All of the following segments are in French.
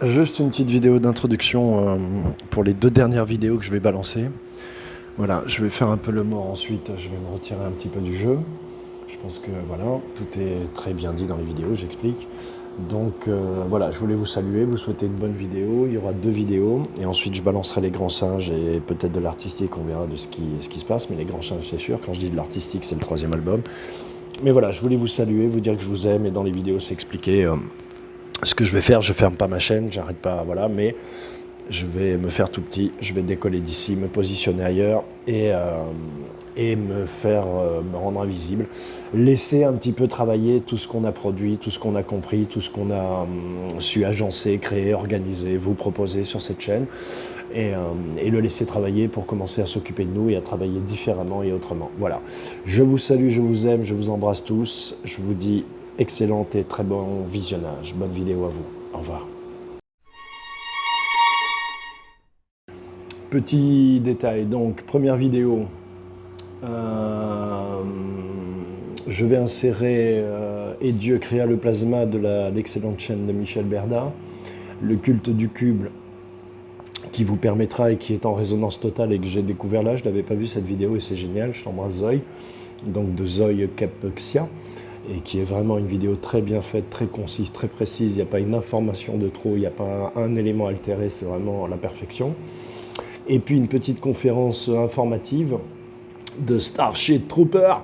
Juste une petite vidéo d'introduction pour les 2 dernières vidéos que je vais balancer. Voilà, je vais faire un peu le mort ensuite, je vais me retirer un petit peu du jeu. Je pense que voilà, tout est très bien dit dans les vidéos, j'explique. Donc voilà, je voulais vous saluer, vous souhaiter une bonne vidéo. Il y aura 2 vidéos et ensuite je balancerai les grands singes et peut-être de l'artistique, on verra de ce qui se passe. Mais les grands singes, c'est sûr. Quand je dis de l'artistique, c'est le 3e album. Mais voilà, je voulais vous saluer, vous dire que je vous aime et dans les vidéos, c'est expliqué. Ce que je vais faire, je ferme pas ma chaîne, j'arrête pas, voilà, mais je vais me faire tout petit, je vais décoller d'ici, me positionner ailleurs et me rendre invisible. Laisser un petit peu travailler tout ce qu'on a produit, tout ce qu'on a compris, tout ce qu'on a su agencer, créer, organiser, vous proposer sur cette chaîne et le laisser travailler pour commencer à s'occuper de nous et à travailler différemment et autrement. Voilà. Je vous salue, je vous aime, je vous embrasse tous. Je vous dis excellent et très bon visionnage. Bonne vidéo à vous. Au revoir. Petit détail, donc première vidéo, je vais insérer Et Dieu créa le plasma de l'excellente chaîne de Michel Berda, le culte du cube qui vous permettra et qui est en résonance totale et que j'ai découvert là, je ne l'avais pas vu cette vidéo et c'est génial, je t'embrasse Zoï, donc de Zoï Capxia, et qui est vraiment une vidéo très bien faite, très concise, très précise, il n'y a pas une information de trop, il n'y a pas un élément altéré, c'est vraiment la perfection. Et puis une petite conférence informative de Starship Trooper.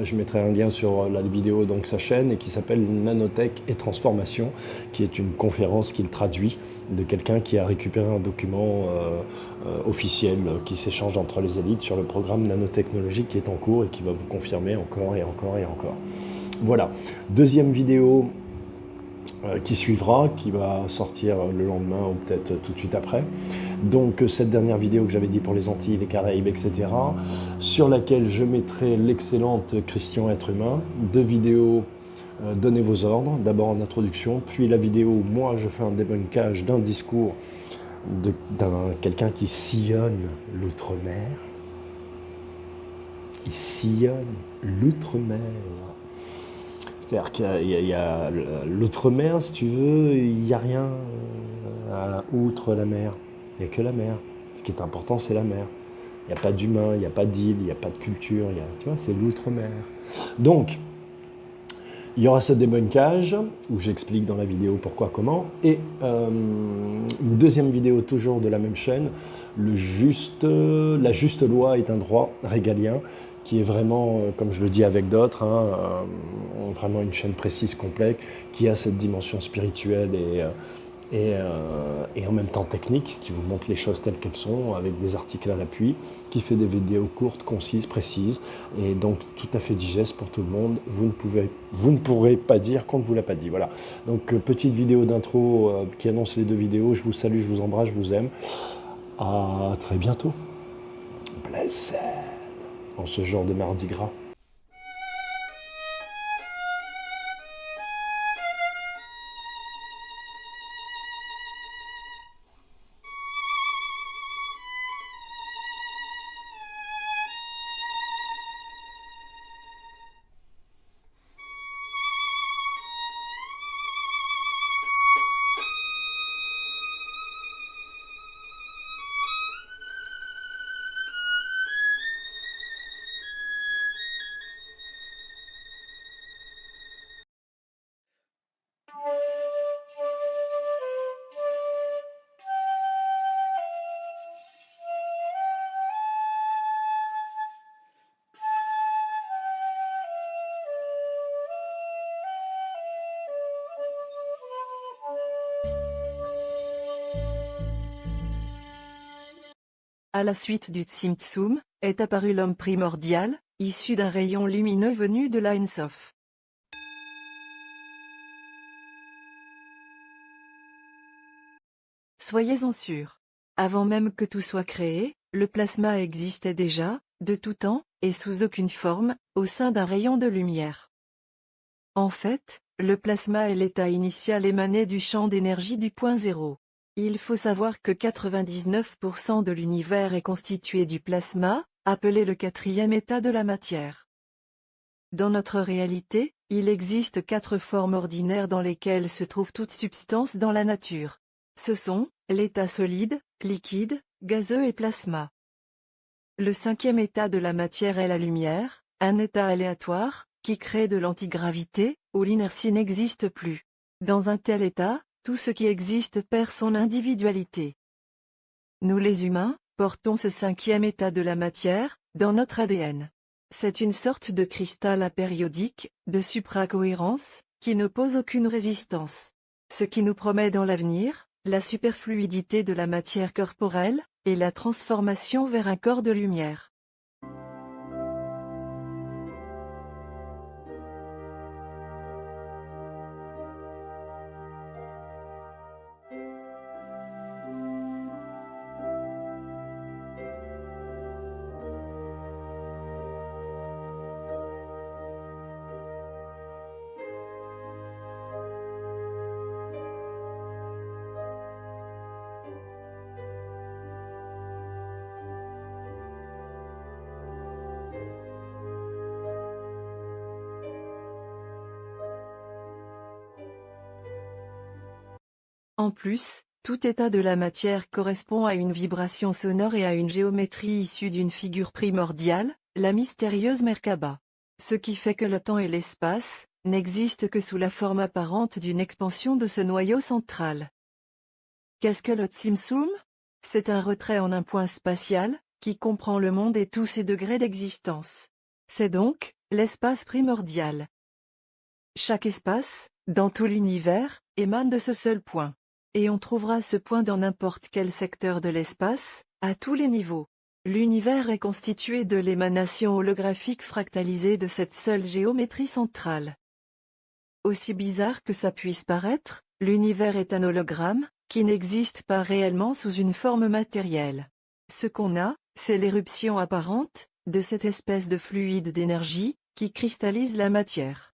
Je mettrai un lien sur la vidéo, donc sa chaîne, et qui s'appelle Nanotech et Transformation, qui est une conférence qu'il traduit de quelqu'un qui a récupéré un document officiel qui s'échange entre les élites sur le programme nanotechnologique qui est en cours et qui va vous confirmer encore et encore et encore. Voilà. Deuxième vidéo qui suivra, qui va sortir le lendemain ou peut-être tout de suite après. Donc cette dernière vidéo que j'avais dit pour les Antilles, les Caraïbes, etc., sur laquelle je mettrai l'excellente Christian Être Humain, 2 vidéos Donnez vos ordres, d'abord en introduction, puis la vidéo où moi je fais un débunkage d'un discours d'un quelqu'un qui sillonne l'outre-mer. Il sillonne l'outre-mer. C'est-à-dire qu'il y a l'outre-mer, si tu veux, il n'y a rien outre la mer. Il n'y a que la mer. Ce qui est important, c'est la mer. Il n'y a pas d'humain, il n'y a pas d'île, il n'y a pas de culture. Tu vois, c'est l'outre-mer. Donc, il y aura ce débunkage, où j'explique dans la vidéo pourquoi, comment, et une deuxième vidéo toujours de la même chaîne, la juste loi est un droit régalien, qui est vraiment, comme je le dis avec d'autres, vraiment une chaîne précise, complète, qui a cette dimension spirituelle et en même temps technique, qui vous montre les choses telles qu'elles sont, avec des articles à l'appui, qui fait des vidéos courtes, concises, précises, et donc tout à fait digeste pour tout le monde. Vous ne pourrez pas dire qu'on ne vous l'a pas dit. Voilà. Donc petite vidéo d'intro qui annonce les 2 vidéos. Je vous salue, je vous embrasse, je vous aime. À très bientôt. Blessed en ce genre de mardi gras. À la suite du Tsimtsum, est apparu l'homme primordial, issu d'un rayon lumineux venu de l'Ein Sof. Soyez-en sûrs. Avant même que tout soit créé, le plasma existait déjà, de tout temps, et sous aucune forme, au sein d'un rayon de lumière. En fait, le plasma est l'état initial émané du champ d'énergie du point zéro. Il faut savoir que 99% de l'univers est constitué du plasma, appelé le 4e état de la matière. Dans notre réalité, il existe 4 formes ordinaires dans lesquelles se trouve toute substance dans la nature. Ce sont l'état solide, liquide, gazeux et plasma. Le 5e état de la matière est la lumière, un état aléatoire, qui crée de l'antigravité, où l'inertie n'existe plus. Dans un tel état, tout ce qui existe perd son individualité. Nous les humains, portons ce 5e état de la matière, dans notre ADN. C'est une sorte de cristal apériodique, de supracohérence, qui n'oppose aucune résistance. Ce qui nous promet dans l'avenir, la superfluidité de la matière corporelle, et la transformation vers un corps de lumière. En plus, tout état de la matière correspond à une vibration sonore et à une géométrie issue d'une figure primordiale, la mystérieuse Merkaba. Ce qui fait que le temps et l'espace n'existent que sous la forme apparente d'une expansion de ce noyau central. Qu'est-ce que le Tzimtzum? C'est un retrait en un point spatial, qui comprend le monde et tous ses degrés d'existence. C'est donc l'espace primordial. Chaque espace, dans tout l'univers, émane de ce seul point. Et on trouvera ce point dans n'importe quel secteur de l'espace, à tous les niveaux. L'univers est constitué de l'émanation holographique fractalisée de cette seule géométrie centrale. Aussi bizarre que ça puisse paraître, l'univers est un hologramme, qui n'existe pas réellement sous une forme matérielle. Ce qu'on a, c'est l'éruption apparente, de cette espèce de fluide d'énergie, qui cristallise la matière.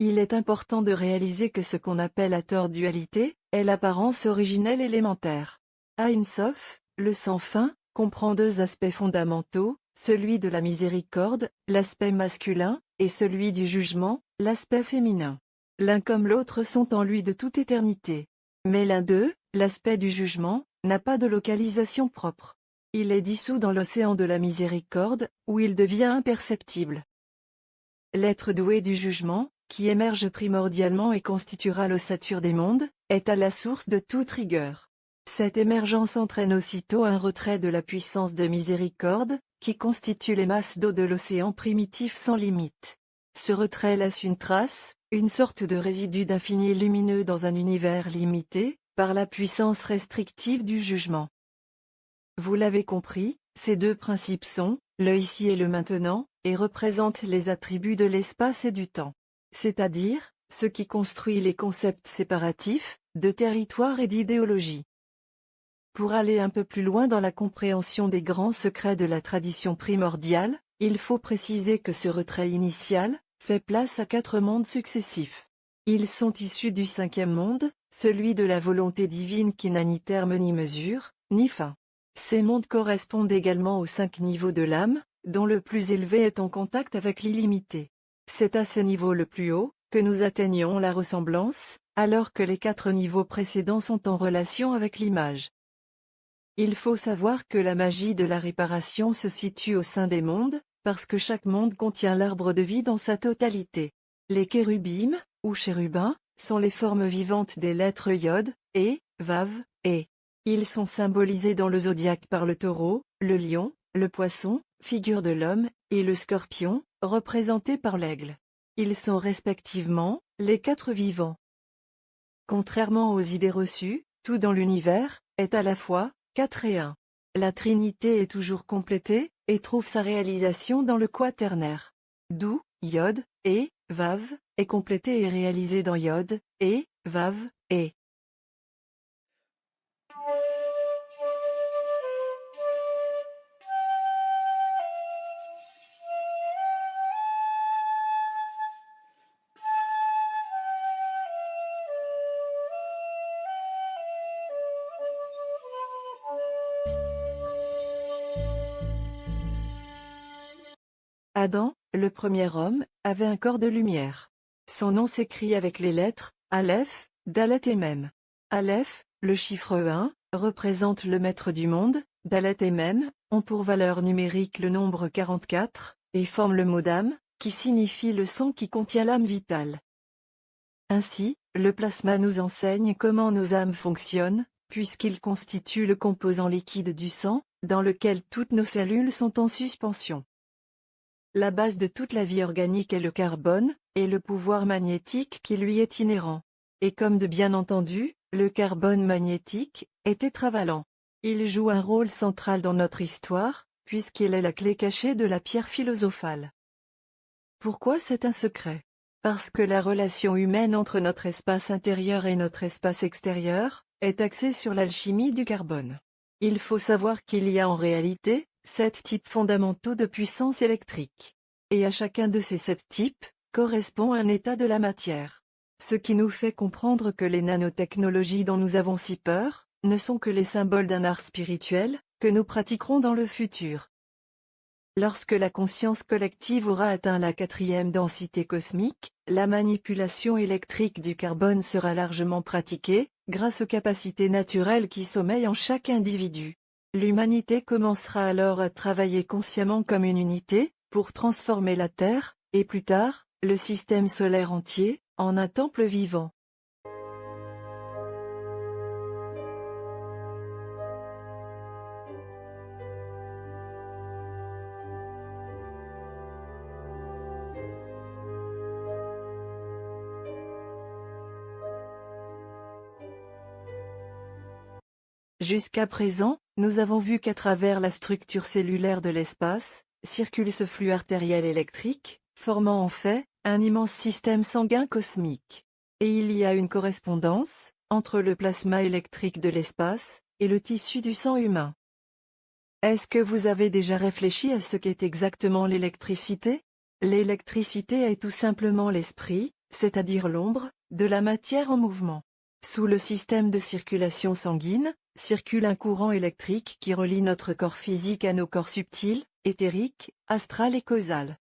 Il est important de réaliser que ce qu'on appelle à tort dualité, est l'apparence originelle élémentaire. Ein Sof, le sans fin, comprend 2 aspects fondamentaux, celui de la miséricorde, l'aspect masculin, et celui du jugement, l'aspect féminin. L'un comme l'autre sont en lui de toute éternité. Mais l'un d'eux, l'aspect du jugement, n'a pas de localisation propre. Il est dissous dans l'océan de la miséricorde, où il devient imperceptible. L'être doué du jugement, qui émerge primordialement et constituera l'ossature des mondes, est à la source de toute rigueur. Cette émergence entraîne aussitôt un retrait de la puissance de miséricorde, qui constitue les masses d'eau de l'océan primitif sans limite. Ce retrait laisse une trace, une sorte de résidu d'infini lumineux dans un univers limité, par la puissance restrictive du jugement. Vous l'avez compris, ces 2 principes sont, le ici et le maintenant, et représentent les attributs de l'espace et du temps. C'est-à-dire, ce qui construit les concepts séparatifs, de territoire et d'idéologie. Pour aller un peu plus loin dans la compréhension des grands secrets de la tradition primordiale, il faut préciser que ce retrait initial, fait place à 4 mondes successifs. Ils sont issus du 5e monde, celui de la volonté divine qui n'a ni terme ni mesure, ni fin. Ces mondes correspondent également aux 5 niveaux de l'âme, dont le plus élevé est en contact avec l'illimité. C'est à ce niveau le plus haut, que nous atteignons la ressemblance, alors que les 4 niveaux précédents sont en relation avec l'image. Il faut savoir que la magie de la réparation se situe au sein des mondes, parce que chaque monde contient l'arbre de vie dans sa totalité. Les kérubim, ou chérubins, sont les formes vivantes des lettres Yod, et, Vav, et. Ils sont symbolisés dans le zodiaque par le taureau, le lion, le poisson, figure de l'homme, et le scorpion, représenté par l'aigle. Ils sont respectivement, les 4 vivants. Contrairement aux idées reçues, tout dans l'univers, est à la fois, 4 et 1. La Trinité est toujours complétée, et trouve sa réalisation dans le quaternaire. D'où, Yod, et, Vav, est complété et réalisé dans Yod, et, Vav, et. Adam, le premier homme, avait un corps de lumière. Son nom s'écrit avec les lettres Aleph, Dalet et Mem. Aleph, le chiffre 1, représente le maître du monde, Dalet et Mem, ont pour valeur numérique le nombre 44, et forment le mot d'âme, qui signifie le sang qui contient l'âme vitale. Ainsi, le plasma nous enseigne comment nos âmes fonctionnent, puisqu'il constitue le composant liquide du sang, dans lequel toutes nos cellules sont en suspension. La base de toute la vie organique est le carbone, et le pouvoir magnétique qui lui est inhérent. Et comme de bien entendu, le carbone magnétique est tétravalent. Il joue un rôle central dans notre histoire, puisqu'il est la clé cachée de la pierre philosophale. Pourquoi c'est un secret? Parce que la relation humaine entre notre espace intérieur et notre espace extérieur est axée sur l'alchimie du carbone. Il faut savoir qu'il y a en réalité 7 types fondamentaux de puissance électrique. Et à chacun de ces 7 types correspond un état de la matière. Ce qui nous fait comprendre que les nanotechnologies dont nous avons si peur ne sont que les symboles d'un art spirituel que nous pratiquerons dans le futur. Lorsque la conscience collective aura atteint la 4e densité cosmique, la manipulation électrique du carbone sera largement pratiquée, grâce aux capacités naturelles qui sommeillent en chaque individu. L'humanité commencera alors à travailler consciemment comme une unité, pour transformer la Terre, et plus tard, le système solaire entier, en un temple vivant. Jusqu'à présent, nous avons vu qu'à travers la structure cellulaire de l'espace, circule ce flux artériel électrique, formant en fait, un immense système sanguin cosmique. Et il y a une correspondance entre le plasma électrique de l'espace et le tissu du sang humain. Est-ce que vous avez déjà réfléchi à ce qu'est exactement l'électricité? L'électricité est tout simplement l'esprit, c'est-à-dire l'ombre, de la matière en mouvement. Sous le système de circulation sanguine, circule un courant électrique qui relie notre corps physique à nos corps subtils, éthériques, astral et causal.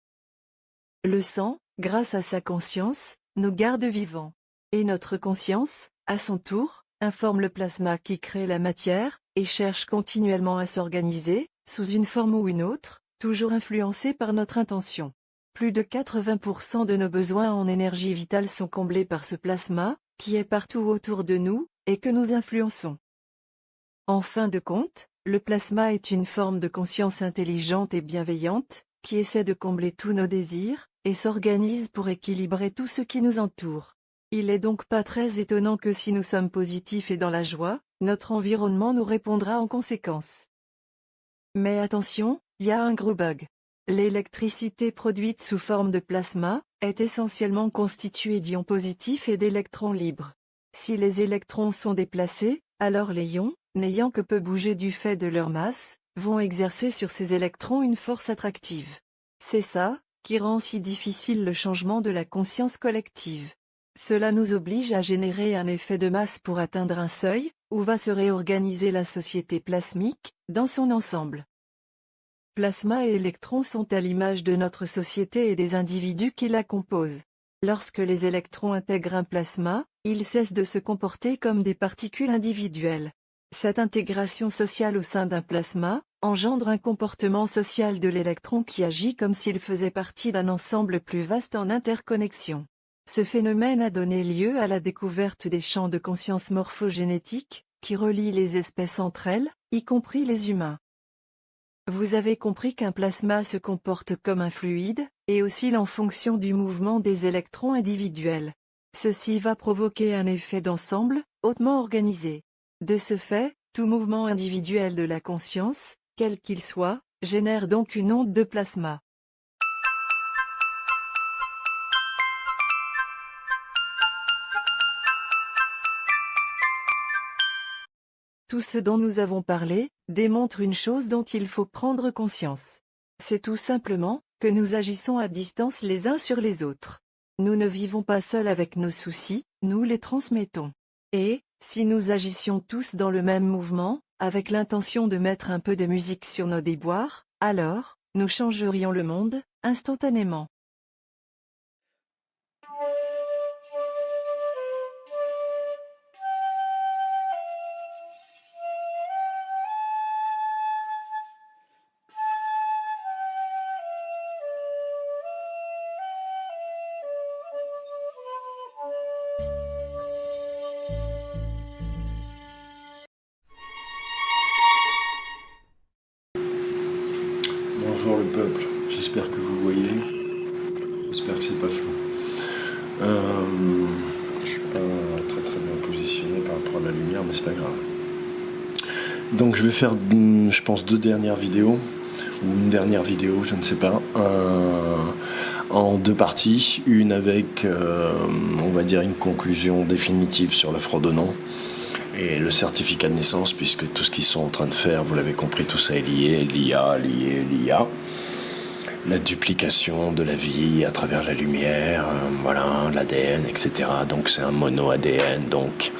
Le sang, grâce à sa conscience, nous garde vivants. Et notre conscience, à son tour, informe le plasma qui crée la matière, et cherche continuellement à s'organiser, sous une forme ou une autre, toujours influencée par notre intention. Plus de 80% de nos besoins en énergie vitale sont comblés par ce plasma, qui est partout autour de nous, et que nous influençons. En fin de compte, le plasma est une forme de conscience intelligente et bienveillante, qui essaie de combler tous nos désirs, et s'organise pour équilibrer tout ce qui nous entoure. Il n'est donc pas très étonnant que si nous sommes positifs et dans la joie, notre environnement nous répondra en conséquence. Mais attention, il y a un gros bug. L'électricité produite sous forme de plasma est essentiellement constituée d'ions positifs et d'électrons libres. Si les électrons sont déplacés, alors les ions, n'ayant que peu bougé du fait de leur masse, vont exercer sur ces électrons une force attractive. C'est ça qui rend si difficile le changement de la conscience collective. Cela nous oblige à générer un effet de masse pour atteindre un seuil, où va se réorganiser la société plasmique, dans son ensemble. Plasma et électrons sont à l'image de notre société et des individus qui la composent. Lorsque les électrons intègrent un plasma, ils cessent de se comporter comme des particules individuelles. Cette intégration sociale au sein d'un plasma engendre un comportement social de l'électron qui agit comme s'il faisait partie d'un ensemble plus vaste en interconnexion. Ce phénomène a donné lieu à la découverte des champs de conscience morphogénétiques, qui relient les espèces entre elles, y compris les humains. Vous avez compris qu'un plasma se comporte comme un fluide, et oscille en fonction du mouvement des électrons individuels. Ceci va provoquer un effet d'ensemble, hautement organisé. De ce fait, tout mouvement individuel de la conscience, quel qu'il soit, génère donc une onde de plasma. Tout ce dont nous avons parlé démontre une chose dont il faut prendre conscience. C'est tout simplement que nous agissons à distance les uns sur les autres. Nous ne vivons pas seuls avec nos soucis, nous les transmettons. Et, si nous agissions tous dans le même mouvement, avec l'intention de mettre un peu de musique sur nos déboires, alors, nous changerions le monde, instantanément. Bonjour le peuple, j'espère que vous voyez, j'espère que c'est pas flou. Je suis pas très bien positionné par rapport à la lumière, mais c'est pas grave. Donc je vais faire, je pense, 2 dernières vidéos, ou une dernière vidéo, je ne sais pas, en 2 parties, une avec, on va dire, une conclusion définitive sur la fraude au nom, et le certificat de naissance, puisque tout ce qu'ils sont en train de faire, vous l'avez compris, tout ça est lié, l'IA, la duplication de la vie à travers la lumière, voilà, l'ADN, etc. Donc c'est un mono-ADN, donc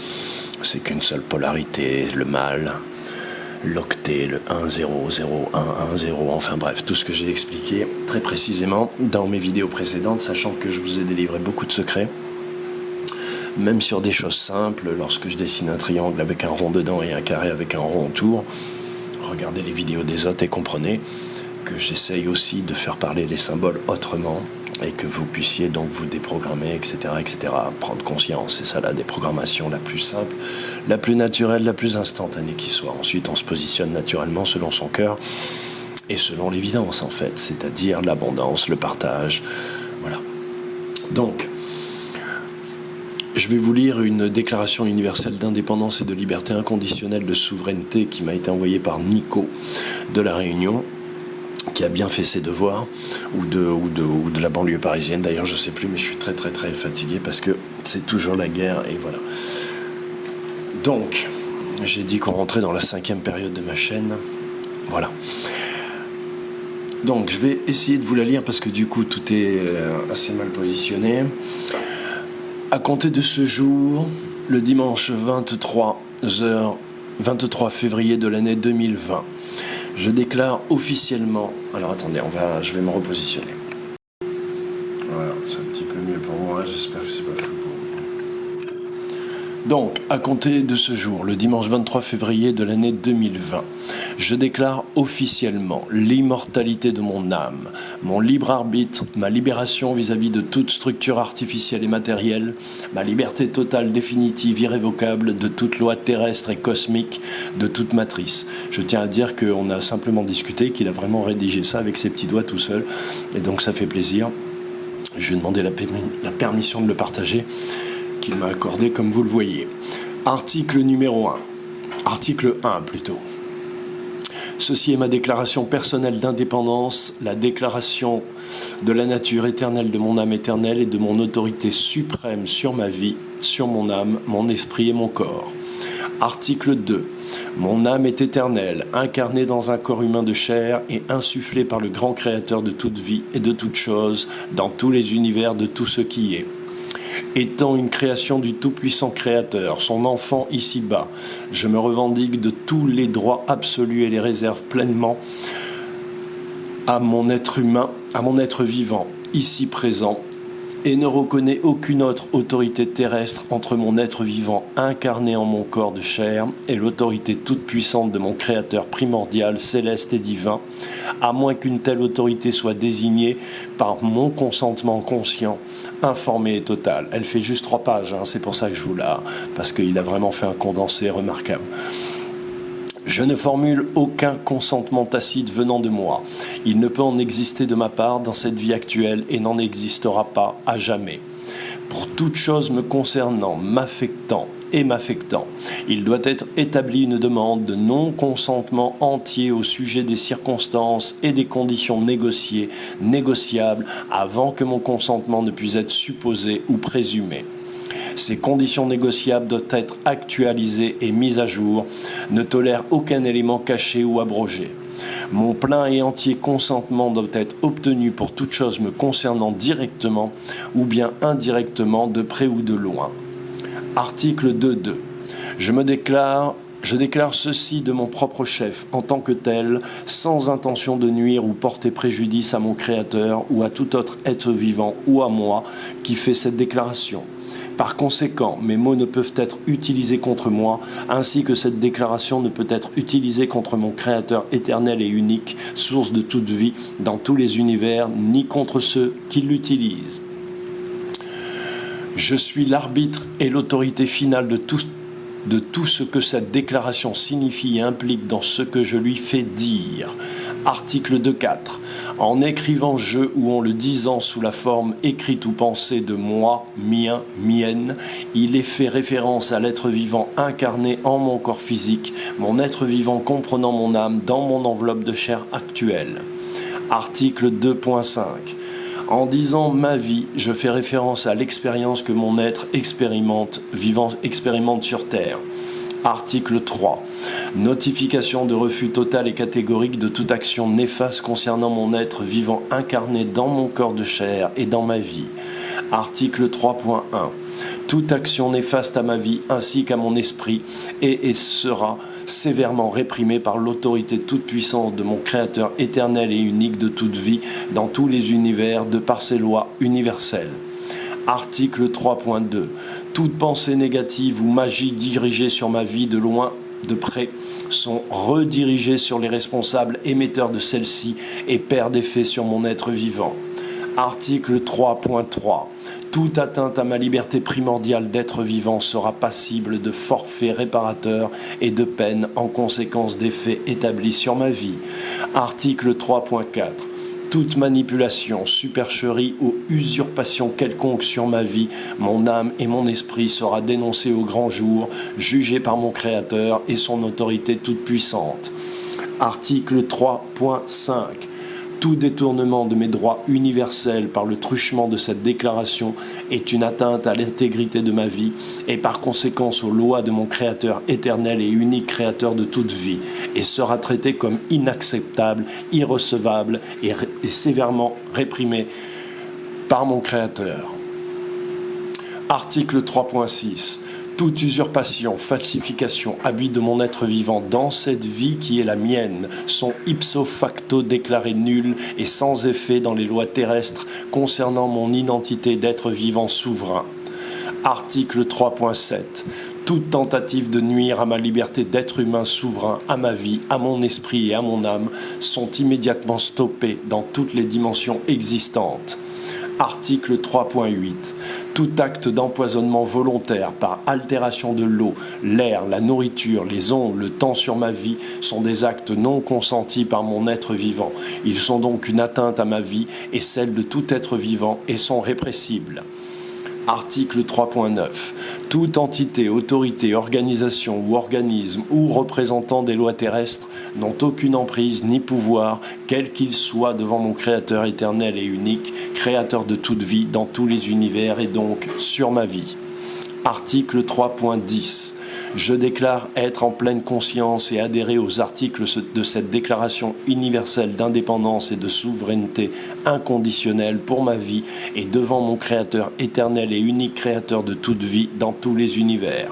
c'est qu'une seule polarité, le mâle, l'octet, le 1, 0, 0, 1, 1, 0, enfin bref, tout ce que j'ai expliqué très précisément dans mes vidéos précédentes, sachant que je vous ai délivré beaucoup de secrets. Même sur des choses simples, lorsque je dessine un triangle avec un rond dedans et un carré avec un rond autour, regardez les vidéos des autres et comprenez que j'essaye aussi de faire parler les symboles autrement et que vous puissiez donc vous déprogrammer, etc., prendre conscience. C'est ça la déprogrammation la plus simple, la plus naturelle, la plus instantanée qui soit. Ensuite, on se positionne naturellement selon son cœur et selon l'évidence, en fait, c'est-à-dire l'abondance, le partage, voilà. Donc, je vais vous lire une déclaration universelle d'indépendance et de liberté inconditionnelle de souveraineté qui m'a été envoyée par Nico de La Réunion, qui a bien fait ses devoirs, ou de la banlieue parisienne, d'ailleurs je sais plus, mais je suis très fatigué parce que c'est toujours la guerre, et voilà. Donc, j'ai dit qu'on rentrait dans la 5e période de ma chaîne, voilà. Donc, je vais essayer de vous la lire parce que du coup, tout est assez mal positionné. À compter de ce jour, le dimanche 23 février de l'année 2020, je déclare officiellement... Alors attendez, je vais me repositionner. Voilà, c'est un petit peu mieux pour moi, j'espère que c'est pas flou pour vous. Donc, à compter de ce jour, le dimanche 23 février de l'année 2020, je déclare officiellement l'immortalité de mon âme, mon libre arbitre, ma libération vis-à-vis de toute structure artificielle et matérielle, ma liberté totale, définitive, irrévocable de toute loi terrestre et cosmique, de toute matrice. Je tiens à dire qu'on a simplement discuté, qu'il a vraiment rédigé ça avec ses petits doigts tout seul, et donc ça fait plaisir. Je lui ai demandé la permission de le partager, qu'il m'a accordé comme vous le voyez. Article numéro 1. Article 1 plutôt. Ceci est ma déclaration personnelle d'indépendance, la déclaration de la nature éternelle de mon âme éternelle et de mon autorité suprême sur ma vie, sur mon âme, mon esprit et mon corps. Article 2. Mon âme est éternelle, incarnée dans un corps humain de chair et insufflée par le grand créateur de toute vie et de toute chose, dans tous les univers de tout ce qui est. Étant une création du tout-puissant créateur, son enfant ici-bas, je me revendique de tous les droits absolus et les réserve pleinement à mon être humain, à mon être vivant, ici présent, et ne reconnais aucune autre autorité terrestre entre mon être vivant incarné en mon corps de chair et l'autorité toute-puissante de mon créateur primordial, céleste et divin, à moins qu'une telle autorité soit désignée par mon consentement conscient, informé et total. Elle fait juste 3 pages, hein, c'est pour ça que je vous la... parce qu'il a vraiment fait un condensé remarquable. Je ne formule aucun consentement tacite venant de moi. Il ne peut en exister de ma part dans cette vie actuelle et n'en existera pas à jamais. Pour toute chose me concernant, m'affectant et m'affectant, il doit être établi une demande de non-consentement entier au sujet des circonstances et des conditions négociables, avant que mon consentement ne puisse être supposé ou présumé. Ces conditions négociables doivent être actualisées et mises à jour, ne tolèrent aucun élément caché ou abrogé. Mon plein et entier consentement doit être obtenu pour toute chose me concernant directement ou bien indirectement, de près ou de loin. Article 2.2. Je Je déclare ceci de mon propre chef, en tant que tel, sans intention de nuire ou porter préjudice à mon Créateur ou à tout autre être vivant ou à moi qui fait cette déclaration. Par conséquent, mes mots ne peuvent être utilisés contre moi, ainsi que cette déclaration ne peut être utilisée contre mon Créateur éternel et unique, source de toute vie dans tous les univers, ni contre ceux qui l'utilisent. Je suis l'arbitre et l'autorité finale de tout ce que cette déclaration signifie et implique dans ce que je lui fais dire. Article 2.4. En écrivant je ou en le disant sous la forme écrite ou pensée de moi, mien, mienne, il est fait référence à l'être vivant incarné en mon corps physique, mon être vivant comprenant mon âme dans mon enveloppe de chair actuelle. Article 2.5. En disant ma vie, je fais référence à l'expérience que mon être expérimente sur Terre. Article 3. Notification de refus total et catégorique de toute action néfaste concernant mon être vivant incarné dans mon corps de chair et dans ma vie. Article 3.1. Toute action néfaste à ma vie ainsi qu'à mon esprit est et sera sévèrement réprimée par l'autorité toute-puissante de mon Créateur éternel et unique de toute vie dans tous les univers de par ses lois universelles. Article 3.2. Toute pensée négative ou magie dirigée sur ma vie de loin, de près, sont redirigées sur les responsables émetteurs de celle-ci et perdent effet sur mon être vivant. Article 3.3. Toute atteinte à ma liberté primordiale d'être vivant sera passible de forfait réparateur et de peine en conséquence des faits établis sur ma vie. Article 3.4. Toute manipulation, supercherie ou usurpation quelconque sur ma vie, mon âme et mon esprit sera dénoncée au grand jour, jugée par mon Créateur et son autorité toute puissante. Article 3.5. Tout détournement de mes droits universels par le truchement de cette déclaration est une atteinte à l'intégrité de ma vie et par conséquent aux lois de mon Créateur éternel et unique Créateur de toute vie et sera traité comme inacceptable, irrecevable et sévèrement réprimé par mon Créateur. Article 3.6. Toute usurpation, falsification, abus de mon être vivant dans cette vie qui est la mienne sont ipso facto déclarés nuls et sans effet dans les lois terrestres concernant mon identité d'être vivant souverain. Article 3.7. Toute tentative de nuire à ma liberté d'être humain souverain, à ma vie, à mon esprit et à mon âme sont immédiatement stoppées dans toutes les dimensions existantes. Article 3.8. Tout acte d'empoisonnement volontaire par altération de l'eau, l'air, la nourriture, les ondes, le temps sur ma vie sont des actes non consentis par mon être vivant. Ils sont donc une atteinte à ma vie et celle de tout être vivant et sont répressibles. Article 3.9. Toute entité, autorité, organisation ou organisme ou représentant des lois terrestres n'ont aucune emprise ni pouvoir, quel qu'il soit, devant mon Créateur éternel et unique, Créateur de toute vie dans tous les univers et donc sur ma vie. Article 3.10. Je déclare être en pleine conscience et adhérer aux articles de cette déclaration universelle d'indépendance et de souveraineté inconditionnelle pour ma vie et devant mon Créateur éternel et unique Créateur de toute vie dans tous les univers.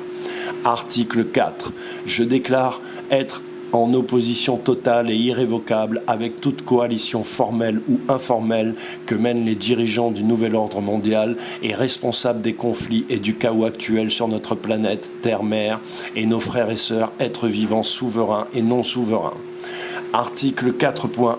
Article 4. Je déclare être en opposition totale et irrévocable avec toute coalition formelle ou informelle que mènent les dirigeants du nouvel ordre mondial et responsables des conflits et du chaos actuel sur notre planète, Terre-Mère, et nos frères et sœurs, êtres vivants souverains et non souverains. Article 4.1.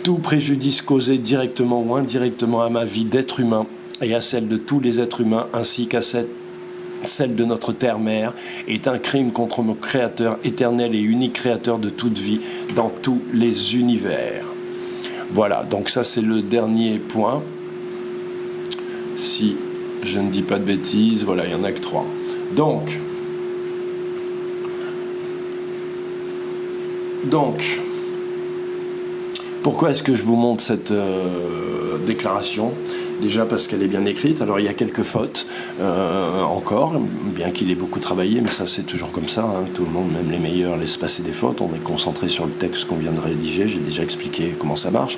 Tout préjudice causé directement ou indirectement à ma vie d'être humain et à celle de tous les êtres humains ainsi qu'à celle de notre terre-mère, est un crime contre mon Créateur éternel et unique Créateur de toute vie dans tous les univers. Voilà, donc ça c'est le dernier point. Si je ne dis pas de bêtises, voilà, il n'y en a que 3. Donc, pourquoi est-ce que je vous montre cette déclaration ? Déjà parce qu'elle est bien écrite, alors il y a quelques fautes encore, bien qu'il ait beaucoup travaillé, mais ça c'est toujours comme ça, hein. Tout le monde, même les meilleurs, laisse passer des fautes, on est concentré sur le texte qu'on vient de rédiger, j'ai déjà expliqué comment ça marche.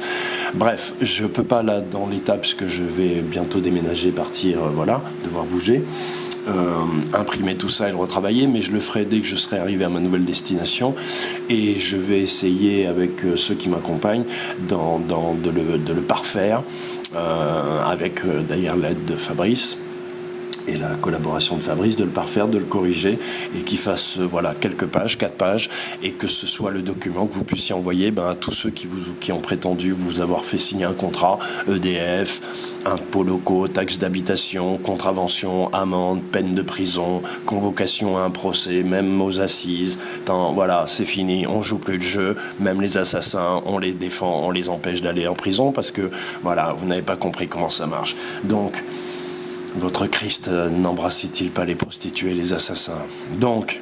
Bref, je peux pas là dans l'état, puisque je vais bientôt déménager, partir, voilà, devoir bouger. imprimer tout ça et le retravailler, mais je le ferai dès que je serai arrivé à ma nouvelle destination, et je vais essayer avec ceux qui m'accompagnent de le parfaire, avec d'ailleurs l'aide de Fabrice et la collaboration de Fabrice, de le parfaire, de le corriger, et qu'il fasse quelques pages, 4 pages, et que ce soit le document que vous puissiez envoyer à tous ceux qui ont prétendu vous avoir fait signer un contrat, EDF, impôts locaux, taxes d'habitation, contravention, amende, peine de prison, convocation à un procès, même aux assises. Voilà, c'est fini, on joue plus le jeu, même les assassins, on les défend, on les empêche d'aller en prison, parce que vous n'avez pas compris comment ça marche. Donc, votre Christ n'embrassait-il pas les prostituées et les assassins? Donc,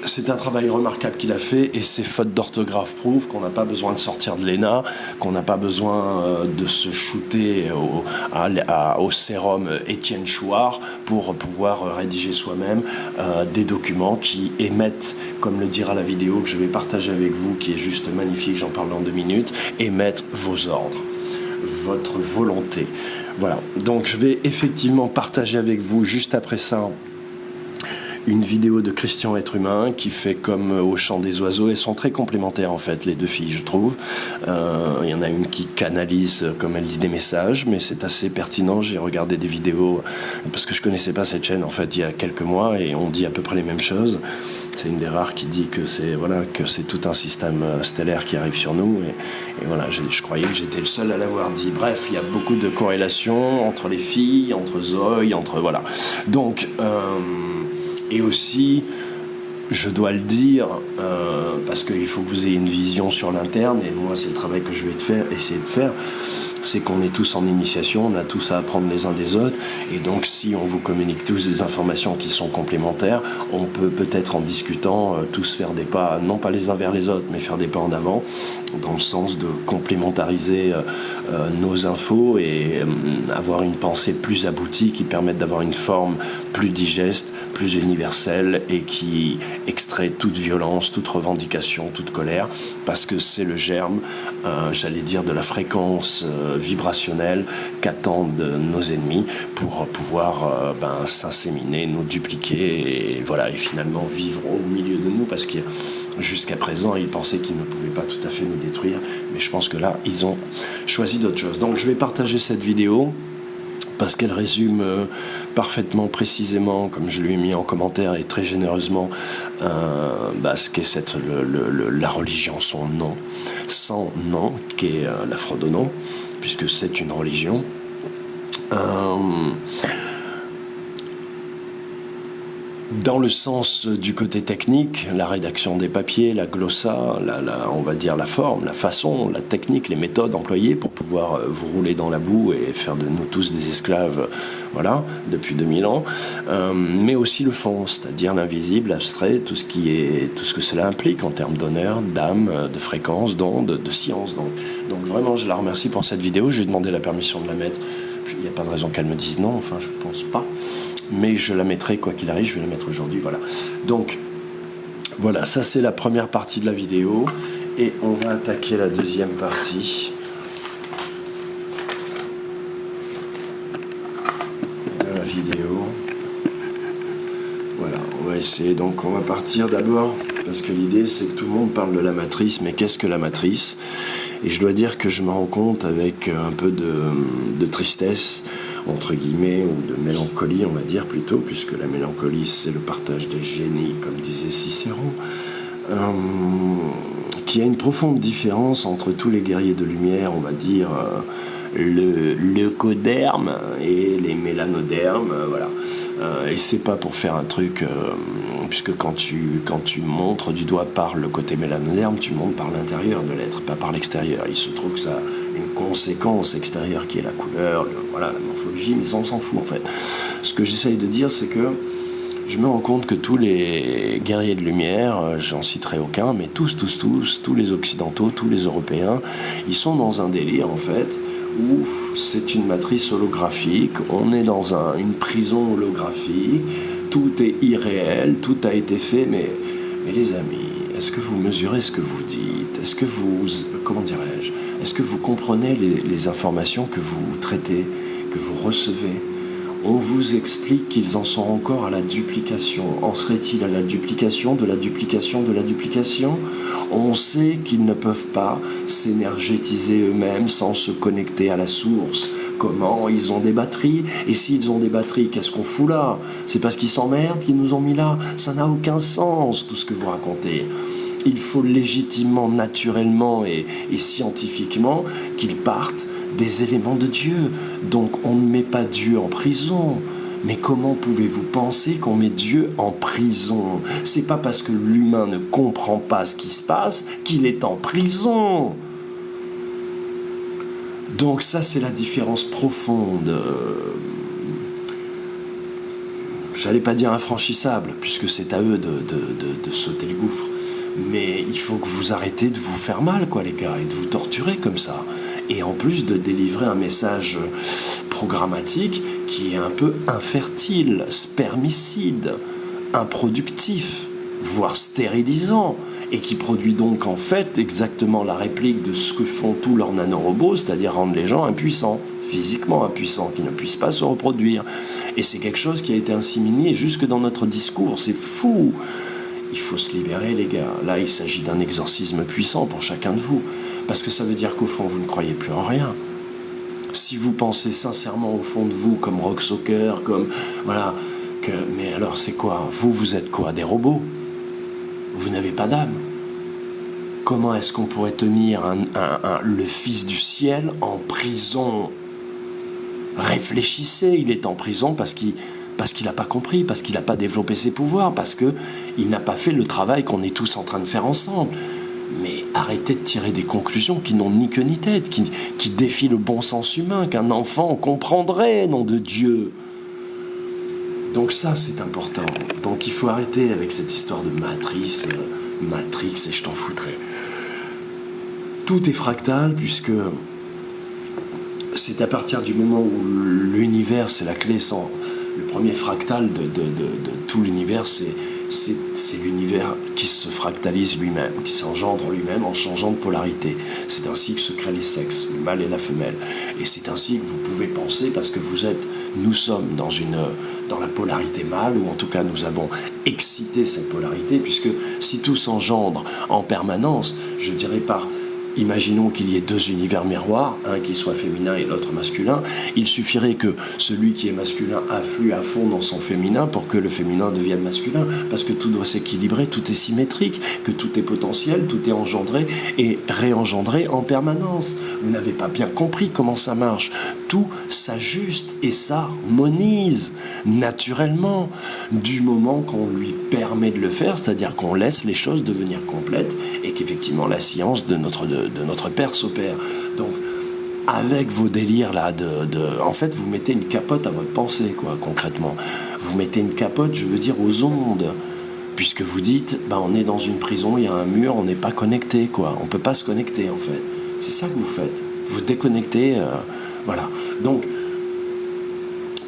c'est un travail remarquable qu'il a fait, et ses fautes d'orthographe prouvent qu'on n'a pas besoin de sortir de l'ENA, qu'on n'a pas besoin de se shooter au sérum Étienne Chouard pour pouvoir rédiger soi-même des documents qui émettent, comme le dira la vidéo que je vais partager avec vous, qui est juste magnifique, j'en parle dans 2 minutes, émettre vos ordres, votre volonté. Voilà, donc je vais effectivement partager avec vous juste après ça une vidéo de Christian Être Humain qui fait comme au chant des oiseaux. Elles sont très complémentaires en fait, les 2 filles, je trouve. Il y en a une qui canalise, comme elle dit, des messages, mais c'est assez pertinent. J'ai regardé des vidéos parce que je connaissais pas cette chaîne en fait il y a quelques mois, et on dit à peu près les mêmes choses. C'est une des rares qui dit que c'est tout un système stellaire qui arrive sur nous, et voilà, je croyais que j'étais le seul à l'avoir dit. Bref, il y a beaucoup de corrélations entre les filles, entre Zoé, voilà. Donc et aussi, je dois le dire, parce qu'il faut que vous ayez une vision sur l'interne, et moi c'est le travail que je vais essayer de faire, c'est qu'on est tous en initiation, on a tous à apprendre les uns des autres, et donc si on vous communique tous des informations qui sont complémentaires, on peut peut-être en discutant tous faire des pas, non pas les uns vers les autres, mais faire des pas en avant, dans le sens de complémentariser nos infos et avoir une pensée plus aboutie qui permette d'avoir une forme plus digeste, plus universelle, et qui extrait toute violence, toute revendication, toute colère, parce que c'est le germe, j'allais dire, de la fréquence vibrationnelle qu'attendent nos ennemis pour pouvoir s'inséminer, nous dupliquer, et finalement vivre au milieu de nous, parce que jusqu'à présent ils pensaient qu'ils ne pouvaient pas tout à fait nous détruire, mais je pense que là ils ont choisi d'autres choses. Donc je vais partager cette vidéo parce qu'elle résume parfaitement, précisément, comme je lui ai mis en commentaire et très généreusement, ce qu'est la religion, son nom, qui est l'Aphrodonant, puisque c'est une religion. Dans le sens du côté technique, la rédaction des papiers, la glossa, on va dire la forme, la façon, la technique, les méthodes employées pour pouvoir vous rouler dans la boue et faire de nous tous des esclaves, depuis 2000 ans, mais aussi le fond, c'est-à-dire l'invisible, l'abstrait, tout ce que cela implique en termes d'honneur, d'âme, de fréquence, d'onde, de science. Donc vraiment, je la remercie pour cette vidéo. Je lui ai demandé la permission de la mettre. Il n'y a pas de raison qu'elle me dise non, enfin je pense pas. Mais je la mettrai quoi qu'il arrive, je vais la mettre aujourd'hui, voilà. Donc, voilà, ça c'est la première partie de la vidéo, et on va attaquer la deuxième partie de la vidéo. Voilà, on va essayer, donc on va partir d'abord, parce que l'idée c'est que tout le monde parle de la matrice, mais qu'est-ce que la matrice? Et je dois dire que je me rends compte avec un peu de tristesse, entre guillemets, ou de mélancolie, on va dire plutôt, puisque la mélancolie, c'est le partage des génies, comme disait Cicéron, qu'il y a une profonde différence entre tous les guerriers de lumière, on va dire, le leucoderme et les mélanodermes, voilà. Et c'est pas pour faire un truc, puisque quand tu montres du doigt par le côté mélanoderme, tu montres par l'intérieur de l'être, pas par l'extérieur. Il se trouve que ça a une conséquence extérieure qui est la couleur, la morphologie, mais ça on s'en fout en fait. Ce que j'essaye de dire, c'est que je me rends compte que tous les guerriers de lumière, j'en citerai aucun, mais tous les occidentaux, tous les européens, ils sont dans un délire en fait, où c'est une matrice holographique, on est dans une prison holographique, tout est irréel, tout a été fait, mais les amis, est-ce que vous mesurez ce que vous dites? Est-ce que vous, est-ce que vous comprenez les informations que vous traitez, que vous recevez? on vous explique qu'ils en sont encore à la duplication. En serait-il à la duplication de la duplication de la duplication? On sait qu'ils ne peuvent pas s'énergétiser eux-mêmes sans se connecter à la source. Comment? Ils ont des batteries. Et s'ils ont des batteries, qu'est-ce qu'on fout là? C'est parce qu'ils s'emmerdent qu'ils nous ont mis là. Ça n'a aucun sens, tout ce que vous racontez. Il faut légitimement, naturellement et scientifiquement qu'ils partent des éléments de Dieu. Donc on ne met pas Dieu en prison. Mais comment pouvez-vous penser qu'on met Dieu en prison? C'est pas parce que l'humain ne comprend pas ce qui se passe qu'il est en prison. Donc ça, c'est la différence profonde. J'allais pas dire infranchissable, puisque c'est à eux de sauter le gouffre. Mais il faut que vous arrêtez de vous faire mal, quoi, les gars, et de vous torturer comme ça. Et en plus de délivrer un message programmatique qui est un peu infertile, spermicide, improductif, voire stérilisant, et qui produit donc en fait exactement la réplique de ce que font tous leurs nanorobots, c'est-à-dire rendre les gens impuissants, physiquement impuissants, qui ne puissent pas se reproduire. Et c'est quelque chose qui a été inséminé jusque dans notre discours, c'est fou. Il faut se libérer, les gars. Là, il s'agit d'un exorcisme puissant pour chacun de vous. Parce que ça veut dire qu'au fond, vous ne croyez plus en rien. Si vous pensez sincèrement au fond de vous, comme Rock Soccer, comme... Voilà. Mais alors, c'est quoi? Vous êtes quoi? Des robots? Vous n'avez pas d'âme. Comment est-ce qu'on pourrait tenir le Fils du ciel en prison? Réfléchissez, il est en prison parce qu'il n'a pas compris, parce qu'il n'a pas développé ses pouvoirs, parce qu'il n'a pas fait le travail qu'on est tous en train de faire ensemble. Mais arrêtez de tirer des conclusions qui n'ont ni queue ni tête, qui défient le bon sens humain, qu'un enfant comprendrait, nom de Dieu. Donc ça, c'est important. Donc il faut arrêter avec cette histoire de matrice, Matrix, et je t'en foutrais. Tout est fractal, puisque c'est à partir du moment où l'univers, c'est la clé sans... Le premier fractal de tout l'univers, c'est l'univers qui se fractalise lui-même, qui s'engendre lui-même en changeant de polarité. C'est ainsi que se créent les sexes, le mâle et la femelle. Et c'est ainsi que vous pouvez penser, parce que nous sommes dans la polarité mâle, ou en tout cas nous avons excité cette polarité, puisque si tout s'engendre en permanence, je dirais par... Imaginons qu'il y ait deux univers miroirs, un qui soit féminin et l'autre masculin. Il suffirait que celui qui est masculin afflue à fond dans son féminin pour que le féminin devienne masculin, parce que tout doit s'équilibrer, tout est symétrique, que tout est potentiel, tout est engendré et réengendré en permanence. Vous n'avez pas bien compris comment ça marche. Tout s'ajuste et s'harmonise naturellement du moment qu'on lui permet de le faire, c'est-à-dire qu'on laisse les choses devenir complètes et qu'effectivement la science de notre Père s'opère. Donc, avec vos délires là, en fait, vous mettez une capote à votre pensée, quoi, concrètement. Vous mettez une capote, je veux dire, aux ondes. Puisque vous dites, on est dans une prison, il y a un mur, on n'est pas connecté, quoi. On peut pas se connecter, en fait. C'est ça que vous faites. Vous déconnectez, voilà. Donc,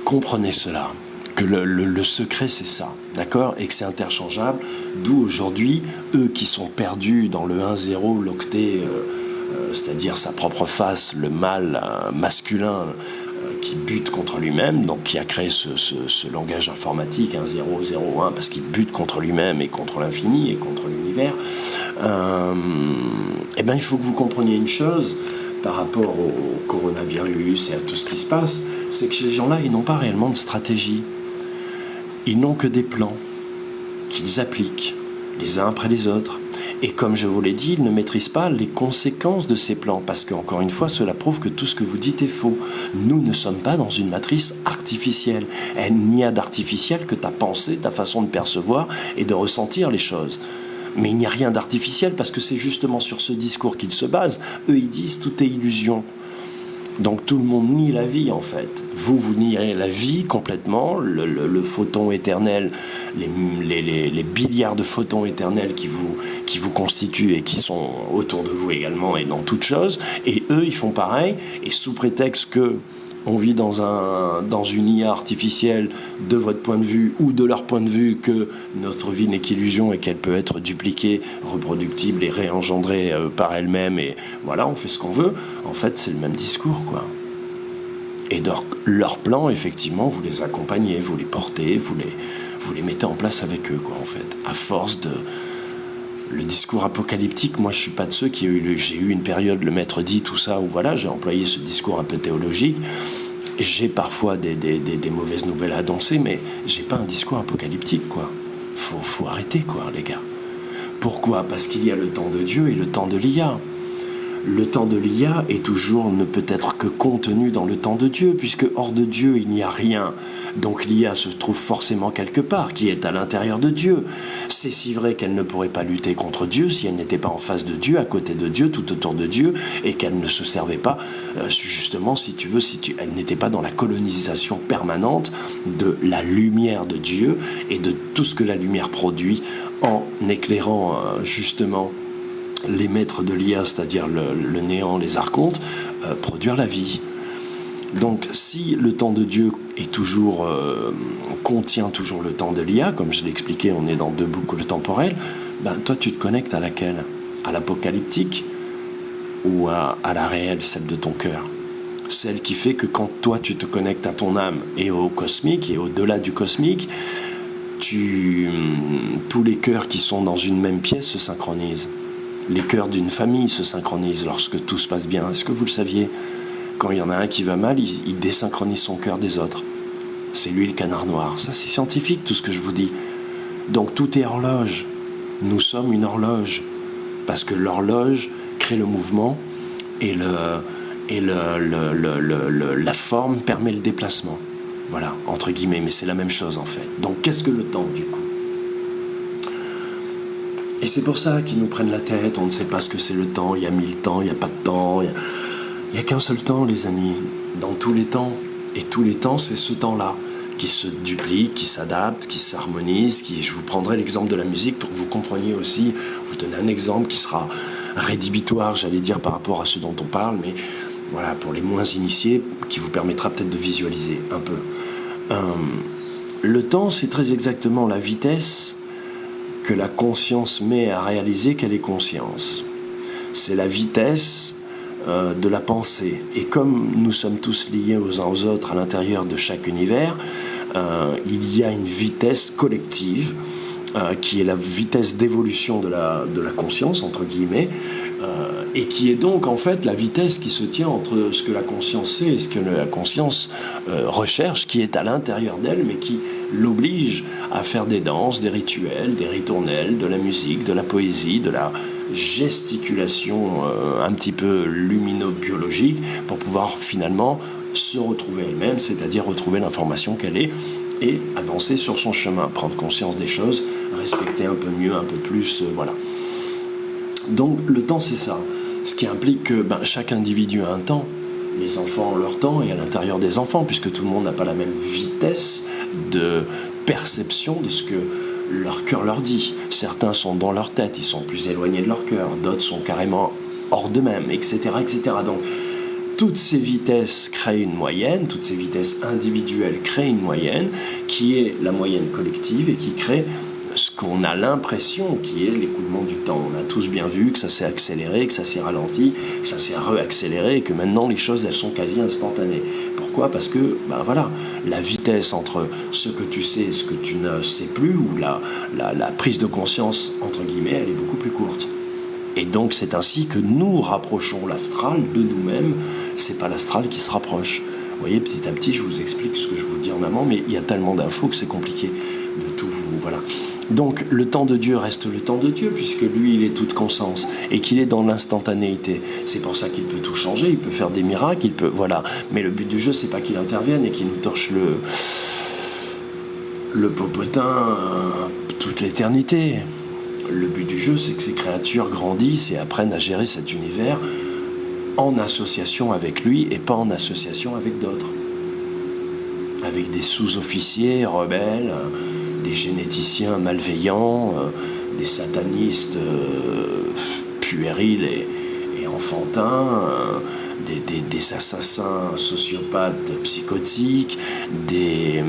comprenez cela. Que le secret, c'est ça, d'accord? Et que c'est interchangeable, d'où aujourd'hui, eux qui sont perdus dans le 1-0, l'octet, c'est-à-dire sa propre face, le mâle masculin qui bute contre lui-même, donc qui a créé ce langage informatique 1-0-0-1, parce qu'il bute contre lui-même et contre l'infini et contre l'univers, il faut que vous compreniez une chose par rapport au coronavirus et à tout ce qui se passe, c'est que ces gens-là, ils n'ont pas réellement de stratégie. Ils n'ont que des plans qu'ils appliquent les uns après les autres. Et comme je vous l'ai dit, ils ne maîtrisent pas les conséquences de ces plans, parce qu'encore une fois, cela prouve que tout ce que vous dites est faux. Nous ne sommes pas dans une matrice artificielle. Il n'y a d'artificiel que ta pensée, ta façon de percevoir et de ressentir les choses. Mais il n'y a rien d'artificiel, parce que c'est justement sur ce discours qu'ils se basent. Eux, ils disent tout est illusion. Donc tout le monde nie la vie, en fait. Vous niez la vie complètement, le photon éternel, les milliards de photons éternels qui vous constituent et qui sont autour de vous également et dans toute chose. Et eux, ils font pareil, et sous prétexte que on vit dans une IA artificielle de votre point de vue ou de leur point de vue, que notre vie n'est qu'illusion et qu'elle peut être dupliquée, reproductible et réengendrée par elle-même, et voilà, on fait ce qu'on veut. En fait, c'est le même discours, quoi. Et dans leur plan, effectivement, vous les accompagnez, vous les portez, vous les mettez en place avec eux, quoi, en fait. À force de... Le discours apocalyptique, moi, je suis pas de ceux j'ai eu une période, le maître dit, tout ça, où voilà, j'ai employé ce discours un peu théologique. J'ai parfois des mauvaises nouvelles à annoncer, mais j'ai pas un discours apocalyptique, quoi. Faut arrêter, quoi, les gars. Pourquoi ? Parce qu'il y a le temps de Dieu et le temps de l'IA. Le temps de l'IA est toujours ne peut être que contenu dans le temps de Dieu, puisque hors de Dieu, il n'y a rien. Donc l'IA se trouve forcément quelque part, qui est à l'intérieur de Dieu. C'est si vrai qu'elle ne pourrait pas lutter contre Dieu si elle n'était pas en face de Dieu, à côté de Dieu, tout autour de Dieu, et qu'elle ne se servait pas, justement, elle n'était pas dans la colonisation permanente de la lumière de Dieu et de tout ce que la lumière produit en éclairant, justement, les maîtres de l'IA, c'est-à-dire le néant, les archontes, produire la vie. Donc si le temps de Dieu est toujours, contient toujours le temps de l'IA, comme je l'ai expliqué, on est dans deux boucles temporelles, ben toi tu te connectes à laquelle ? À l'apocalyptique ou à la réelle, celle de ton cœur ? Celle qui fait que quand toi tu te connectes à ton âme et au cosmique et au-delà du cosmique, tous les cœurs qui sont dans une même pièce se synchronisent. Les cœurs d'une famille se synchronisent lorsque tout se passe bien. Est-ce que vous le saviez ? Quand il y en a un qui va mal, il désynchronise son cœur des autres. C'est lui le canard noir. Ça, c'est scientifique, tout ce que je vous dis. Donc, tout est horloge. Nous sommes une horloge. Parce que l'horloge crée le mouvement et la forme permet le déplacement. Voilà, entre guillemets, mais c'est la même chose, en fait. Donc, qu'est-ce que le temps, du coup ? Et c'est pour ça qu'ils nous prennent la tête, on ne sait pas ce que c'est le temps, il y a 1000 temps, il n'y a pas de temps, il n'y a qu'un seul temps, les amis, dans tous les temps. Et tous les temps, c'est ce temps-là, qui se duplique, qui s'adapte, qui s'harmonise, je vous prendrai l'exemple de la musique pour que vous compreniez aussi, vous donner un exemple qui sera rédhibitoire, j'allais dire, par rapport à ce dont on parle, mais voilà, pour les moins initiés, qui vous permettra peut-être de visualiser un peu. Le temps, c'est très exactement la vitesse que la conscience met à réaliser qu'elle est conscience. C'est la vitesse de la pensée. Et comme nous sommes tous liés aux uns aux autres à l'intérieur de chaque univers, il y a une vitesse collective qui est la vitesse d'évolution de la conscience, entre guillemets, et qui est donc en fait la vitesse qui se tient entre ce que la conscience sait et ce que la conscience recherche, qui est à l'intérieur d'elle, mais qui l'oblige à faire des danses, des rituels, des ritournelles, de la musique, de la poésie, de la gesticulation un petit peu lumino-biologique pour pouvoir finalement se retrouver elle-même, c'est-à-dire retrouver l'information qu'elle est et avancer sur son chemin, prendre conscience des choses, respecter un peu mieux, un peu plus, voilà. Donc le temps, c'est ça. Ce qui implique que chaque individu a un temps. Les enfants ont leur temps et à l'intérieur des enfants, puisque tout le monde n'a pas la même vitesse de perception de ce que leur cœur leur dit. Certains sont dans leur tête, ils sont plus éloignés de leur cœur, d'autres sont carrément hors d'eux-mêmes, etc., etc. Donc toutes ces vitesses créent une moyenne, toutes ces vitesses individuelles créent une moyenne, qui est la moyenne collective et qui crée ce qu'on a l'impression qui est l'écoulement du temps. On a tous bien vu que ça s'est accéléré, que ça s'est ralenti, que ça s'est réaccéléré et que maintenant les choses elles sont quasi instantanées. Pourquoi ? Parce que voilà, la vitesse entre ce que tu sais et ce que tu ne sais plus, ou la prise de conscience entre guillemets, elle est beaucoup plus courte. Et donc c'est ainsi que nous rapprochons l'astral de nous-mêmes. C'est pas l'astral qui se rapproche. Vous voyez, petit à petit, je vous explique ce que je vous dis en amont, mais il y a tellement d'infos que c'est compliqué de tout vous... Voilà. Donc, le temps de Dieu reste le temps de Dieu, puisque lui, il est toute conscience, et qu'il est dans l'instantanéité. C'est pour ça qu'il peut tout changer, il peut faire des miracles, il peut... Voilà. Mais le but du jeu, c'est pas qu'il intervienne et qu'il nous torche le popotin toute l'éternité. Le but du jeu, c'est que ces créatures grandissent et apprennent à gérer cet univers en association avec lui et pas en association avec d'autres. Avec des sous-officiers rebelles, des généticiens malveillants, des satanistes puérils et enfantins, des assassins sociopathes psychotiques, des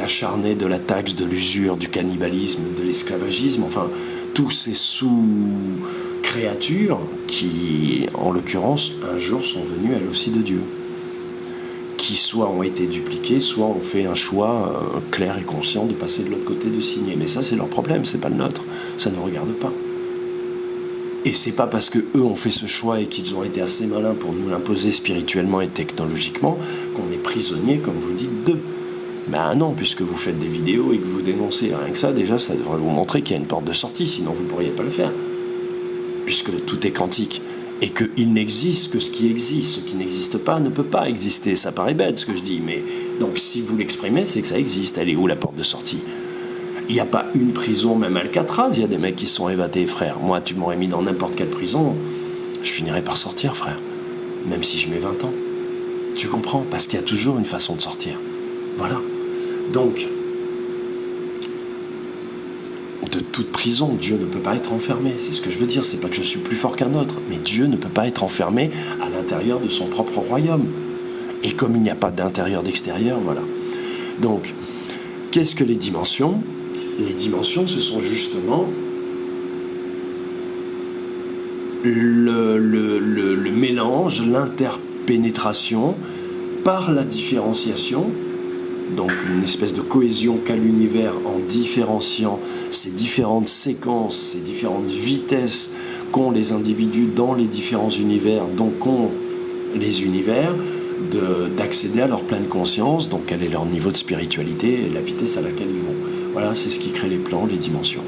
acharnés de la taxe, de l'usure, du cannibalisme, de l'esclavagisme, enfin, tous ces sous-créatures qui, en l'occurrence, un jour sont venues elles aussi de Dieu. qui soit ont été dupliqués, soit ont fait un choix clair et conscient de passer de l'autre côté, de signer. Mais ça, c'est leur problème, c'est pas le nôtre. Ça ne nous regarde pas. Et c'est pas parce que eux ont fait ce choix et qu'ils ont été assez malins pour nous l'imposer spirituellement et technologiquement qu'on est prisonnier, comme vous dites, d'eux. Ben non, puisque vous faites des vidéos et que vous dénoncez rien que ça, déjà, ça devrait vous montrer qu'il y a une porte de sortie, sinon vous ne pourriez pas le faire. Puisque tout est quantique. Et qu'il n'existe que ce qui existe. Ce qui n'existe pas ne peut pas exister. Ça paraît bête, ce que je dis, mais... Donc, si vous l'exprimez, c'est que ça existe. Elle est où, la porte de sortie ? Il n'y a pas une prison, même Alcatraz, il y a des mecs qui se sont évadés, frère. Moi, tu m'aurais mis dans n'importe quelle prison, je finirais par sortir, frère. Même si je mets 20 ans. Tu comprends ? Parce qu'il y a toujours une façon de sortir. Voilà. Donc, de toute prison, Dieu ne peut pas être enfermé. C'est ce que je veux dire. C'est pas que je suis plus fort qu'un autre, mais Dieu ne peut pas être enfermé à l'intérieur de son propre royaume. Et comme il n'y a pas d'intérieur d'extérieur, voilà. Donc, qu'est-ce que les dimensions ? Les dimensions, ce sont justement le mélange, l'interpénétration par la différenciation, donc une espèce de cohésion qu'a l'univers en différenciant ces différentes séquences, ces différentes vitesses qu'ont les individus dans les différents univers, donc qu'ont les univers, d'accéder à leur pleine conscience, donc quel est leur niveau de spiritualité et la vitesse à laquelle ils vont. Voilà, c'est ce qui crée les plans, les dimensions.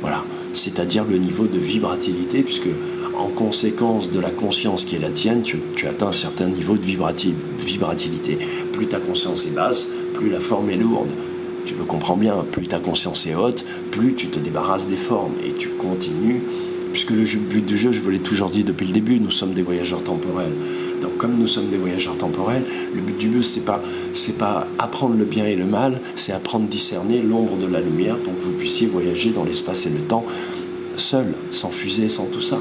Voilà, c'est-à-dire le niveau de vibratilité, puisque en conséquence de la conscience qui est la tienne, tu atteins un certain niveau de vibratilité. Plus ta conscience est basse, plus la forme est lourde. Tu le comprends bien, plus ta conscience est haute, plus tu te débarrasses des formes et tu continues. Puisque le but du jeu, je vous l'ai toujours dit depuis le début, nous sommes des voyageurs temporels. Donc comme nous sommes des voyageurs temporels, le but du jeu, c'est pas apprendre le bien et le mal, c'est apprendre à discerner l'ombre de la lumière pour que vous puissiez voyager dans l'espace et le temps, seul, sans fusée, sans tout ça.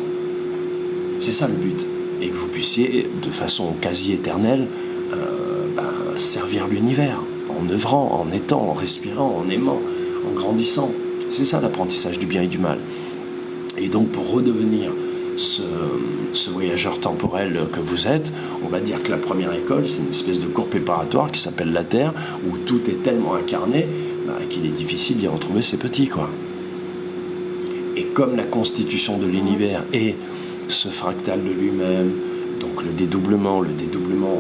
C'est ça le but. Et que vous puissiez, de façon quasi éternelle, servir l'univers, en œuvrant, en étant, en respirant, en aimant, en grandissant. C'est ça l'apprentissage du bien et du mal. Et donc pour redevenir ce voyageur temporel que vous êtes, on va dire que la première école, c'est une espèce de cours préparatoire qui s'appelle la Terre, où tout est tellement incarné qu'il est difficile d'y retrouver ses petits, quoi. Et comme la constitution de l'univers est ce fractal de lui-même, donc le dédoublement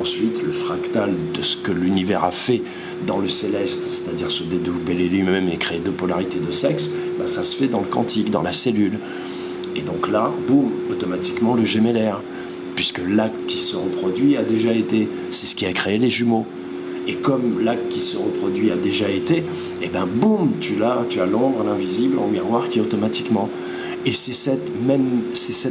ensuite, le fractal de ce que l'univers a fait dans le céleste, c'est-à-dire se dédoubler lui-même et créer deux polarités de sexe, ça se fait dans le quantique, dans la cellule. Et donc là, boum, automatiquement le gémellaire, puisque l'acte qui se reproduit a déjà été, c'est ce qui a créé les jumeaux. Et comme l'acte qui se reproduit a déjà été, et boum, tu as l'ombre, l'invisible en miroir qui est automatiquement. Et c'est cette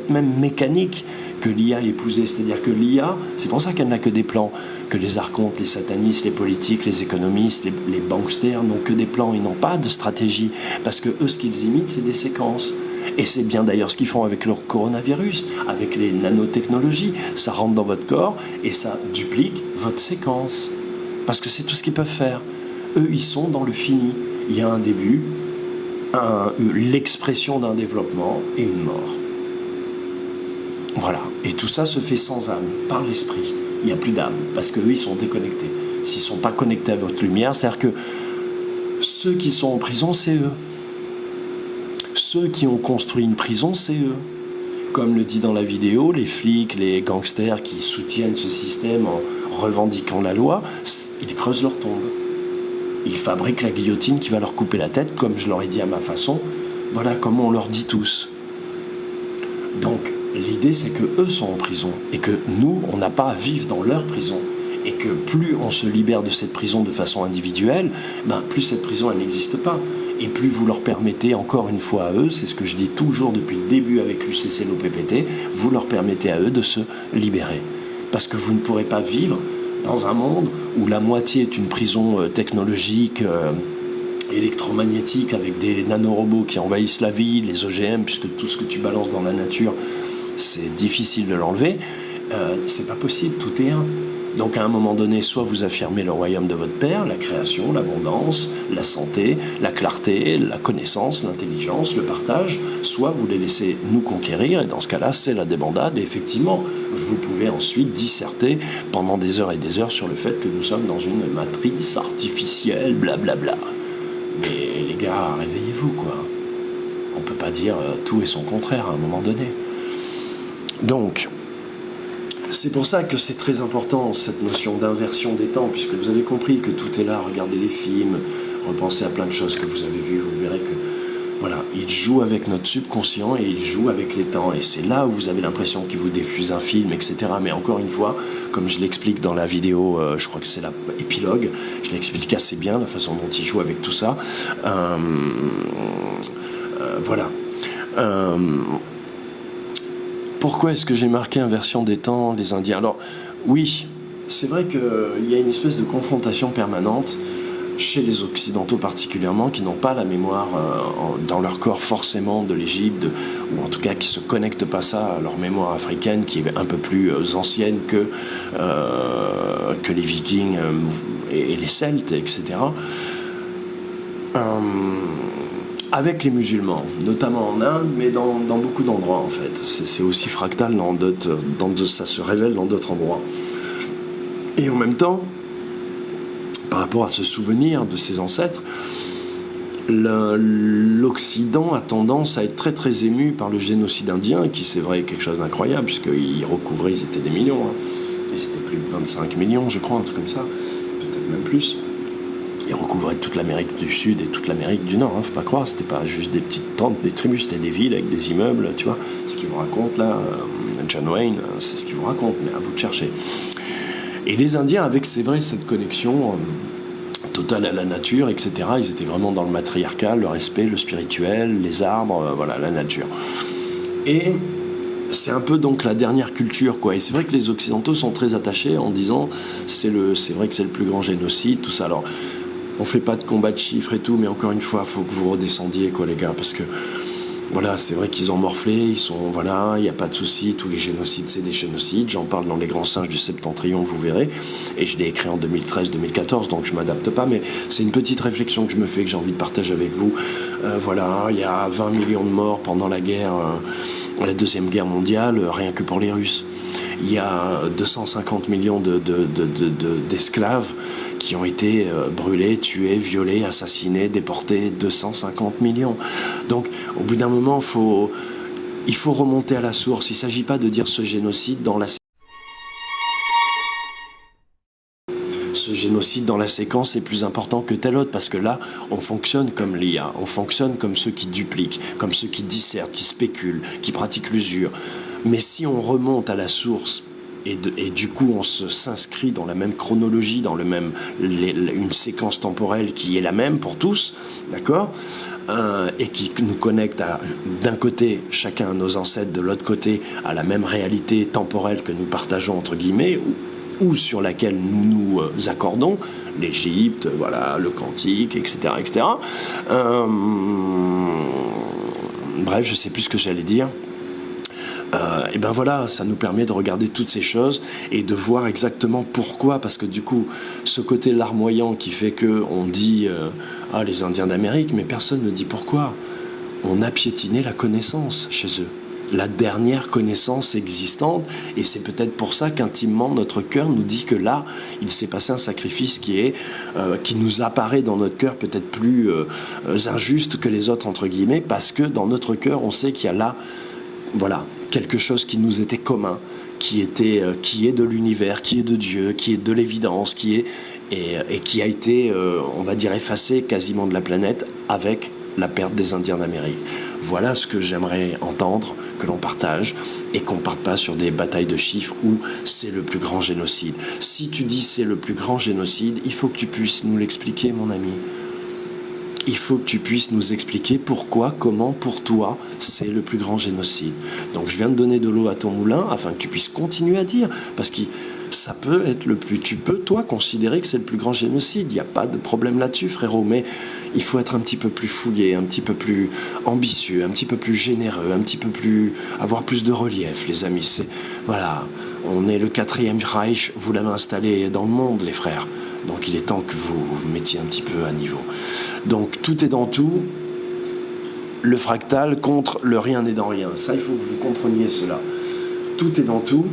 même mécanique que l'IA a épousée. C'est-à-dire que l'IA, c'est pour ça qu'elle n'a que des plans, que les archontes, les satanistes, les politiques, les économistes, les banksters n'ont que des plans, ils n'ont pas de stratégie. Parce que eux, ce qu'ils imitent, c'est des séquences. Et c'est bien d'ailleurs ce qu'ils font avec leur coronavirus, avec les nanotechnologies. Ça rentre dans votre corps et ça duplique votre séquence. Parce que c'est tout ce qu'ils peuvent faire. Eux, ils sont dans le fini. Il y a un début, l'expression d'un développement et une mort. Voilà. Et tout ça se fait sans âme, par l'esprit. Il n'y a plus d'âme, parce qu'eux, ils sont déconnectés. S'ils ne sont pas connectés à votre lumière, c'est-à-dire que ceux qui sont en prison, c'est eux. Ceux qui ont construit une prison, c'est eux. Comme le dit dans la vidéo, les flics, les gangsters qui soutiennent ce système en revendiquant la loi, ils creusent leur tombe. Ils fabriquent la guillotine qui va leur couper la tête, comme je leur ai dit à ma façon. Voilà comme on leur dit tous. Donc, l'idée, c'est que eux sont en prison et que nous, on n'a pas à vivre dans leur prison. Et que plus on se libère de cette prison de façon individuelle, plus cette prison, elle n'existe pas. Et plus vous leur permettez, encore une fois à eux, c'est ce que je dis toujours depuis le début avec l'UCC, l'OPPT, vous leur permettez à eux de se libérer. Parce que vous ne pourrez pas vivre dans un monde où la moitié est une prison technologique, électromagnétique, avec des nanorobots qui envahissent la ville, les OGM, puisque tout ce que tu balances dans la nature, c'est difficile de l'enlever. C'est pas possible, tout est un. Donc à un moment donné, soit vous affirmez le royaume de votre Père, la création, l'abondance, la santé, la clarté, la connaissance, l'intelligence, le partage, soit vous les laissez nous conquérir, et dans ce cas-là, c'est la débandade, et effectivement, vous pouvez ensuite disserter pendant des heures et des heures sur le fait que nous sommes dans une matrice artificielle, blablabla. Mais les gars, réveillez-vous, quoi. On peut pas dire tout et son contraire à un moment donné. Donc, c'est pour ça que c'est très important, cette notion d'inversion des temps, puisque vous avez compris que tout est là, regardez les films, repensez à plein de choses que vous avez vues, vous verrez que, voilà, il joue avec notre subconscient et il joue avec les temps, et c'est là où vous avez l'impression qu'il vous diffuse un film, etc. Mais encore une fois, comme je l'explique dans la vidéo, je crois que c'est l'épilogue, je l'explique assez bien, la façon dont il joue avec tout ça. Voilà. Pourquoi est-ce que j'ai marqué inversion des temps, les Indiens? Alors, oui, c'est vrai qu'il y a une espèce de confrontation permanente chez les Occidentaux particulièrement, qui n'ont pas la mémoire dans leur corps forcément de l'Égypte, ou en tout cas qui ne se connectent pas ça à leur mémoire africaine, qui est un peu plus ancienne que les Vikings et les Celtes, etc. Avec les musulmans, notamment en Inde, mais dans beaucoup d'endroits en fait. C'est aussi fractal, ça se révèle dans d'autres endroits. Et en même temps, par rapport à ce souvenir de ses ancêtres, l'Occident a tendance à être très très ému par le génocide indien, qui c'est vrai quelque chose d'incroyable, puisqu'ils recouvraient, ils étaient des millions, hein. Ils étaient plus de 25 millions, je crois, un truc comme ça, peut-être même plus. Ils recouvraient toute l'Amérique du Sud et toute l'Amérique du Nord, hein, faut pas croire, c'était pas juste des petites tentes, des tribus, c'était des villes avec des immeubles, tu vois, ce qu'il vous raconte là, John Wayne, c'est ce qu'il vous raconte, mais à vous de chercher. Et les Indiens, avec, c'est vrai, cette connexion totale à la nature, etc., ils étaient vraiment dans le matriarcal, le respect, le spirituel, les arbres, voilà, la nature. Et c'est un peu donc la dernière culture, quoi. Et c'est vrai que les Occidentaux sont très attachés en disant c'est vrai que c'est le plus grand génocide, tout ça. Alors, on fait pas de combat de chiffres et tout, mais encore une fois, faut que vous redescendiez, quoi, les gars, parce que voilà, c'est vrai qu'ils ont morflé, voilà, il n'y a pas de souci, tous les génocides, c'est des génocides. J'en parle dans Les Grands Singes du Septentrion, vous verrez. Et je l'ai écrit en 2013-2014, donc je m'adapte pas, mais c'est une petite réflexion que je me fais, que j'ai envie de partager avec vous. Voilà, il y a 20 millions de morts pendant la la Deuxième Guerre mondiale, rien que pour les Russes. Il y a 250 millions d'esclaves qui ont été brûlés, tués, violés, assassinés, déportés, 250 millions. Donc, au bout d'un moment, il faut remonter à la source. Il ne s'agit pas de dire ce génocide dans la séquence est plus important que tel autre, parce que là, on fonctionne comme l'IA, on fonctionne comme ceux qui dupliquent, comme ceux qui dissertent, qui spéculent, qui pratiquent l'usure. Mais si on remonte à la source, et du coup on s'inscrit dans la même chronologie, dans une séquence temporelle qui est la même pour tous, d'accord, et qui nous connecte d'un côté chacun à nos ancêtres, de l'autre côté à la même réalité temporelle que nous partageons entre guillemets, ou sur laquelle nous nous accordons, l'Égypte, voilà, le Cantique, etc., etc. Bref, je sais plus ce que j'allais dire. Et ben voilà, ça nous permet de regarder toutes ces choses et de voir exactement pourquoi, parce que du coup, ce côté larmoyant qui fait que on dit les Indiens d'Amérique, mais personne ne dit pourquoi. On a piétiné la connaissance chez eux, la dernière connaissance existante, et c'est peut-être pour ça qu'intimement notre cœur nous dit que là, il s'est passé un sacrifice qui nous apparaît dans notre cœur peut-être plus injuste que les autres entre guillemets, parce que dans notre cœur, on sait qu'il y a là, voilà, quelque chose qui nous était commun, qui est de l'univers, qui est de Dieu, qui est de l'évidence, et qui a été, on va dire, effacé quasiment de la planète avec la perte des Indiens d'Amérique. Voilà ce que j'aimerais entendre, que l'on partage, et qu'on ne parte pas sur des batailles de chiffres où c'est le plus grand génocide. Si tu dis c'est le plus grand génocide, il faut que tu puisses nous l'expliquer, mon ami. Il faut que tu puisses nous expliquer pourquoi, comment, pour toi, c'est le plus grand génocide. Donc je viens de donner de l'eau à ton moulin afin que tu puisses continuer à dire, parce que ça peut être tu peux, toi, considérer que c'est le plus grand génocide. Il n'y a pas de problème là-dessus, frérot, mais il faut être un petit peu plus fouillé, un petit peu plus ambitieux, un petit peu plus généreux, avoir plus de relief, les amis. Voilà. On est le 4e Reich, vous l'avez installé dans le monde, les frères. Donc il est temps que vous vous mettiez un petit peu à niveau. Donc tout est dans tout. Le fractal contre le rien n'est dans rien. Ça, il faut que vous compreniez cela. Tout est dans tout.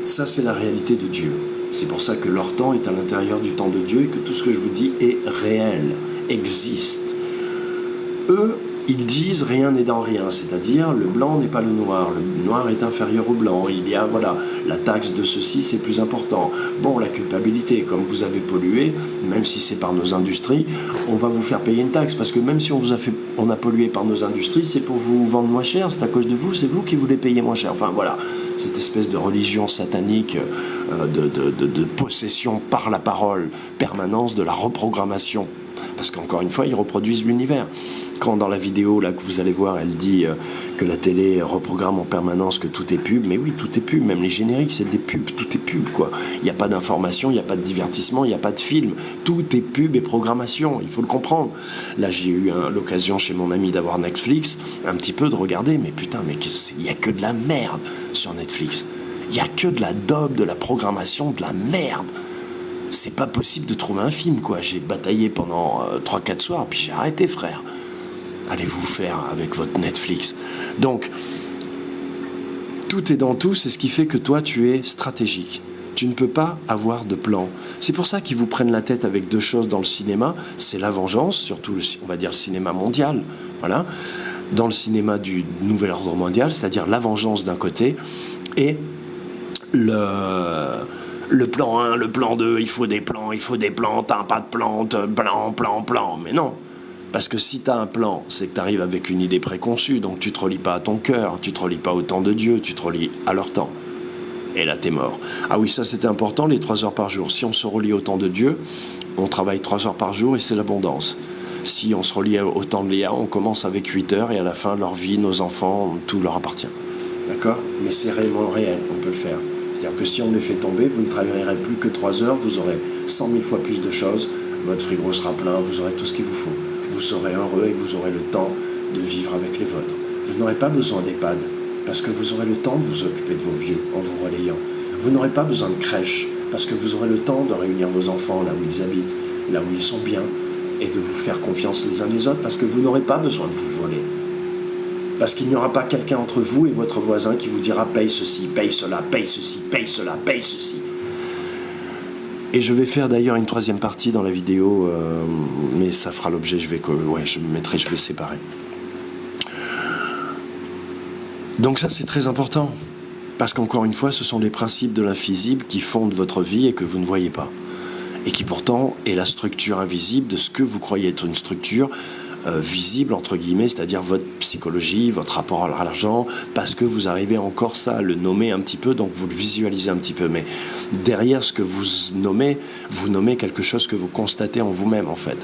Ça, c'est la réalité de Dieu. C'est pour ça que leur temps est à l'intérieur du temps de Dieu et que tout ce que je vous dis est réel, existe. Eux, ils disent rien n'est dans rien, c'est-à-dire le blanc n'est pas le noir est inférieur au blanc, il y a, voilà, la taxe de ceci c'est plus important. Bon, la culpabilité, comme vous avez pollué, même si c'est par nos industries, on va vous faire payer une taxe, parce que même si on a pollué par nos industries, c'est pour vous vendre moins cher, c'est à cause de vous, c'est vous qui voulez payer moins cher. Enfin voilà, cette espèce de religion satanique, de possession par la parole, permanence de la reprogrammation. Parce qu'encore une fois, ils reproduisent l'univers. Quand dans la vidéo là que vous allez voir, elle dit que la télé reprogramme en permanence, que tout est pub, mais oui, tout est pub, même les génériques, c'est des pubs, tout est pub, quoi. Il n'y a pas d'information, il n'y a pas de divertissement, il n'y a pas de film. Tout est pub et programmation, il faut le comprendre. Là, j'ai eu l'occasion chez mon ami d'avoir Netflix, un petit peu de regarder, mais putain, mais il n'y a que de la merde sur Netflix. Il n'y a que de la daube, de la programmation, de la merde. C'est pas possible de trouver un film, quoi. J'ai bataillé pendant 3-4 soirs, puis j'ai arrêté, frère. Allez vous faire avec votre Netflix. Donc, tout est dans tout, c'est ce qui fait que toi, tu es stratégique. Tu ne peux pas avoir de plan. C'est pour ça qu'ils vous prennent la tête avec deux choses dans le cinéma. C'est la vengeance, surtout, on va dire, le cinéma mondial. Voilà. Dans le cinéma du nouvel ordre mondial, c'est-à-dire la vengeance d'un côté, et le plan 1, le plan 2, il faut des plans, t'as pas de plan. Mais non. Parce que si tu as un plan, c'est que tu arrives avec une idée préconçue, donc tu te relis pas à ton cœur, tu te relis pas au temps de Dieu, tu te relis à leur temps. Et là, t'es mort. Ah oui, ça c'était important, les 3 heures par jour. Si on se relie au temps de Dieu, on travaille 3 heures par jour et c'est l'abondance. Si on se relie au temps de Léa, on commence avec 8 heures et à la fin, leur vie, nos enfants, tout leur appartient. D'accord ? Mais c'est réellement réel, on peut le faire. C'est-à-dire que si on les fait tomber, vous ne travaillerez plus que 3 heures, vous aurez 100 000 fois plus de choses, votre frigo sera plein, vous aurez tout ce qu'il vous faut. Vous serez heureux et vous aurez le temps de vivre avec les vôtres. Vous n'aurez pas besoin d'EHPAD, parce que vous aurez le temps de vous occuper de vos vieux en vous relayant. Vous n'aurez pas besoin de crèche, parce que vous aurez le temps de réunir vos enfants là où ils habitent, là où ils sont bien, et de vous faire confiance les uns les autres, parce que vous n'aurez pas besoin de vous voler. Parce qu'il n'y aura pas quelqu'un entre vous et votre voisin qui vous dira « paye ceci, paye cela, paye ceci, paye cela, paye ceci ». Et je vais faire d'ailleurs une 3e partie dans la vidéo, mais ça fera l'objet, je vais séparer. Donc ça, c'est très important. Parce qu'encore une fois, ce sont les principes de l'invisible qui fondent votre vie et que vous ne voyez pas. Et qui pourtant est la structure invisible de ce que vous croyez être une structure visible, entre guillemets, c'est-à-dire votre psychologie, votre rapport à l'argent, parce que vous arrivez encore ça à le nommer un petit peu, donc vous le visualisez un petit peu. Mais derrière ce que vous nommez quelque chose que vous constatez en vous-même, en fait.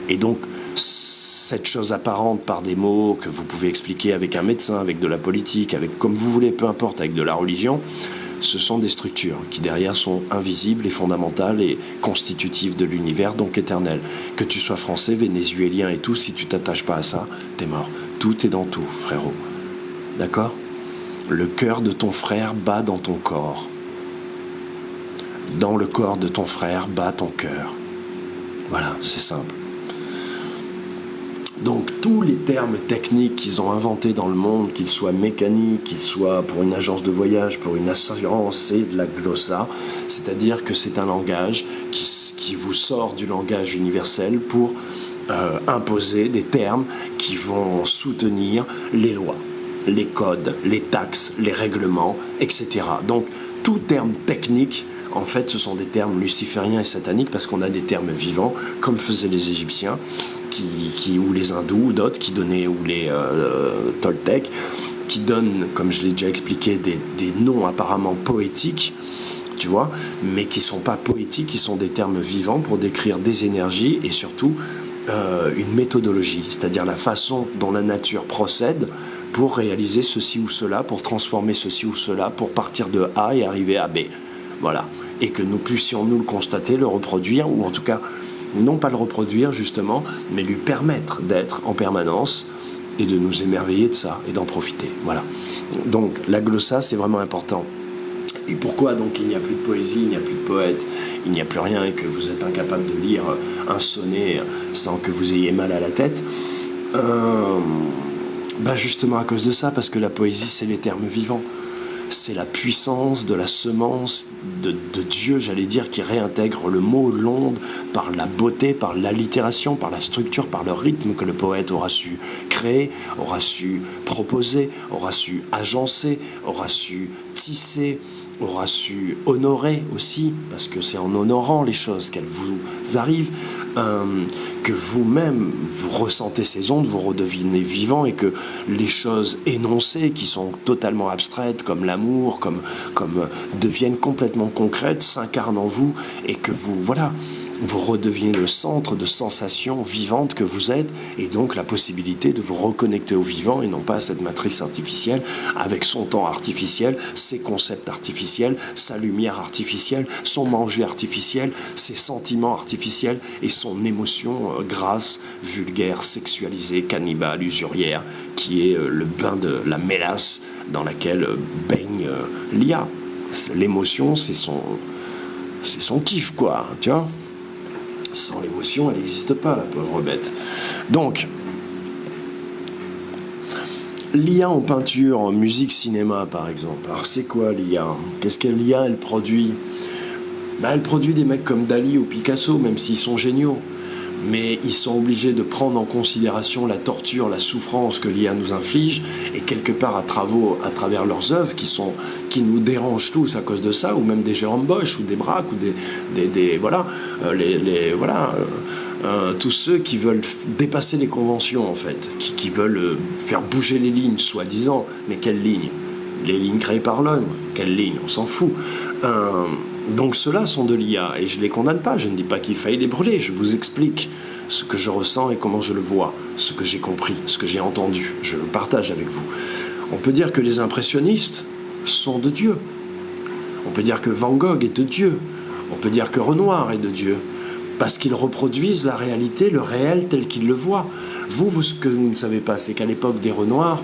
Et donc, cette chose apparente par des mots que vous pouvez expliquer avec un médecin, avec de la politique, avec comme vous voulez, peu importe, avec de la religion, ce sont des structures qui derrière sont invisibles et fondamentales et constitutives de l'univers, donc éternelles. Que tu sois français, vénézuélien et tout, si tu t'attaches pas à ça, t'es mort. Tout est dans tout, frérot. D'accord ? Le cœur de ton frère bat dans ton corps. Dans le corps de ton frère bat ton cœur. Voilà, c'est simple. Donc tous les termes techniques qu'ils ont inventés dans le monde, qu'ils soient mécaniques, qu'ils soient pour une agence de voyage, pour une assurance, c'est de la glossa, c'est-à-dire que c'est un langage qui vous sort du langage universel pour imposer des termes qui vont soutenir les lois, les codes, les taxes, les règlements, etc. Donc tout terme technique, en fait, ce sont des termes lucifériens et sataniques parce qu'on a des termes vivants, comme faisaient les Égyptiens, ou les hindous, ou d'autres, qui donnaient, ou les Toltecs, qui donnent, comme je l'ai déjà expliqué, des noms apparemment poétiques, tu vois, mais qui ne sont pas poétiques, qui sont des termes vivants pour décrire des énergies et surtout une méthodologie, c'est-à-dire la façon dont la nature procède pour réaliser ceci ou cela, pour transformer ceci ou cela, pour partir de A et arriver à B. Voilà. Et que nous puissions nous le constater, le reproduire, ou en tout cas, non pas le reproduire justement, mais lui permettre d'être en permanence et de nous émerveiller de ça et d'en profiter. Voilà. Donc la glossa, c'est vraiment important. Et pourquoi donc il n'y a plus de poésie, il n'y a plus de poète, il n'y a plus rien et que vous êtes incapable de lire un sonnet sans que vous ayez mal à la tête? Justement à cause de ça, parce que la poésie, c'est les termes vivants. C'est la puissance de la semence de Dieu, j'allais dire, qui réintègre le mot, l'onde, par la beauté, par l'allitération, par la structure, par le rythme que le poète aura su créer, aura su proposer, aura su agencer, aura su tisser, aura su honorer aussi, parce que c'est en honorant les choses qu'elles vous arrivent, que vous-même vous ressentez ces ondes, vous redevenez vivant et que les choses énoncées qui sont totalement abstraites, comme l'amour, comme deviennent complètement concrètes, s'incarnent en vous et que vous redevenez le centre de sensations vivantes que vous êtes, et donc la possibilité de vous reconnecter au vivant et non pas à cette matrice artificielle avec son temps artificiel, ses concepts artificiels, sa lumière artificielle, son manger artificiel, ses sentiments artificiels et son émotion grasse, vulgaire, sexualisée, cannibale, usurière, qui est le bain de la mélasse dans laquelle baigne l'IA. L'émotion, c'est son kiff, quoi, tu vois. Sans l'émotion, elle n'existe pas, la pauvre bête. Donc, l'IA en peinture, en musique, cinéma, par exemple. Alors, c'est quoi l'IA? Qu'est-ce que l'IA, elle produit? Elle produit des mecs comme Dali ou Picasso, même s'ils sont géniaux. Mais ils sont obligés de prendre en considération la torture, la souffrance que l'IA nous inflige, et quelque part à travers leurs œuvres qui nous dérangent tous à cause de ça, ou même des Jérôme Bosch, ou des Braque, ou tous ceux qui veulent dépasser les conventions, en fait, qui veulent faire bouger les lignes, soi-disant. Mais quelles lignes? Les lignes créées par l'homme. Quelles lignes? On s'en fout. Donc ceux-là sont de l'IA, et je ne les condamne pas, je ne dis pas qu'il faille les brûler, je vous explique ce que je ressens et comment je le vois, ce que j'ai compris, ce que j'ai entendu, je le partage avec vous. On peut dire que les impressionnistes sont de Dieu, on peut dire que Van Gogh est de Dieu, on peut dire que Renoir est de Dieu, parce qu'ils reproduisent la réalité, le réel tel qu'ils le voient. Vous, ce que vous ne savez pas, c'est qu'à l'époque des Renoirs,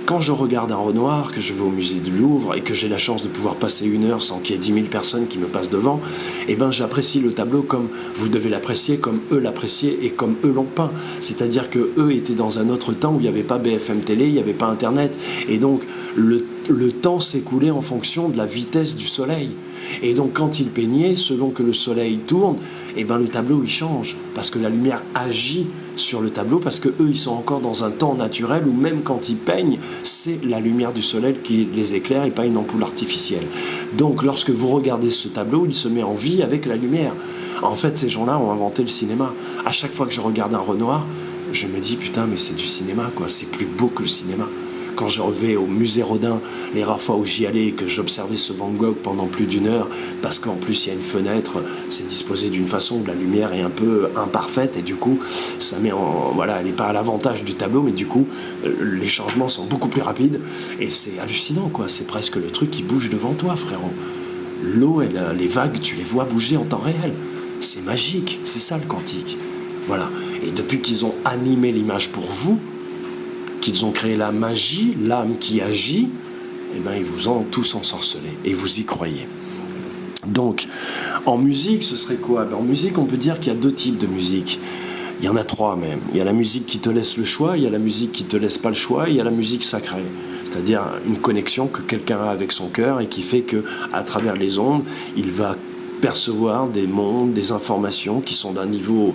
quand je regarde un Renoir, que je vais au musée du Louvre et que j'ai la chance de pouvoir passer 1 heure sans qu'il y ait 10 000 personnes qui me passent devant, j'apprécie le tableau comme vous devez l'apprécier, comme eux l'appréciaient et comme eux l'ont peint. C'est-à-dire que eux étaient dans un autre temps où il n'y avait pas BFM Télé, il n'y avait pas Internet. Et donc, le temps s'écoulait en fonction de la vitesse du soleil. Et donc, quand ils peignaient, selon que le soleil tourne, le tableau, il change. Parce que la lumière agit sur le tableau, parce que eux, ils sont encore dans un temps naturel où même quand ils peignent, c'est la lumière du soleil qui les éclaire et pas une ampoule artificielle. Donc, lorsque vous regardez ce tableau, il se met en vie avec la lumière. En fait, ces gens-là ont inventé le cinéma. À chaque fois que je regarde un Renoir, je me dis, putain, mais c'est du cinéma, quoi. C'est plus beau que le cinéma. Quand je vais au musée Rodin, les rares fois où j'y allais et que j'observais ce Van Gogh pendant plus d'1 heure, parce qu'en plus il y a une fenêtre, c'est disposé d'une façon où la lumière est un peu imparfaite et du coup ça met elle n'est pas à l'avantage du tableau, mais du coup les changements sont beaucoup plus rapides et c'est hallucinant, quoi. C'est presque le truc qui bouge devant toi, frérot. L'eau, les vagues, tu les vois bouger en temps réel. C'est magique, c'est ça le quantique. Voilà. Et depuis qu'ils ont animé l'image pour vous, qu'ils ont créé la magie, l'âme qui agit, ils vous ont tous ensorcelé et vous y croyez. Donc, en musique, ce serait quoi? En musique, on peut dire qu'il y a 2 types de musique. Il y en a 3 même. Il y a la musique qui te laisse le choix, il y a la musique qui te laisse pas le choix, et il y a la musique sacrée. C'est-à-dire une connexion que quelqu'un a avec son cœur et qui fait que, à travers les ondes, il va percevoir des mondes, des informations qui sont d'un niveau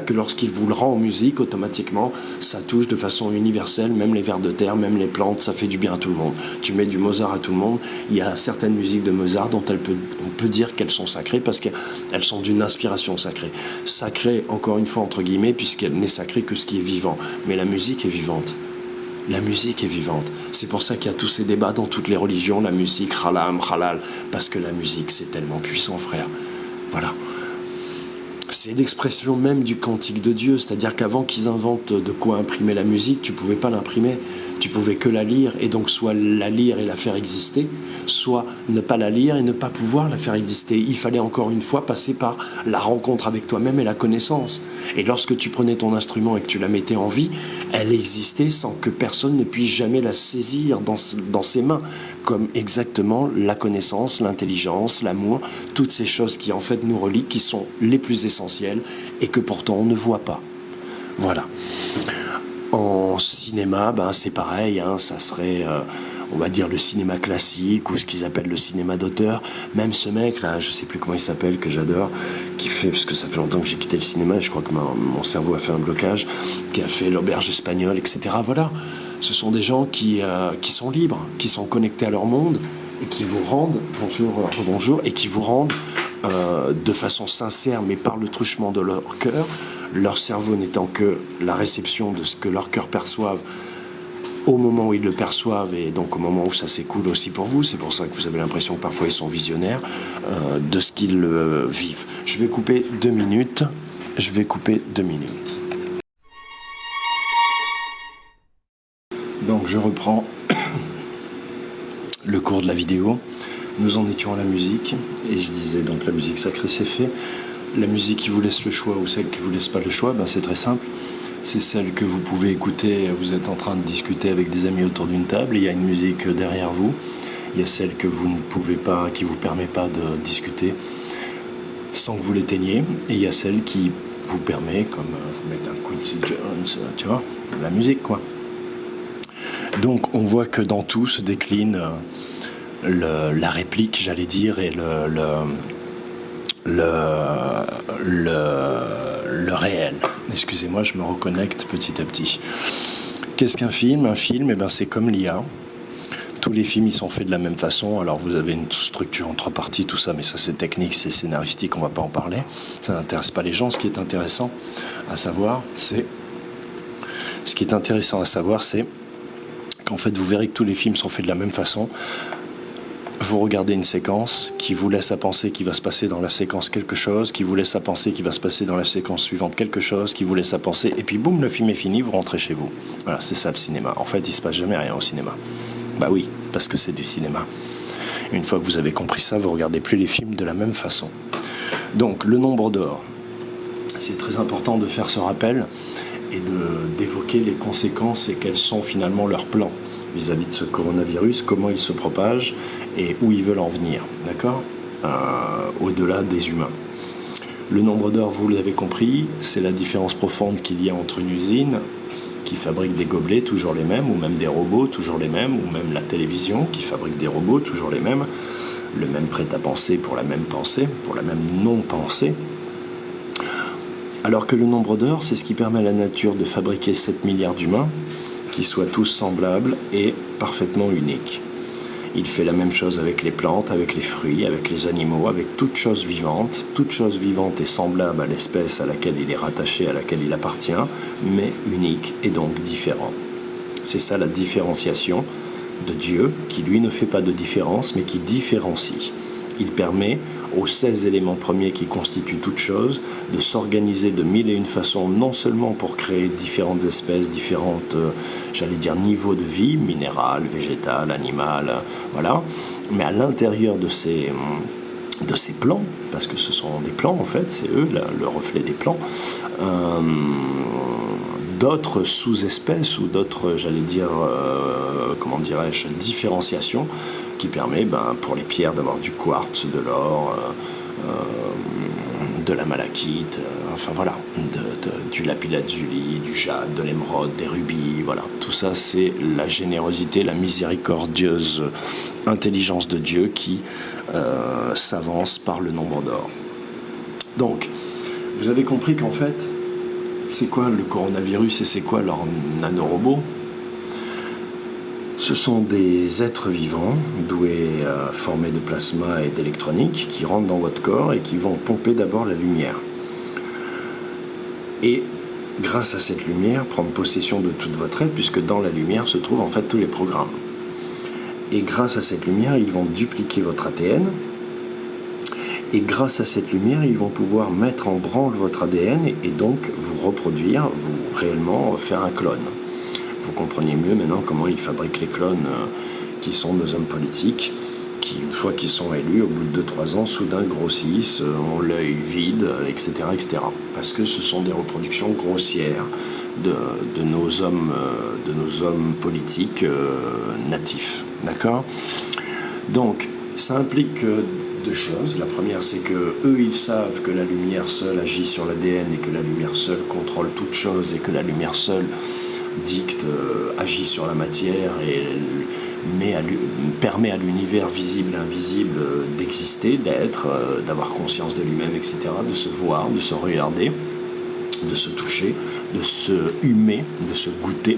que lorsqu'il vous le rend en musique, automatiquement, ça touche de façon universelle, même les vers de terre, même les plantes, ça fait du bien à tout le monde. Tu mets du Mozart à tout le monde, il y a certaines musiques de Mozart dont on peut dire qu'elles sont sacrées parce qu'elles sont d'une inspiration sacrée. Sacrée, encore une fois, entre guillemets, puisqu'elle n'est sacrée que ce qui est vivant. Mais la musique est vivante. La musique est vivante. C'est pour ça qu'il y a tous ces débats dans toutes les religions, la musique, halam, halal, parce que la musique, c'est tellement puissant, frère. Voilà. C'est l'expression même du cantique de Dieu, c'est-à-dire qu'avant qu'ils inventent de quoi imprimer la musique, tu pouvais pas l'imprimer. Tu pouvais que la lire et donc soit la lire et la faire exister, soit ne pas la lire et ne pas pouvoir la faire exister. Il fallait encore une fois passer par la rencontre avec toi-même et la connaissance. Et lorsque tu prenais ton instrument et que tu la mettais en vie, elle existait sans que personne ne puisse jamais la saisir dans ses mains, comme exactement la connaissance, l'intelligence, l'amour, toutes ces choses qui en fait nous relient, qui sont les plus essentielles et que pourtant on ne voit pas. Voilà. En cinéma, c'est pareil, ça serait, on va dire, le cinéma classique ou ce qu'ils appellent le cinéma d'auteur. Même ce mec là, je sais plus comment il s'appelle, que j'adore, qui fait, parce que ça fait longtemps que j'ai quitté le cinéma et je crois que mon cerveau a fait un blocage, qui a fait L'Auberge espagnole, etc. Voilà, ce sont des gens qui sont libres, qui sont connectés à leur monde et qui vous rendent, bonjour, et qui vous rendent de façon sincère, mais par le truchement de leur cœur, leur cerveau n'étant que la réception de ce que leur cœur perçoive au moment où ils le perçoivent et donc au moment où ça s'écoule aussi pour vous. C'est pour ça que vous avez l'impression que parfois ils sont visionnaires de ce qu'ils vivent. Je vais couper 2 minutes. Donc je reprends le cours de la vidéo. Nous en étions à la musique et je disais donc la musique sacrée c'est fait. La musique qui vous laisse le choix ou celle qui vous laisse pas le choix, c'est très simple. C'est celle que vous pouvez écouter, vous êtes en train de discuter avec des amis autour d'une table, il y a une musique derrière vous. Il y a celle que vous ne pouvez pas, qui vous permet pas de discuter sans que vous l'éteigniez. Et il y a celle qui vous permet, comme vous mettez un Quincy Jones, tu vois, la musique quoi. Donc on voit que dans tout se décline la réplique, j'allais dire, et le réel. Excusez-moi, je me reconnecte petit à petit. Qu'est-ce qu'un film ? Un film, c'est comme l'IA. Tous les films, ils sont faits de la même façon. Alors, vous avez une structure en 3 parties, tout ça, mais ça, c'est technique, c'est scénaristique, on va pas en parler. Ça n'intéresse pas les gens. Ce qui est intéressant à savoir, c'est qu'en fait, vous verrez que tous les films sont faits de la même façon. Vous regardez une séquence qui vous laisse à penser qu'il va se passer dans la séquence quelque chose, qui vous laisse à penser qu'il va se passer dans la séquence suivante quelque chose, qui vous laisse à penser, et puis boum, le film est fini, vous rentrez chez vous. Voilà, c'est ça le cinéma. En fait, il se passe jamais rien au cinéma. Oui, parce que c'est du cinéma. Une fois que vous avez compris ça, vous regardez plus les films de la même façon. Donc, le nombre d'or. C'est très important de faire ce rappel et d'évoquer les conséquences et quels sont finalement leurs plans vis-à-vis de ce coronavirus, comment il se propage et où ils veulent en venir, d'accord, au-delà des humains. Le nombre d'or, vous l'avez compris, c'est la différence profonde qu'il y a entre une usine qui fabrique des gobelets, toujours les mêmes, ou même des robots, toujours les mêmes, ou même la télévision qui fabrique des robots, toujours les mêmes, le même prêt-à-penser pour la même pensée, pour la même non-pensée. Alors que le nombre d'or, c'est ce qui permet à la nature de fabriquer 7 milliards d'humains, qui soient tous semblables et parfaitement uniques. Il fait la même chose avec les plantes, avec les fruits, avec les animaux, avec toute chose vivante. Toute chose vivante est semblable à l'espèce à laquelle il est rattaché, à laquelle il appartient, mais unique et donc différent. C'est ça la différenciation de Dieu, qui lui ne fait pas de différence, mais qui différencie. Il permet aux 16 éléments premiers qui constituent toute chose de s'organiser de 1001 façons, non seulement pour créer différentes espèces, différentes, niveaux de vie, minéral, végétal, animal, voilà, mais à l'intérieur de ces plans, parce que ce sont des plans en fait, c'est eux le reflet des plans, d'autres sous-espèces ou d'autres, différenciations qui permet pour les pierres d'avoir du quartz, de l'or, de la malachite, du lapis-lazuli, du jade, de l'émeraude, des rubis, voilà. Tout ça, c'est la générosité, la miséricordieuse intelligence de Dieu qui s'avance par le nombre d'or. Donc, vous avez compris qu'en fait, c'est quoi le coronavirus et c'est quoi leur nanorobot ? Ce sont des êtres vivants, doués, formés de plasma et d'électronique, qui rentrent dans votre corps et qui vont pomper d'abord la lumière. Et grâce à cette lumière, prendre possession de toute votre être, puisque dans la lumière se trouvent en fait tous les programmes. Et grâce à cette lumière, ils vont dupliquer votre ADN. Et grâce à cette lumière, ils vont pouvoir mettre en branle votre ADN et donc vous reproduire, vous réellement faire un clone. Vous compreniez mieux maintenant comment ils fabriquent les clones qui sont nos hommes politiques, qui, une fois qu'ils sont élus, au bout de 2-3 ans, soudain grossissent, ont l'œil vide, etc., etc. Parce que ce sont des reproductions grossières de nos hommes politiques natifs. D'accord ? Donc, ça implique deux choses. La première, c'est que eux, ils savent que la lumière seule agit sur l'ADN et que la lumière seule contrôle toute chose et que la lumière seule dicte, agit sur la matière et permet à l'univers visible et invisible d'exister, d'être, d'avoir conscience de lui-même, etc., de se voir, de se regarder, de se toucher, de se humer, de se goûter,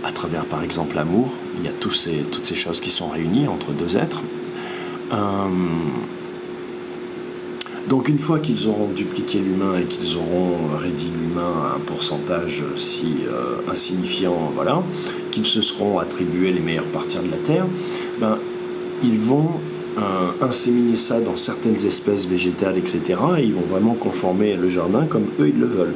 à travers par exemple l'amour. Il y a toutes ces choses qui sont réunies entre deux êtres. Donc une fois qu'ils auront dupliqué l'humain et qu'ils auront réduit l'humain à un pourcentage si insignifiant, voilà, qu'ils se seront attribués les meilleures parties de la Terre, ils vont inséminer ça dans certaines espèces végétales, etc. Et ils vont vraiment conformer le jardin comme eux ils le veulent.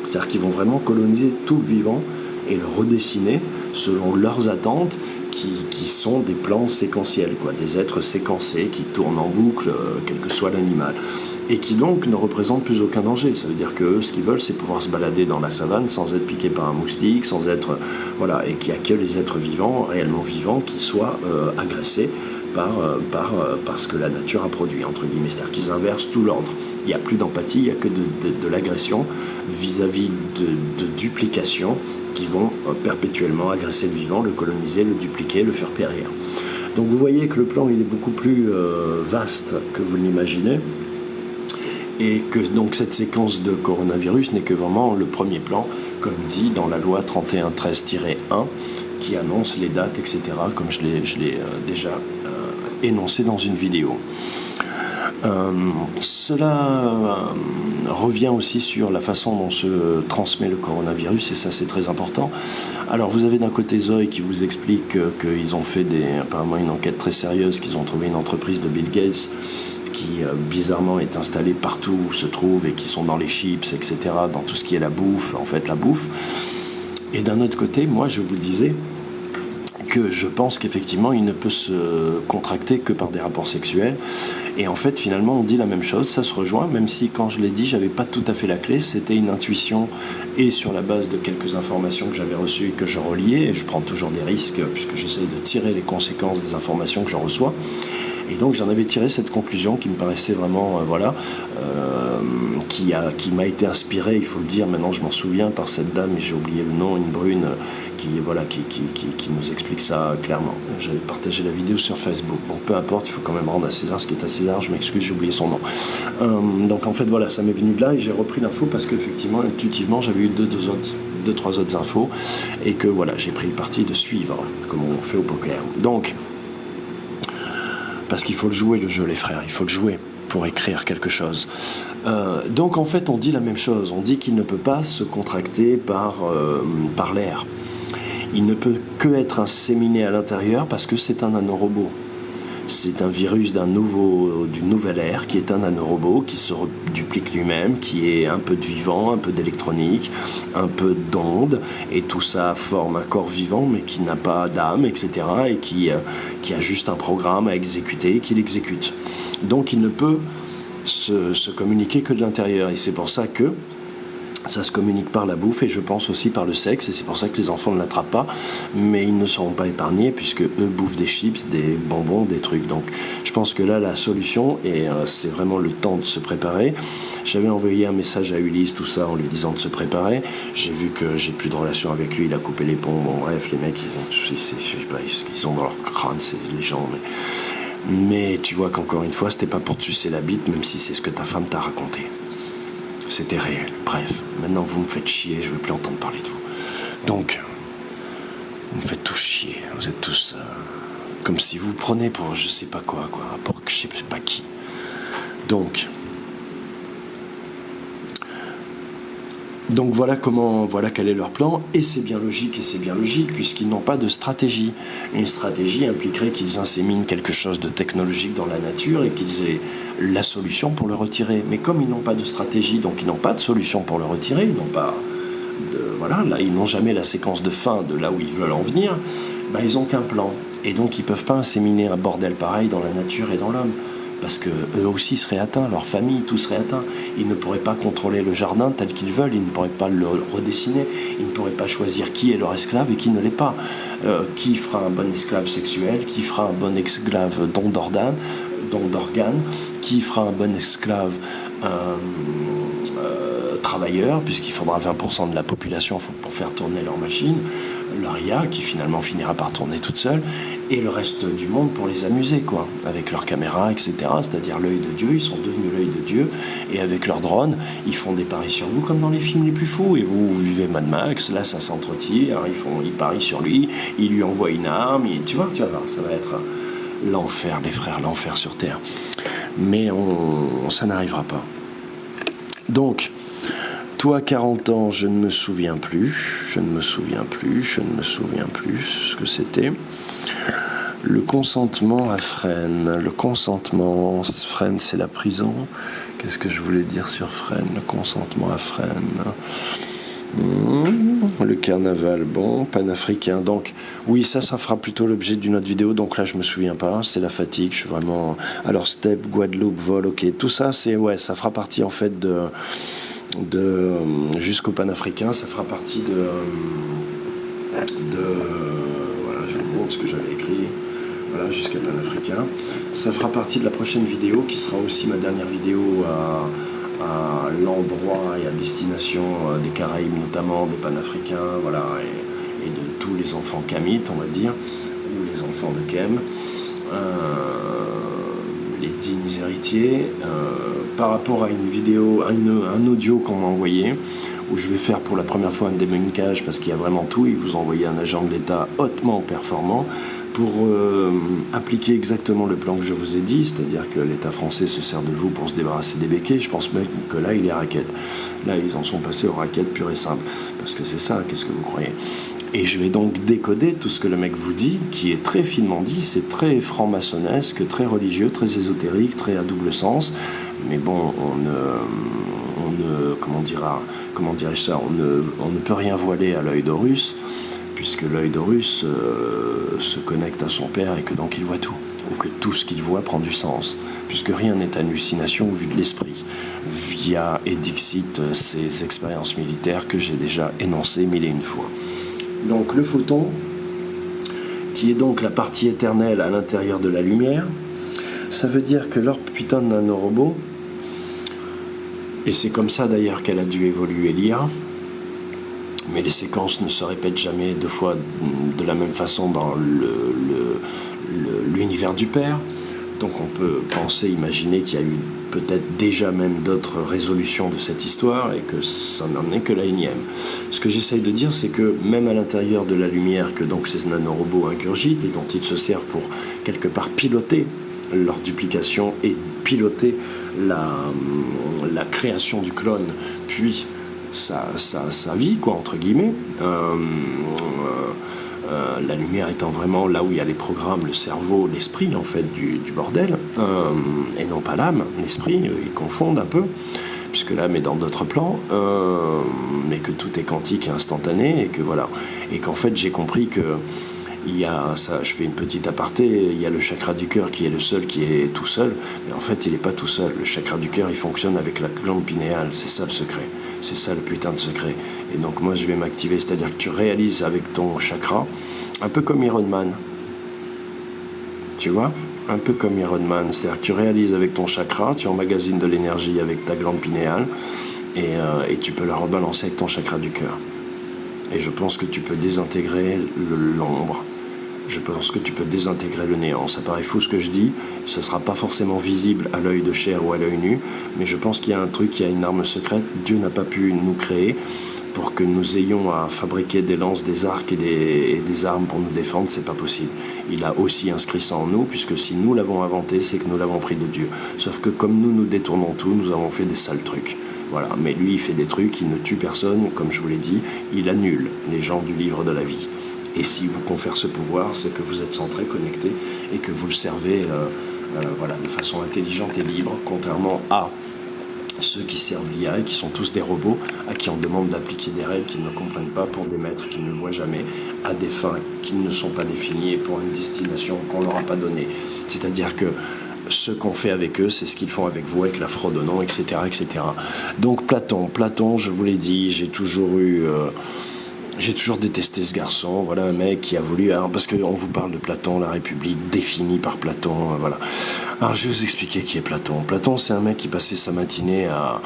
C'est-à-dire qu'ils vont vraiment coloniser tout le vivant et le redessiner selon leurs attentes, qui sont des plans séquentiels, quoi, des êtres séquencés qui tournent en boucle, quel que soit l'animal, et qui donc ne représentent plus aucun danger. Ça veut dire que eux, ce qu'ils veulent, c'est pouvoir se balader dans la savane sans être piqué par un moustique, sans être, voilà, et qu'il n'y a que les êtres vivants, réellement vivants, qui soient agressés par ce que la nature a produit, entre guillemets. C'est-à-dire qu'ils inversent tout l'ordre. Il n'y a plus d'empathie, il n'y a que de l'agression vis-à-vis de duplication qui vont perpétuellement agresser le vivant, le coloniser, le dupliquer, le faire périr. Donc vous voyez que le plan il est beaucoup plus vaste que vous l'imaginez, et que donc cette séquence de coronavirus n'est que vraiment le premier plan, comme dit dans la loi 3113-1, qui annonce les dates, etc., comme je l'ai déjà énoncé dans une vidéo. Cela revient aussi sur la façon dont se transmet le coronavirus, et ça c'est très important. Alors vous avez d'un côté Zoe qui vous explique qu'ils ont fait apparemment une enquête très sérieuse, qu'ils ont trouvé une entreprise de Bill Gates qui bizarrement est installée partout où se trouve et qui sont dans les chips, etc., dans tout ce qui est la bouffe, en fait la bouffe. Et d'un autre côté, moi je vous disais que je pense qu'effectivement il ne peut se contracter que par des rapports sexuels, et en fait finalement on dit la même chose, ça se rejoint, même si quand je l'ai dit j'avais pas tout à fait la clé, c'était une intuition et sur la base de quelques informations que j'avais reçues et que je reliais, et je prends toujours des risques puisque j'essaie de tirer les conséquences des informations que je reçois. Et donc j'en avais tiré cette conclusion qui me paraissait vraiment, qui m'a été inspirée, il faut le dire, maintenant je m'en souviens, par cette dame, et j'ai oublié le nom, une brune, qui nous explique ça clairement. J'avais partagé la vidéo sur Facebook. Bon, peu importe, il faut quand même rendre à César ce qui est à César, je m'excuse, j'ai oublié son nom. Donc en fait voilà, ça m'est venu de là, et j'ai repris l'info parce qu'effectivement, intuitivement, j'avais eu deux, trois autres infos, et que voilà, j'ai pris le parti de suivre, comme on fait au poker. Donc, parce qu'il faut le jouer, le jeu, les frères, il faut le jouer pour écrire quelque chose. Donc en fait on dit la même chose, on dit qu'il ne peut pas se contracter par l'air. Il ne peut que être inséminé à l'intérieur parce que c'est un nanorobot. C'est un virus du nouvel ère qui est un nanorobot qui se duplique lui-même, qui est un peu de vivant, un peu d'électronique, un peu d'onde, et tout ça forme un corps vivant mais qui n'a pas d'âme, etc., et qui a juste un programme à exécuter et qui l'exécute. Donc il ne peut se communiquer que de l'intérieur, et c'est pour ça que ça se communique par la bouffe, et je pense aussi par le sexe, et c'est pour ça que les enfants ne l'attrapent pas, mais ils ne seront pas épargnés puisque eux bouffent des chips, des bonbons, des trucs. Donc je pense que là la solution, et c'est vraiment le temps de se préparer. J'avais envoyé un message à Ulysse, tout ça, en lui disant de se préparer. J'ai vu que j'ai plus de relation avec lui, il a coupé les ponts. Bon bref, les mecs ils ont dans leur crâne, c'est les gens, mais tu vois qu'encore une fois c'était pas pour te sucer la bite, même si c'est ce que ta femme t'a raconté. C'était réel. Bref, maintenant vous me faites chier, je veux plus entendre parler de vous. Donc, vous me faites tous chier. Vous êtes tous comme si vous prenez pour je sais pas quoi, pour je sais pas qui. Donc voilà quel est leur plan, et c'est bien logique, puisqu'ils n'ont pas de stratégie. Une stratégie impliquerait qu'ils inséminent quelque chose de technologique dans la nature et qu'ils aient la solution pour le retirer. Mais comme ils n'ont pas de stratégie, donc ils n'ont pas de solution pour le retirer, ils n'ont pas voilà, là ils n'ont jamais la séquence de fin de là où ils veulent en venir, bah, ils n'ont qu'un plan. Et donc ils ne peuvent pas inséminer un bordel pareil dans la nature et dans l'homme. Parce qu'eux aussi seraient atteints, leur famille, tout serait atteint. Ils ne pourraient pas contrôler le jardin tel qu'ils veulent, ils ne pourraient pas le redessiner, ils ne pourraient pas choisir qui est leur esclave et qui ne l'est pas. Qui fera un bon esclave sexuel, qui fera un bon esclave don d'organes, qui fera un bon esclave travailleurs, puisqu'il faudra 20% de la population pour faire tourner leur machine, leur IA, qui finalement finira par tourner toute seule, et le reste du monde pour les amuser, quoi, avec leurs caméras, etc., c'est-à-dire l'œil de Dieu, ils sont devenus l'œil de Dieu, et avec leurs drones, ils font des paris sur vous, comme dans les films les plus fous, et vous vivez Mad Max, là ça s'entretire, ils parient sur lui, ils lui envoient une arme, tu vas voir, ça va être l'enfer, les frères, l'enfer sur Terre. Mais ça n'arrivera pas. Donc, toi, 40 ans, je ne me souviens plus ce que c'était. Le consentement à Fresnes. Le consentement, Fresnes, c'est la prison. Qu'est-ce que je voulais dire sur Fresnes? Le consentement à Fresnes. Le carnaval, bon, panafricain. Donc, oui, ça fera plutôt l'objet d'une autre vidéo. Donc là, je me souviens pas. C'est la fatigue. Je suis vraiment. Alors, steppe, Guadeloupe, vol, ok. Tout ça, ça fera partie en fait de jusqu'au panafricain, ça fera partie voilà, je vous montre ce que j'avais écrit, voilà, jusqu'à panafricain, ça fera partie de la prochaine vidéo qui sera aussi ma dernière vidéo à l'endroit et à destination des Caraïbes, notamment des panafricains, voilà, et de tous les enfants kamites, on va dire, ou les enfants de Kem, les dignes héritiers, par rapport à une vidéo, un audio qu'on m'a envoyé, où je vais faire pour la première fois un démoncage, parce qu'il y a vraiment tout, ils vous ont envoyé un agent de l'État hautement performant, pour appliquer exactement le plan que je vous ai dit, c'est-à-dire que l'État français se sert de vous pour se débarrasser des béquets. Je pense même que là, il est raquette. Là, ils en sont passés aux raquettes pures et simples, parce que c'est ça, qu'est-ce que vous croyez? Et je vais donc décoder tout ce que le mec vous dit, qui est très finement dit, c'est très franc-maçonnesque, très religieux, très ésotérique, très à double sens. Mais bon, comment dirais-je ça, on ne peut rien voiler à l'œil d'Horus, puisque l'œil d'Horus se connecte à son père et que donc il voit tout, ou que tout ce qu'il voit prend du sens, puisque rien n'est hallucination au vu de l'esprit, via Edixit, ces expériences militaires que j'ai déjà énoncées 1001 fois. Donc le photon, qui est donc la partie éternelle à l'intérieur de la lumière, ça veut dire que leur putain de nanorobot, et c'est comme ça d'ailleurs qu'elle a dû évoluer l'IA, mais les séquences ne se répètent jamais deux fois de la même façon dans l'univers du Père. Donc on peut penser, imaginer qu'il y a eu peut-être déjà même d'autres résolutions de cette histoire et que ça n'en est que la énième. Ce que j'essaye de dire, c'est que même à l'intérieur de la lumière que donc ces nanorobots ingurgitent et dont ils se servent pour quelque part piloter leur duplication et piloter la création du clone, puis sa vie, quoi, entre guillemets, la lumière étant vraiment là où il y a les programmes, le cerveau, l'esprit en fait du bordel, et non pas l'âme, l'esprit, ils confondent un peu, puisque l'âme est dans d'autres plans, mais que tout est quantique et instantané, et que voilà, et qu'en fait j'ai compris que il y a ça, je fais une petite aparté, il y a le chakra du cœur qui est le seul qui est tout seul, mais en fait il n'est pas tout seul. Le chakra du cœur il fonctionne avec la glande pinéale, c'est ça le secret, c'est ça le putain de secret. Et donc moi je vais m'activer, c'est-à-dire que tu réalises avec ton chakra, un peu comme Iron Man, tu vois, un peu comme Iron Man, c'est-à-dire que tu réalises avec ton chakra, tu emmagasines de l'énergie avec ta glande pinéale, et tu peux la rebalancer avec ton chakra du cœur. Et je pense que tu peux désintégrer l'ombre. Je pense que tu peux désintégrer le néant. Ça paraît fou ce que je dis, ce ne sera pas forcément visible à l'œil de chair ou à l'œil nu, mais je pense qu'il y a un truc, il y a une arme secrète. Dieu n'a pas pu nous créer pour que nous ayons à fabriquer des lances, des arcs et des armes pour nous défendre, c'est pas possible. Il a aussi inscrit ça en nous, puisque si nous l'avons inventé, c'est que nous l'avons pris de Dieu. Sauf que comme nous détournons tout, nous avons fait des sales trucs. Voilà, mais lui, il fait des trucs, il ne tue personne, comme je vous l'ai dit, il annule les gens du livre de la vie. Et s'il vous confère ce pouvoir, c'est que vous êtes centré, connecté, et que vous le servez voilà, de façon intelligente et libre, contrairement à ceux qui servent l'IA et qui sont tous des robots, à qui on demande d'appliquer des règles qu'ils ne comprennent pas pour des maîtres qu'ils ne voient jamais, à des fins qui ne sont pas définies et pour une destination qu'on leur a pas donnée. C'est-à-dire que ce qu'on fait avec eux, c'est ce qu'ils font avec vous, avec la fraude au nom, etc., etc. Donc Platon, je vous l'ai dit, j'ai toujours détesté ce garçon. Voilà un mec qui a voulu... Alors, parce qu'on vous parle de Platon, la République définie par Platon, voilà. Alors je vais vous expliquer qui est Platon. Platon, c'est un mec qui passait sa matinée à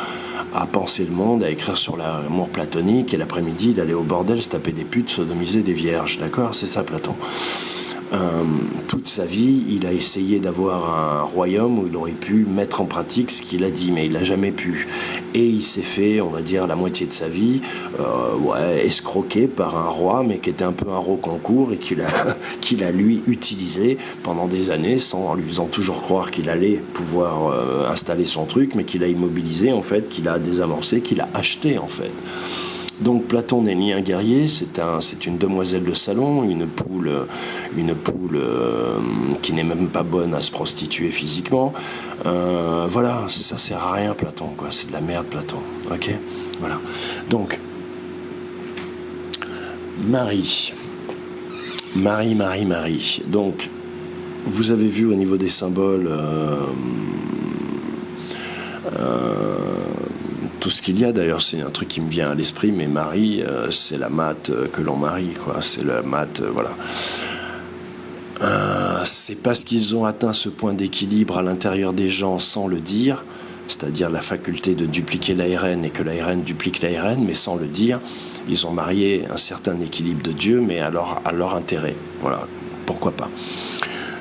penser le monde, à écrire sur l'amour platonique, et l'après-midi, il allait au bordel se taper des putes, sodomiser des vierges. D'accord? C'est ça Platon. Toute sa vie, il a essayé d'avoir un royaume où il aurait pu mettre en pratique ce qu'il a dit, mais il n'a jamais pu. Et il s'est fait, on va dire, la moitié de sa vie escroqué par un roi, mais qui était un peu un roconcourt et qu'il a lui utilisé pendant des années, en lui faisant toujours croire qu'il allait pouvoir installer son truc, mais qu'il a immobilisé en fait, qu'il a désamorcé, qu'il a acheté en fait. Donc Platon n'est ni un guerrier, c'est une demoiselle de salon, une poule qui n'est même pas bonne à se prostituer physiquement. Voilà, ça sert à rien Platon, quoi. C'est de la merde Platon. Ok, voilà. Donc Marie. Donc vous avez vu au niveau des symboles. Tout ce qu'il y a, d'ailleurs, c'est un truc qui me vient à l'esprit, mais Marie, c'est la matte que l'on marie, quoi. C'est la matte, voilà. C'est parce qu'ils ont atteint ce point d'équilibre à l'intérieur des gens sans le dire, c'est-à-dire la faculté de dupliquer l'ARN et que l'ARN duplique l'ARN, mais sans le dire, ils ont marié un certain équilibre de Dieu, mais à leur intérêt. Voilà, pourquoi pas.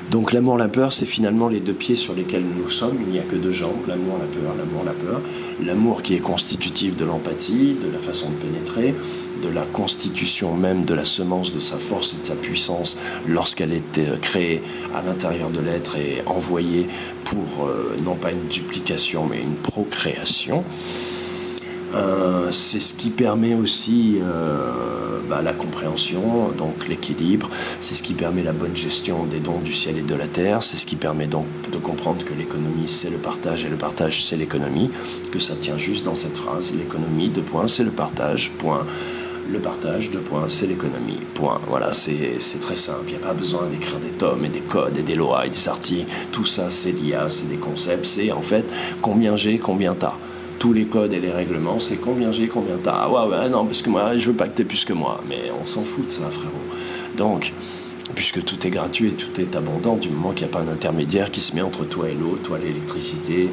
Donc l'amour, la peur, c'est finalement les deux pieds sur lesquels nous sommes. Il n'y a que deux jambes, l'amour, la peur, l'amour, la peur. L'amour qui est constitutif de l'empathie, de la façon de pénétrer, de la constitution même de la semence, de sa force et de sa puissance lorsqu'elle est créée à l'intérieur de l'être et envoyée pour non pas une duplication mais une procréation. C'est ce qui permet aussi la compréhension, donc l'équilibre, c'est ce qui permet la bonne gestion des dons du ciel et de la terre, c'est ce qui permet donc de comprendre que l'économie c'est le partage et le partage c'est l'économie, que ça tient juste dans cette phrase, l'économie, 2 points, c'est le partage, point. Le partage, 2 points, c'est l'économie, point. Voilà, c'est très simple, il n'y a pas besoin d'écrire des tomes et des codes et des lois et des articles, tout ça c'est l'IA, c'est des concepts, c'est en fait combien j'ai, combien t'as. Tous les codes et les règlements, c'est combien j'ai, combien t'as. Ah ouais, non, parce que moi, je veux pas que t'aies plus que moi. Mais on s'en fout de ça, frérot. Donc, puisque tout est gratuit et tout est abondant, du moment qu'il n'y a pas un intermédiaire qui se met entre toi et l'eau, toi l'électricité,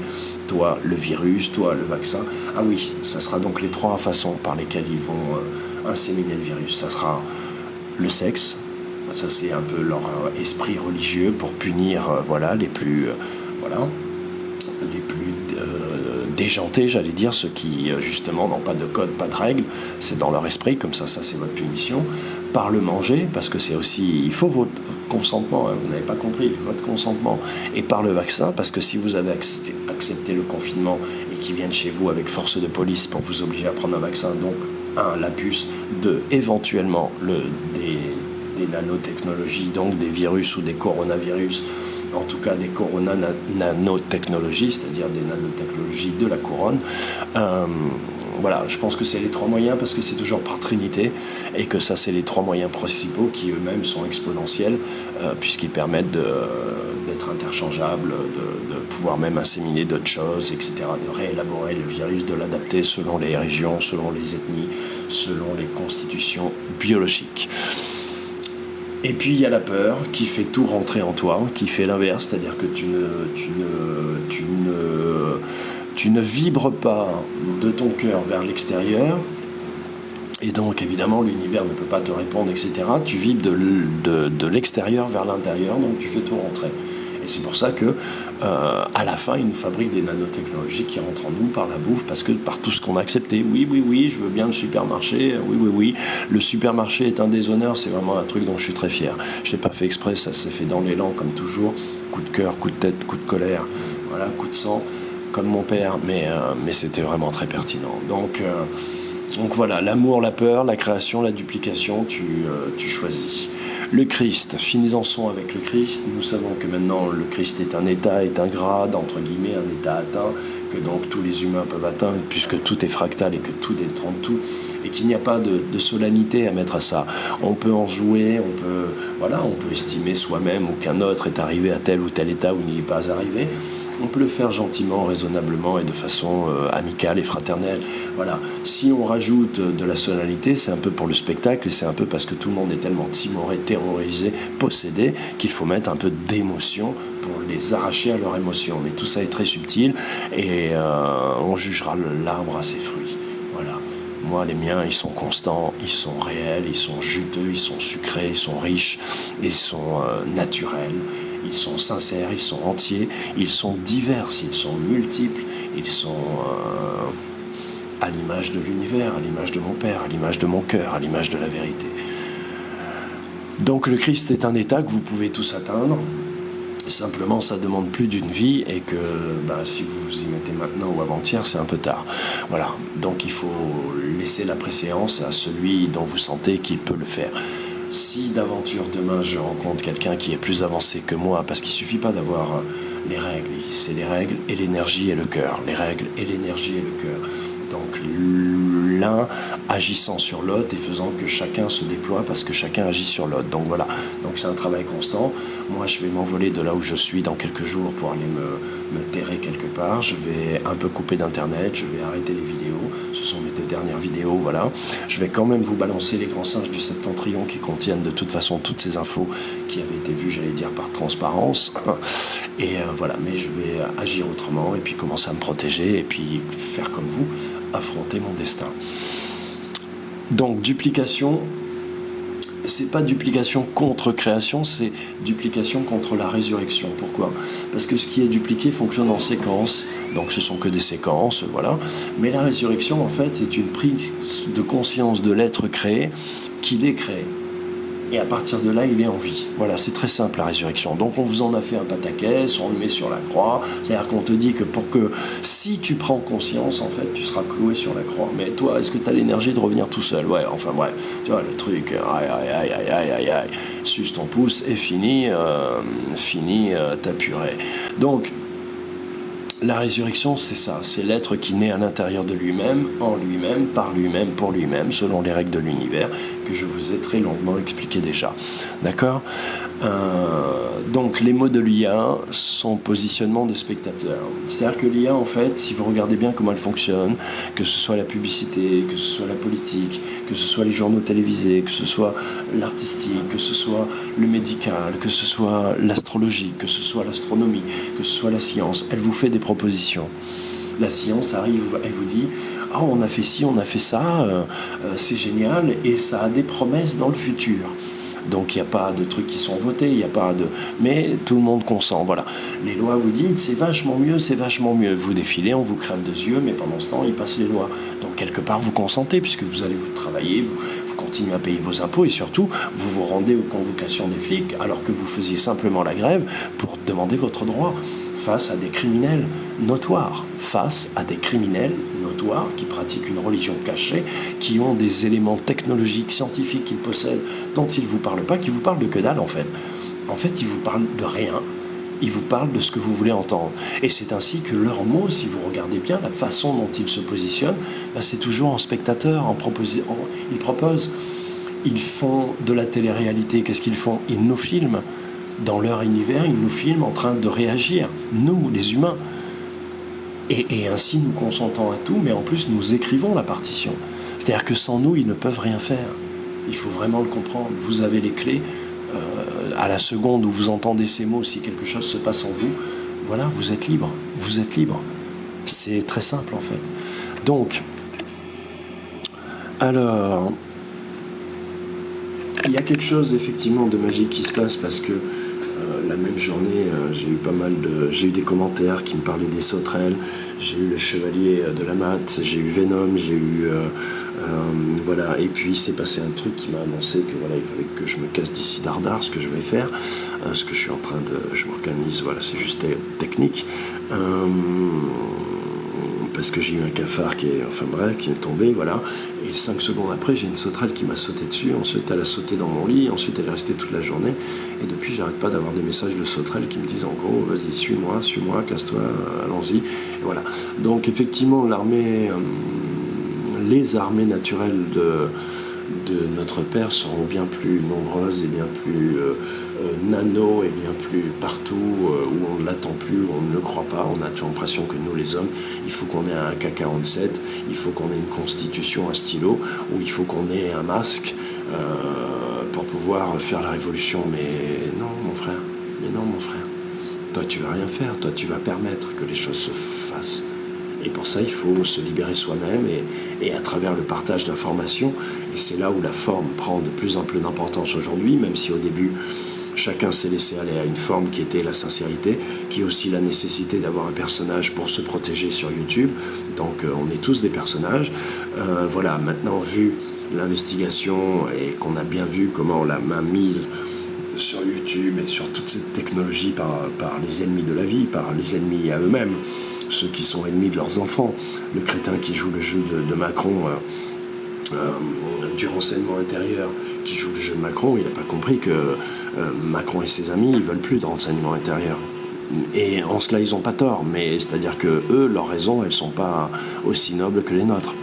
toi le virus, toi le vaccin. Ah oui, ça sera donc les 3 façons par lesquelles ils vont inséminer le virus. Ça sera le sexe, ça c'est un peu leur esprit religieux pour punir, les plus... les plus déjantés, j'allais dire, ceux qui justement n'ont pas de code, pas de règles, c'est dans leur esprit, comme ça c'est votre punition. Par le manger, parce que c'est aussi, il faut votre consentement, vous n'avez pas compris, votre consentement. Et par le vaccin, parce que si vous avez accepté le confinement et qu'ils viennent chez vous avec force de police pour vous obliger à prendre un vaccin, donc 1, la puce, 2, éventuellement des nanotechnologies, donc des virus ou des coronavirus, en tout cas des nanotechnologies, c'est-à-dire des nanotechnologies de la couronne. Je pense que c'est les 3 moyens, parce que c'est toujours par trinité, et que ça c'est les 3 moyens principaux qui eux-mêmes sont exponentiels, puisqu'ils permettent d'être interchangeables, de pouvoir même inséminer d'autres choses, etc., de réélaborer le virus, de l'adapter selon les régions, selon les ethnies, selon les constitutions biologiques. Et puis il y a la peur qui fait tout rentrer en toi, qui fait l'inverse, c'est-à-dire que tu ne vibres pas de ton cœur vers l'extérieur, et donc évidemment l'univers ne peut pas te répondre, etc. Tu vibres de l'extérieur vers l'intérieur, donc tu fais tout rentrer. Et c'est pour ça que à la fin, ils nous fabriquent des nanotechnologies qui rentrent en nous par la bouffe, parce que par tout ce qu'on a accepté. Oui, je veux bien le supermarché. Oui, le supermarché est un déshonneur. C'est vraiment un truc dont je suis très fier. Je l'ai pas fait exprès, ça s'est fait dans l'élan comme toujours. Coup de cœur, coup de tête, coup de colère, voilà, coup de sang, comme mon père. Mais c'était vraiment très pertinent. Donc voilà, l'amour, la peur, la création, la duplication, tu choisis. Le Christ, finissons avec le Christ. Nous savons que maintenant le Christ est un état, est un grade, entre guillemets, un état atteint, que donc tous les humains peuvent atteindre, puisque tout est fractal et que tout dépend de tout, et qu'il n'y a pas de solennité à mettre à ça. On peut en jouer, on peut estimer soi-même ou qu'un autre est arrivé à tel ou tel état où il n'y est pas arrivé. On peut le faire gentiment, raisonnablement et de façon amicale et fraternelle. Voilà. Si on rajoute de la solennité, c'est un peu pour le spectacle et c'est un peu parce que tout le monde est tellement timoré, terrorisé, possédé qu'il faut mettre un peu d'émotion pour les arracher à leur émotion. Mais tout ça est très subtil et on jugera l'arbre à ses fruits. Voilà. Moi, les miens, ils sont constants, ils sont réels, ils sont juteux, ils sont sucrés, ils sont riches, ils sont naturels. Ils sont sincères, ils sont entiers, ils sont divers, ils sont multiples, ils sont à l'image de l'univers, à l'image de mon Père, à l'image de mon cœur, à l'image de la vérité. Donc le Christ est un état que vous pouvez tous atteindre. Simplement, ça demande plus d'une vie et que si vous vous y mettez maintenant ou avant-hier, c'est un peu tard. Voilà, donc il faut laisser la préséance à celui dont vous sentez qu'il peut le faire. Si d'aventure demain je rencontre quelqu'un qui est plus avancé que moi, parce qu'il ne suffit pas d'avoir les règles, c'est les règles et l'énergie et le cœur, les règles et l'énergie et le cœur. Donc l'un agissant sur l'autre et faisant que chacun se déploie parce que chacun agit sur l'autre. Donc voilà, donc c'est un travail constant. Moi je vais m'envoler de là où je suis dans quelques jours pour aller me terrer quelque part. Je vais un peu couper d'internet, je vais arrêter les vidéos. Ce sont mes 2 dernières vidéos, voilà. Je vais quand même vous balancer les grands singes du Septentrion qui contiennent de toute façon toutes ces infos qui avaient été vues, j'allais dire, par transparence. Et voilà, mais je vais agir autrement et puis commencer à me protéger et puis faire comme vous, affronter mon destin. Donc duplication, c'est pas duplication contre création, c'est duplication contre la résurrection. Pourquoi ? Parce que ce qui est dupliqué fonctionne en séquence, donc ce sont que des séquences, voilà. Mais la résurrection, en fait, c'est une prise de conscience de l'être créé qu'il est créé. Et à partir de là, il est en vie. Voilà, c'est très simple la résurrection. Donc on vous en a fait un pataquès, on le met sur la croix. C'est-à-dire qu'on te dit que si tu prends conscience, en fait, tu seras cloué sur la croix. Mais toi, est-ce que tu as l'énergie de revenir tout seul ? Ouais, enfin bref, tu vois, le truc, aïe, suce ton pouce et fini ta purée. Donc, la résurrection, c'est ça, c'est l'être qui naît à l'intérieur de lui-même, en lui-même, par lui-même, pour lui-même, selon les règles de l'univers, que je vous ai très longuement expliqué déjà. D'accord ? Donc, les mots de l'IA sont positionnement de spectateur. C'est-à-dire que l'IA, en fait, si vous regardez bien comment elle fonctionne, que ce soit la publicité, que ce soit la politique, que ce soit les journaux télévisés, que ce soit l'artistique, que ce soit le médical, que ce soit l'astrologie, que ce soit l'astronomie, que ce soit la science, elle vous fait des propositions. La science arrive, elle vous dit « on a fait ci, on a fait ça, c'est génial, et ça a des promesses dans le futur. » Donc il n'y a pas de trucs qui sont votés, il n'y a pas de... Mais tout le monde consent, voilà. Les lois vous disent c'est vachement mieux, c'est vachement mieux. Vous défilez, on vous crève des yeux, mais pendant ce temps, ils passent les lois. Donc quelque part, vous consentez, puisque vous allez vous travailler, vous continuez à payer vos impôts, et surtout, vous vous rendez aux convocations des flics, alors que vous faisiez simplement la grève pour demander votre droit face à des criminels notoires, qui pratiquent une religion cachée, qui ont des éléments technologiques, scientifiques qu'ils possèdent, dont ils ne vous parlent pas, qui vous parlent de que dalle en fait. En fait, ils vous parlent de rien, ils vous parlent de ce que vous voulez entendre. Et c'est ainsi que leurs mots, si vous regardez bien, la façon dont ils se positionnent, c'est toujours en spectateur, ils proposent, ils font de la télé-réalité. Qu'est-ce qu'ils font ? Ils nous filment. Dans leur univers, ils nous filment en train de réagir, nous, les humains. Et ainsi, nous consentons à tout, mais en plus, nous écrivons la partition. C'est-à-dire que sans nous, ils ne peuvent rien faire. Il faut vraiment le comprendre. Vous avez les clés. À la seconde où vous entendez ces mots, si quelque chose se passe en vous, voilà, vous êtes libre. Vous êtes libre. C'est très simple, en fait. Donc, alors... il y a quelque chose effectivement de magique qui se passe parce que la même journée, j'ai eu des commentaires qui me parlaient des sauterelles, j'ai eu le chevalier de la Matte, j'ai eu Venom, j'ai eu voilà, et puis il s'est passé un truc qui m'a annoncé que voilà, il fallait que je me casse d'ici dardard, ce que je vais faire, ce que je suis en train de, je m'organise, voilà, c'est juste technique. parce que j'ai eu un cafard qui est tombé, voilà. Et 5 secondes après, j'ai une sauterelle qui m'a sauté dessus. Ensuite, elle a sauté dans mon lit. Ensuite, elle est restée toute la journée. Et depuis, j'arrête pas d'avoir des messages de sauterelles qui me disent en gros, vas-y, suis-moi, casse-toi, allons-y. Et voilà. Donc, effectivement, les armées naturelles de notre Père seront bien plus nombreuses et bien plus nano et bien plus partout où on ne l'attend plus, où on ne le croit pas. On a toujours l'impression que nous les hommes, il faut qu'on ait un AK-47, il faut qu'on ait une constitution, un stylo, ou il faut qu'on ait un masque pour pouvoir faire la révolution. Mais non mon frère, toi tu vas rien faire, toi tu vas permettre que les choses se fassent. Et pour ça, il faut se libérer soi-même et à travers le partage d'informations. Et c'est là où la forme prend de plus en plus d'importance aujourd'hui, même si au début, chacun s'est laissé aller à une forme qui était la sincérité, qui est aussi la nécessité d'avoir un personnage pour se protéger sur YouTube. Donc on est tous des personnages. Voilà, maintenant vu l'investigation et qu'on a bien vu comment la main mise sur YouTube et sur toute cette technologie par les ennemis de la vie, par les ennemis à eux-mêmes, ceux qui sont ennemis de leurs enfants, le crétin qui joue le jeu de Macron, du renseignement intérieur qui joue le jeu de Macron, il n'a pas compris que Macron et ses amis, ils veulent plus de renseignement intérieur. Et en cela, ils n'ont pas tort, mais c'est-à-dire que eux, leurs raisons, elles ne sont pas aussi nobles que les nôtres.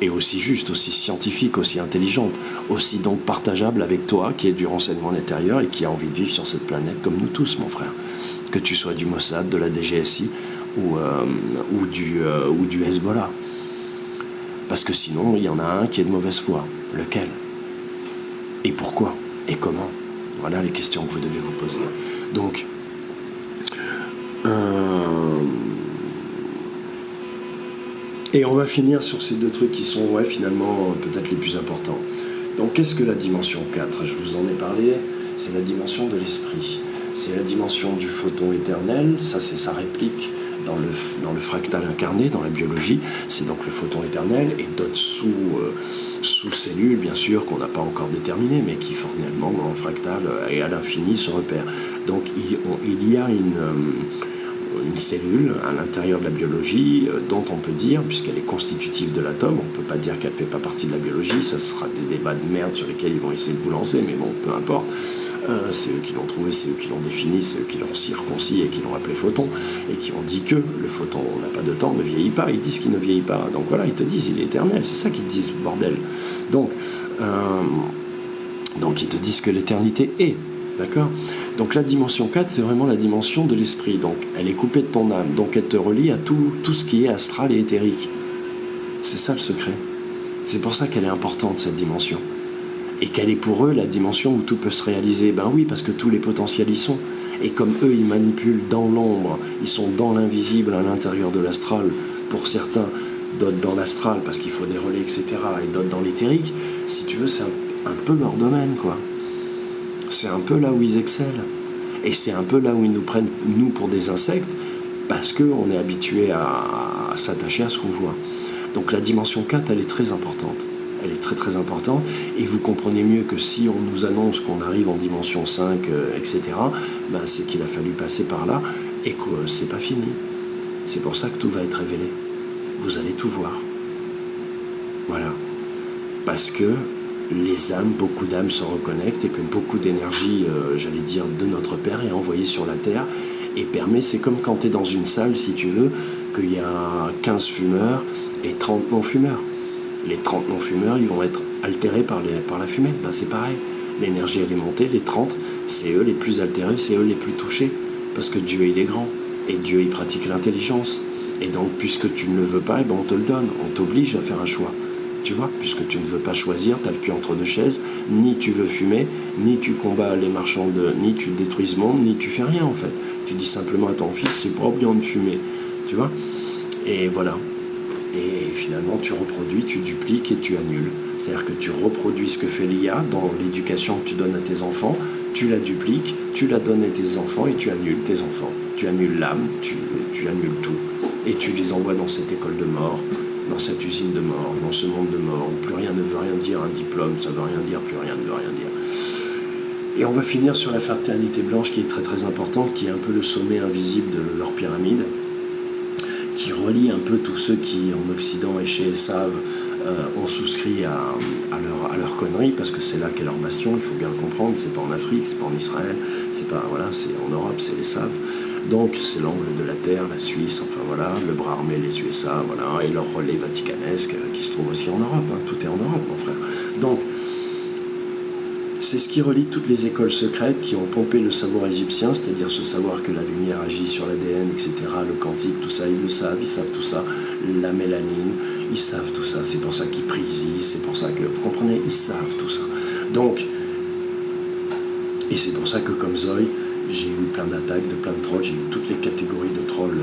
Et aussi justes, aussi scientifiques, aussi intelligentes, aussi donc partageables avec toi, qui est du renseignement intérieur et qui a envie de vivre sur cette planète comme nous tous, mon frère. Que tu sois du Mossad, de la DGSI ou du Hezbollah. Parce que sinon, il y en a un qui est de mauvaise foi. Lequel? Et pourquoi? Et comment? Voilà les questions que vous devez vous poser. Donc, et on va finir sur ces deux trucs qui sont, finalement, peut-être les plus importants. Donc, qu'est-ce que la dimension 4? Je vous en ai parlé, c'est la dimension de l'esprit. C'est la dimension du photon éternel, ça c'est sa réplique dans le fractal incarné, dans la biologie, c'est donc le photon éternel, et d'autres sous-cellules, bien sûr, qu'on n'a pas encore déterminées, mais qui formellement, dans le fractal et à l'infini, se repèrent. Donc il y a une cellule à l'intérieur de la biologie dont on peut dire, puisqu'elle est constitutive de l'atome, on ne peut pas dire qu'elle ne fait pas partie de la biologie, ça sera des débats de merde sur lesquels ils vont essayer de vous lancer, mais bon, peu importe. C'est eux qui l'ont trouvé, c'est eux qui l'ont défini, c'est eux qui l'ont circoncis et qui l'ont appelé photon, et qui ont dit que le photon n'a pas de temps, ne vieillit pas, ils disent qu'il ne vieillit pas. Donc voilà, ils te disent il est éternel, c'est ça qu'ils te disent, bordel. Donc ils te disent que l'éternité est, d'accord? Donc la dimension 4, c'est vraiment la dimension de l'esprit, donc elle est coupée de ton âme, donc elle te relie à tout ce qui est astral et éthérique. C'est ça le secret. C'est pour ça qu'elle est importante, cette dimension. Et quelle est pour eux la dimension où tout peut se réaliser? Ben oui, parce que tous les potentiels y sont. Et comme eux, ils manipulent dans l'ombre, ils sont dans l'invisible, à l'intérieur de l'astral, pour certains, d'autres dans l'astral, parce qu'il faut des relais, etc., et d'autres dans l'éthérique, si tu veux, c'est un peu leur domaine, quoi. C'est un peu là où ils excellent. Et c'est un peu là où ils nous prennent, nous, pour des insectes, parce qu'on est habitué à s'attacher à ce qu'on voit. Donc la dimension 4, elle est très importante. Elle est très très importante, et vous comprenez mieux que si on nous annonce qu'on arrive en dimension 5, etc., ben c'est qu'il a fallu passer par là, et que c'est pas fini. C'est pour ça que tout va être révélé. Vous allez tout voir. Voilà. Parce que les âmes, beaucoup d'âmes se reconnectent, et que beaucoup d'énergie, j'allais dire, de notre Père est envoyée sur la Terre, et permet, c'est comme quand tu es dans une salle, si tu veux, qu'il y a 15 fumeurs et 30 non-fumeurs. Les 30 non-fumeurs, ils vont être altérés par la fumée. Ben, c'est pareil. L'énergie, elle est montée. Les 30, c'est eux les plus altérés, c'est eux les plus touchés. Parce que Dieu, il est grand. Et Dieu, il pratique l'intelligence. Et donc, puisque tu ne le veux pas, eh ben, on te le donne. On t'oblige à faire un choix. Tu vois, puisque tu ne veux pas choisir, tu as le cul entre deux chaises. Ni tu veux fumer, ni tu combats les marchands ni tu détruis ce monde, ni tu fais rien, en fait. Tu dis simplement à ton fils, c'est pas bien de fumer. Tu vois? Et voilà. Et finalement, tu reproduis, tu dupliques et tu annules. C'est-à-dire que tu reproduis ce que fait l'IA dans l'éducation que tu donnes à tes enfants, tu la dupliques, tu la donnes à tes enfants et tu annules tes enfants. Tu annules l'âme, tu annules tout. Et tu les envoies dans cette école de mort, dans cette usine de mort, dans ce monde de mort, où plus rien ne veut rien dire, un diplôme, ça ne veut rien dire, plus rien ne veut rien dire. Et on va finir sur la fraternité blanche qui est très très importante, qui est un peu le sommet invisible de leur pyramide, qui relie un peu tous ceux qui, en Occident et chez Esav, ont souscrit à leur connerie, parce que c'est là qu'est leur bastion, il faut bien le comprendre, c'est pas en Afrique, c'est pas en Israël, c'est pas, voilà, c'est en Europe, c'est l'Esav. Donc c'est l'angle de la Terre, la Suisse, enfin voilà, le bras armé, les USA, voilà, et leur relais vaticanesque qui se trouve aussi en Europe, hein, tout est en Europe, mon frère. Donc, c'est ce qui relie toutes les écoles secrètes qui ont pompé le savoir égyptien, c'est-à-dire ce savoir que la lumière agit sur l'ADN, etc., le quantique, tout ça, ils le savent, ils savent tout ça, la mélanine, ils savent tout ça, c'est pour ça qu'ils prient Isis, c'est pour ça que, vous comprenez, ils savent tout ça. Donc, et c'est pour ça que comme Zoï, j'ai eu plein d'attaques, de plein de trolls, j'ai eu toutes les catégories de trolls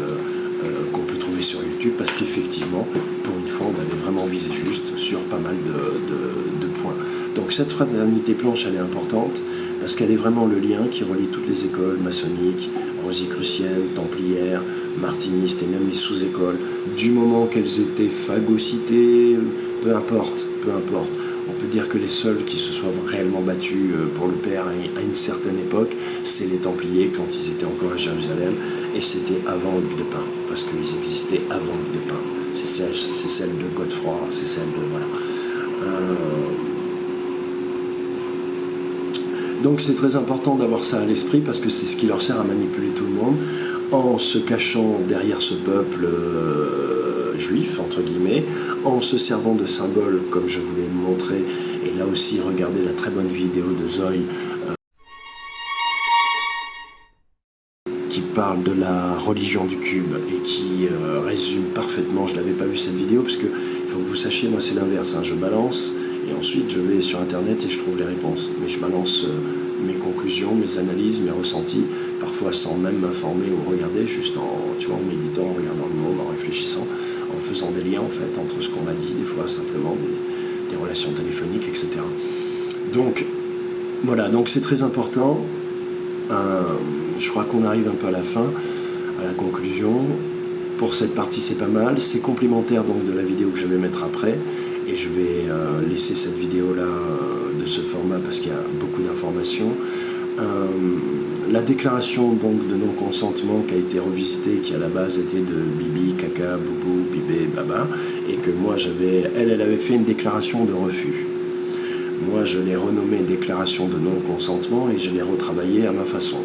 qu'on peut trouver sur YouTube, parce qu'effectivement, pour une fois, on avait vraiment visé juste sur pas mal de points. Donc cette fraternité planche, elle est importante, parce qu'elle est vraiment le lien qui relie toutes les écoles maçonniques, rosicruciennes, templières, martinistes et même les sous-écoles, du moment qu'elles étaient phagocytées, peu importe, peu importe. On peut dire que les seuls qui se soient réellement battus pour le Père à une certaine époque, c'est les Templiers quand ils étaient encore à Jérusalem, et c'était avant l'huile de pain, parce qu'ils existaient avant l'huile de pain. C'est celle de Godefroy, c'est celle de... voilà. Donc c'est très important d'avoir ça à l'esprit, parce que c'est ce qui leur sert à manipuler tout le monde, en se cachant derrière ce peuple juif, entre guillemets, en se servant de symboles, comme je vous l'ai montré, et là aussi, regardez la très bonne vidéo de Zoï, qui parle de la religion du cube, et qui résume parfaitement, je n'avais pas vu cette vidéo, parce que, il faut que vous sachiez, moi c'est l'inverse, hein, je balance, et ensuite je vais sur internet et je trouve les réponses, mais je balance mes conclusions, mes analyses, mes ressentis, parfois sans même m'informer ou regarder, juste en, tu vois, en méditant, en regardant le monde, en réfléchissant, en faisant des liens en fait entre ce qu'on a dit, des fois simplement des relations téléphoniques, etc. Donc voilà, donc c'est très important. Je crois qu'on arrive un peu à la fin, à la conclusion. Pour cette partie, c'est pas mal. C'est complémentaire donc de la vidéo que je vais mettre après, et je vais laisser cette vidéo là de ce format parce qu'il y a beaucoup d'informations. La déclaration donc de non-consentement qui a été revisitée, qui à la base était de Bibi, Caca, Boubou, Bibé, Baba, et que moi elle avait fait une déclaration de refus. Moi je l'ai renommée déclaration de non-consentement et je l'ai retravaillée à ma façon.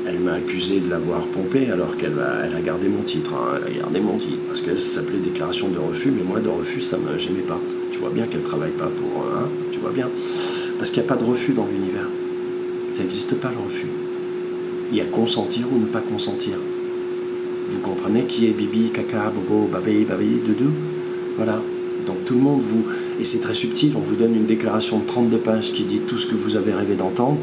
Elle m'a accusé de l'avoir pompée alors qu'elle a gardé mon titre, hein, elle a gardé mon titre, parce qu'elle s'appelait déclaration de refus, mais moi de refus ça me j'aimais pas. Tu vois bien qu'elle travaille pas pour, hein, tu vois bien, parce qu'il n'y a pas de refus dans l'univers, ça n'existe pas le refus. Il y a consentir ou ne pas consentir. Vous comprenez qui est Bibi, Caca, Bobo, Babé, Doudou? Voilà. Donc tout le monde vous... Et c'est très subtil, on vous donne une déclaration de 32 pages qui dit tout ce que vous avez rêvé d'entendre,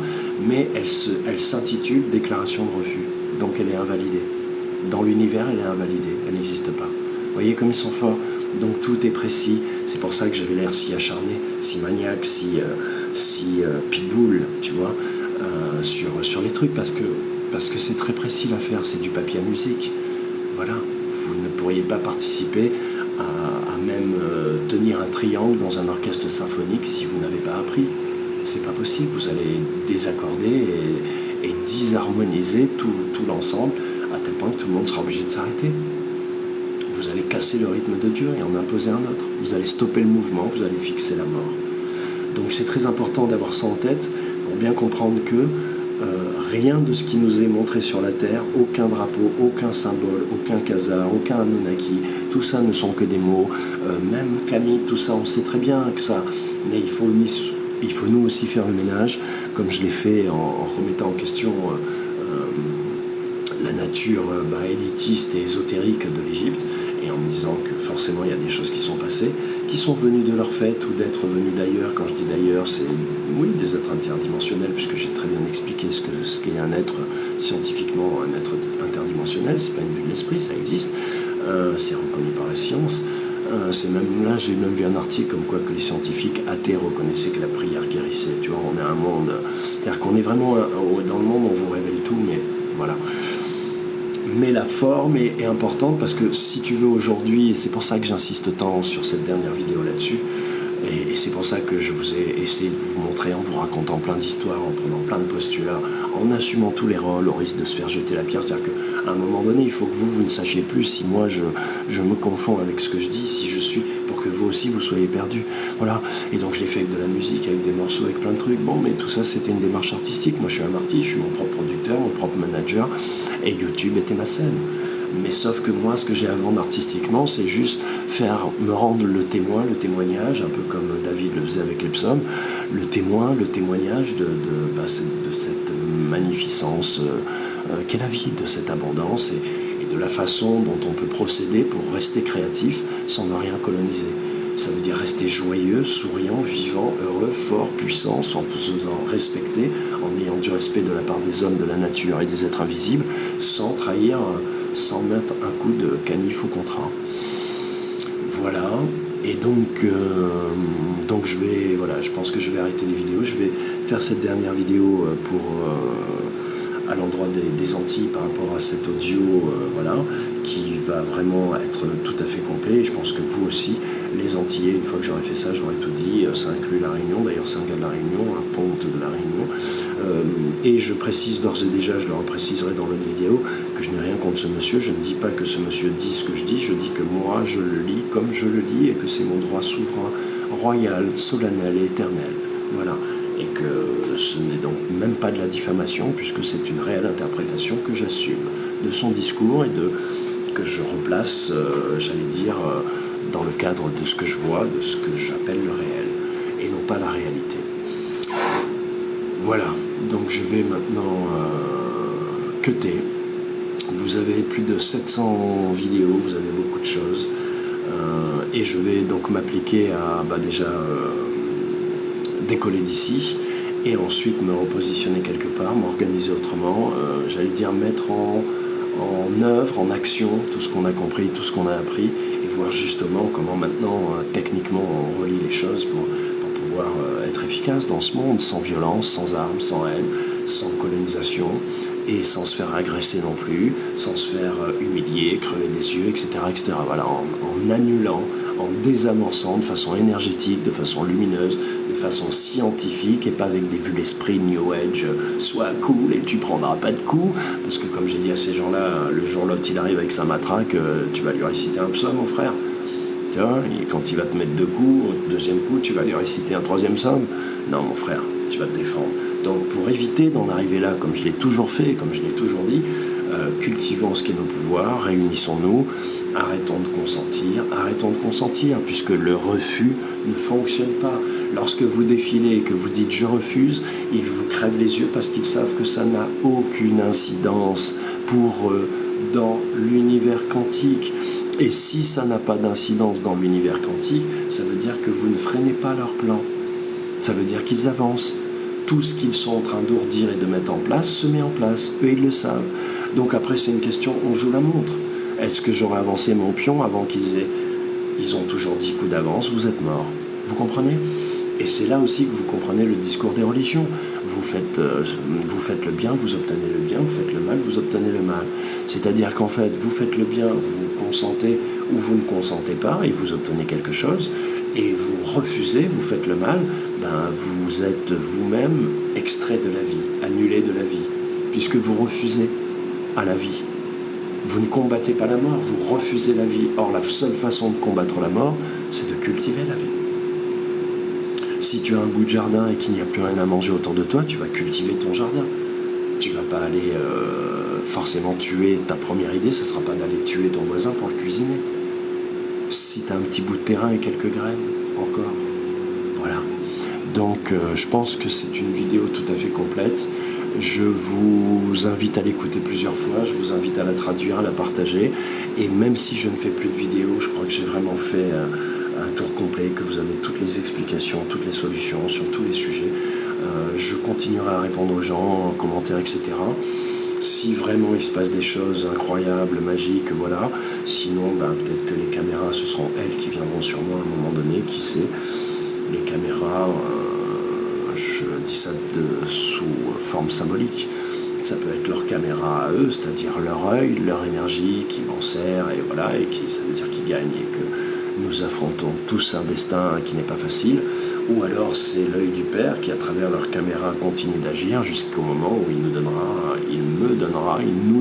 mais elle s'intitule déclaration de refus. Donc elle est invalidée. Dans l'univers, elle est invalidée. Elle n'existe pas. Vous voyez comme ils sont forts. Donc tout est précis. C'est pour ça que j'avais l'air si acharné, si maniaque, si pitbull, tu vois, sur les trucs, parce que c'est très précis l'affaire, c'est du papier à musique. Voilà, vous ne pourriez pas participer à même tenir un triangle dans un orchestre symphonique si vous n'avez pas appris. C'est pas possible, vous allez désaccorder et disharmoniser tout l'ensemble, à tel point que tout le monde sera obligé de s'arrêter. Vous allez casser le rythme de Dieu et en imposer un autre. Vous allez stopper le mouvement, vous allez fixer la mort. Donc c'est très important d'avoir ça en tête pour bien comprendre que rien de ce qui nous est montré sur la Terre, aucun drapeau, aucun symbole, aucun khazar, aucun Anunnaki, tout ça ne sont que des mots, même Camille, tout ça, on sait très bien que ça, mais il faut nous aussi faire le ménage, comme je l'ai fait en remettant en question la nature élitiste et ésotérique de l'Égypte, et en me disant que forcément il y a des choses qui sont passées, qui sont venues de leur fait ou d'être venues d'ailleurs. Quand je dis d'ailleurs, c'est oui, des êtres interdimensionnels, puisque j'ai très bien expliqué ce qu'est un être scientifiquement, un être interdimensionnel, c'est pas une vue de l'esprit, ça existe, c'est reconnu par la science. C'est même là, j'ai même vu un article comme quoi que les scientifiques athées reconnaissaient que la prière guérissait. Tu vois, on est un monde, c'est-à-dire qu'on est vraiment dans le monde, on vous révèle tout, mais voilà. Mais la forme est importante, parce que si tu veux aujourd'hui, et c'est pour ça que j'insiste tant sur cette dernière vidéo là-dessus, Et c'est pour ça que je vous ai essayé de vous montrer en vous racontant plein d'histoires, en prenant plein de postulats, en assumant tous les rôles, au risque de se faire jeter la pierre. C'est-à-dire qu'à un moment donné, il faut que vous ne sachiez plus si moi je me confonds avec ce que je dis, si je suis, pour que vous aussi vous soyez perdus. Voilà. Et donc je l'ai fait avec de la musique, avec des morceaux, avec plein de trucs. Bon, mais tout ça c'était une démarche artistique. Moi je suis un artiste, je suis mon propre producteur, mon propre manager, et YouTube était ma scène. Mais sauf que moi, ce que j'ai à vendre artistiquement, c'est juste me rendre le témoin, le témoignage, un peu comme David le faisait avec les psaumes, le témoin, le témoignage de cette magnificence qu'est la vie, de cette abondance et de la façon dont on peut procéder pour rester créatif sans ne rien coloniser. Ça veut dire rester joyeux, souriant, vivant, heureux, fort, puissant, en se faisant respecter, en ayant du respect de la part des hommes, de la nature et des êtres invisibles, sans trahir, sans mettre un coup de canif au contrat. Voilà. Et donc je pense que je vais arrêter les vidéos. Je vais faire cette dernière vidéo à l'endroit des Antilles par rapport à cet audio, qui va vraiment être tout à fait complet. Et je pense que vous aussi, les Antillais, une fois que j'aurai fait ça, j'aurai tout dit. Ça inclut la Réunion, d'ailleurs c'est un gars de la Réunion, un ponte de la Réunion. Et je précise d'ores et déjà, je le repréciserai dans l'autre vidéo, que je n'ai rien contre ce monsieur. Je ne dis pas que ce monsieur dit ce que je dis, je dis que moi je le lis comme je le lis et que c'est mon droit souverain, royal, solennel et éternel. Voilà. Et que ce n'est donc même pas de la diffamation, puisque c'est une réelle interprétation que j'assume de son discours et que je replace, dans le cadre de ce que je vois, de ce que j'appelle le réel, et non pas la réalité. Voilà, donc je vais maintenant cutter. Vous avez plus de 700 vidéos, vous avez beaucoup de choses, et je vais donc m'appliquer à décoller d'ici et ensuite me repositionner quelque part, m'organiser autrement, mettre en œuvre, en action tout ce qu'on a compris, tout ce qu'on a appris et voir justement comment maintenant techniquement on relie les choses pour pouvoir être efficace dans ce monde, sans violence, sans armes, sans haine, sans colonisation et sans se faire agresser non plus, sans se faire humilier, crever des yeux, etc. Voilà, en annulant, en désamorçant de façon énergétique, de façon lumineuse, de façon scientifique et pas avec des vues d'esprit New Age, sois cool et tu prendras pas de coups, parce que comme j'ai dit à ces gens-là, le jour l'autre il arrive avec sa matraque, tu vas lui réciter un psaume, mon frère. Tu vois, et quand il va te mettre 2 coups, au deuxième coup, tu vas lui réciter un 3e psaume. Non, mon frère, tu vas te défendre. Donc, pour éviter d'en arriver là, comme je l'ai toujours fait, comme je l'ai toujours dit, cultivons ce qu'est nos pouvoirs, réunissons-nous, arrêtons de consentir, puisque le refus ne fonctionne pas. Lorsque vous défilez et que vous dites « je refuse », ils vous crèvent les yeux parce qu'ils savent que ça n'a aucune incidence pour eux dans l'univers quantique. Et si ça n'a pas d'incidence dans l'univers quantique, ça veut dire que vous ne freinez pas leur plan. Ça veut dire qu'ils avancent. Tout ce qu'ils sont en train d'ourdir et de mettre en place se met en place. Eux, ils le savent. Donc après, c'est une question, on joue la montre. Est-ce que j'aurais avancé mon pion avant qu'ils aient... Ils ont toujours 10 coups d'avance, vous êtes morts. Vous comprenez ? Et c'est là aussi que vous comprenez le discours des religions. Vous faites le bien, vous obtenez le bien, vous faites le mal, vous obtenez le mal. C'est-à-dire qu'en fait, vous faites le bien, vous consentez ou vous ne consentez pas et vous obtenez quelque chose. Et vous refusez, vous faites le mal, vous êtes vous-même extrait de la vie, annulé de la vie, puisque vous refusez à la vie. Vous ne combattez pas la mort, vous refusez la vie. Or, la seule façon de combattre la mort, c'est de cultiver la vie. Si tu as un bout de jardin et qu'il n'y a plus rien à manger autour de toi, tu vas cultiver ton jardin. Tu ne vas pas aller forcément tuer. Ta première idée, ce ne sera pas d'aller tuer ton voisin pour le cuisiner. Si tu as un petit bout de terrain et quelques graines, encore. Voilà. Donc, je pense que c'est une vidéo tout à fait complète. Je vous invite à l'écouter plusieurs fois, je vous invite à la traduire, à la partager. Et même si je ne fais plus de vidéos, je crois que j'ai vraiment fait un tour complet, que vous avez toutes les explications, toutes les solutions sur tous les sujets. Je continuerai à répondre aux gens en commentaire, etc. Si vraiment il se passe des choses incroyables, magiques, voilà. Sinon, peut-être que les caméras, ce seront elles qui viendront sur moi à un moment donné, qui sait. Les caméras, je dis ça sous forme symbolique. Ça peut être leur caméra à eux, c'est-à-dire leur œil, leur énergie qui m'en sert, et voilà, et ça veut dire qu'ils gagnent, et que nous affrontons tous un destin qui n'est pas facile, ou alors c'est l'œil du Père qui, à travers leur caméra, continue d'agir jusqu'au moment où il nous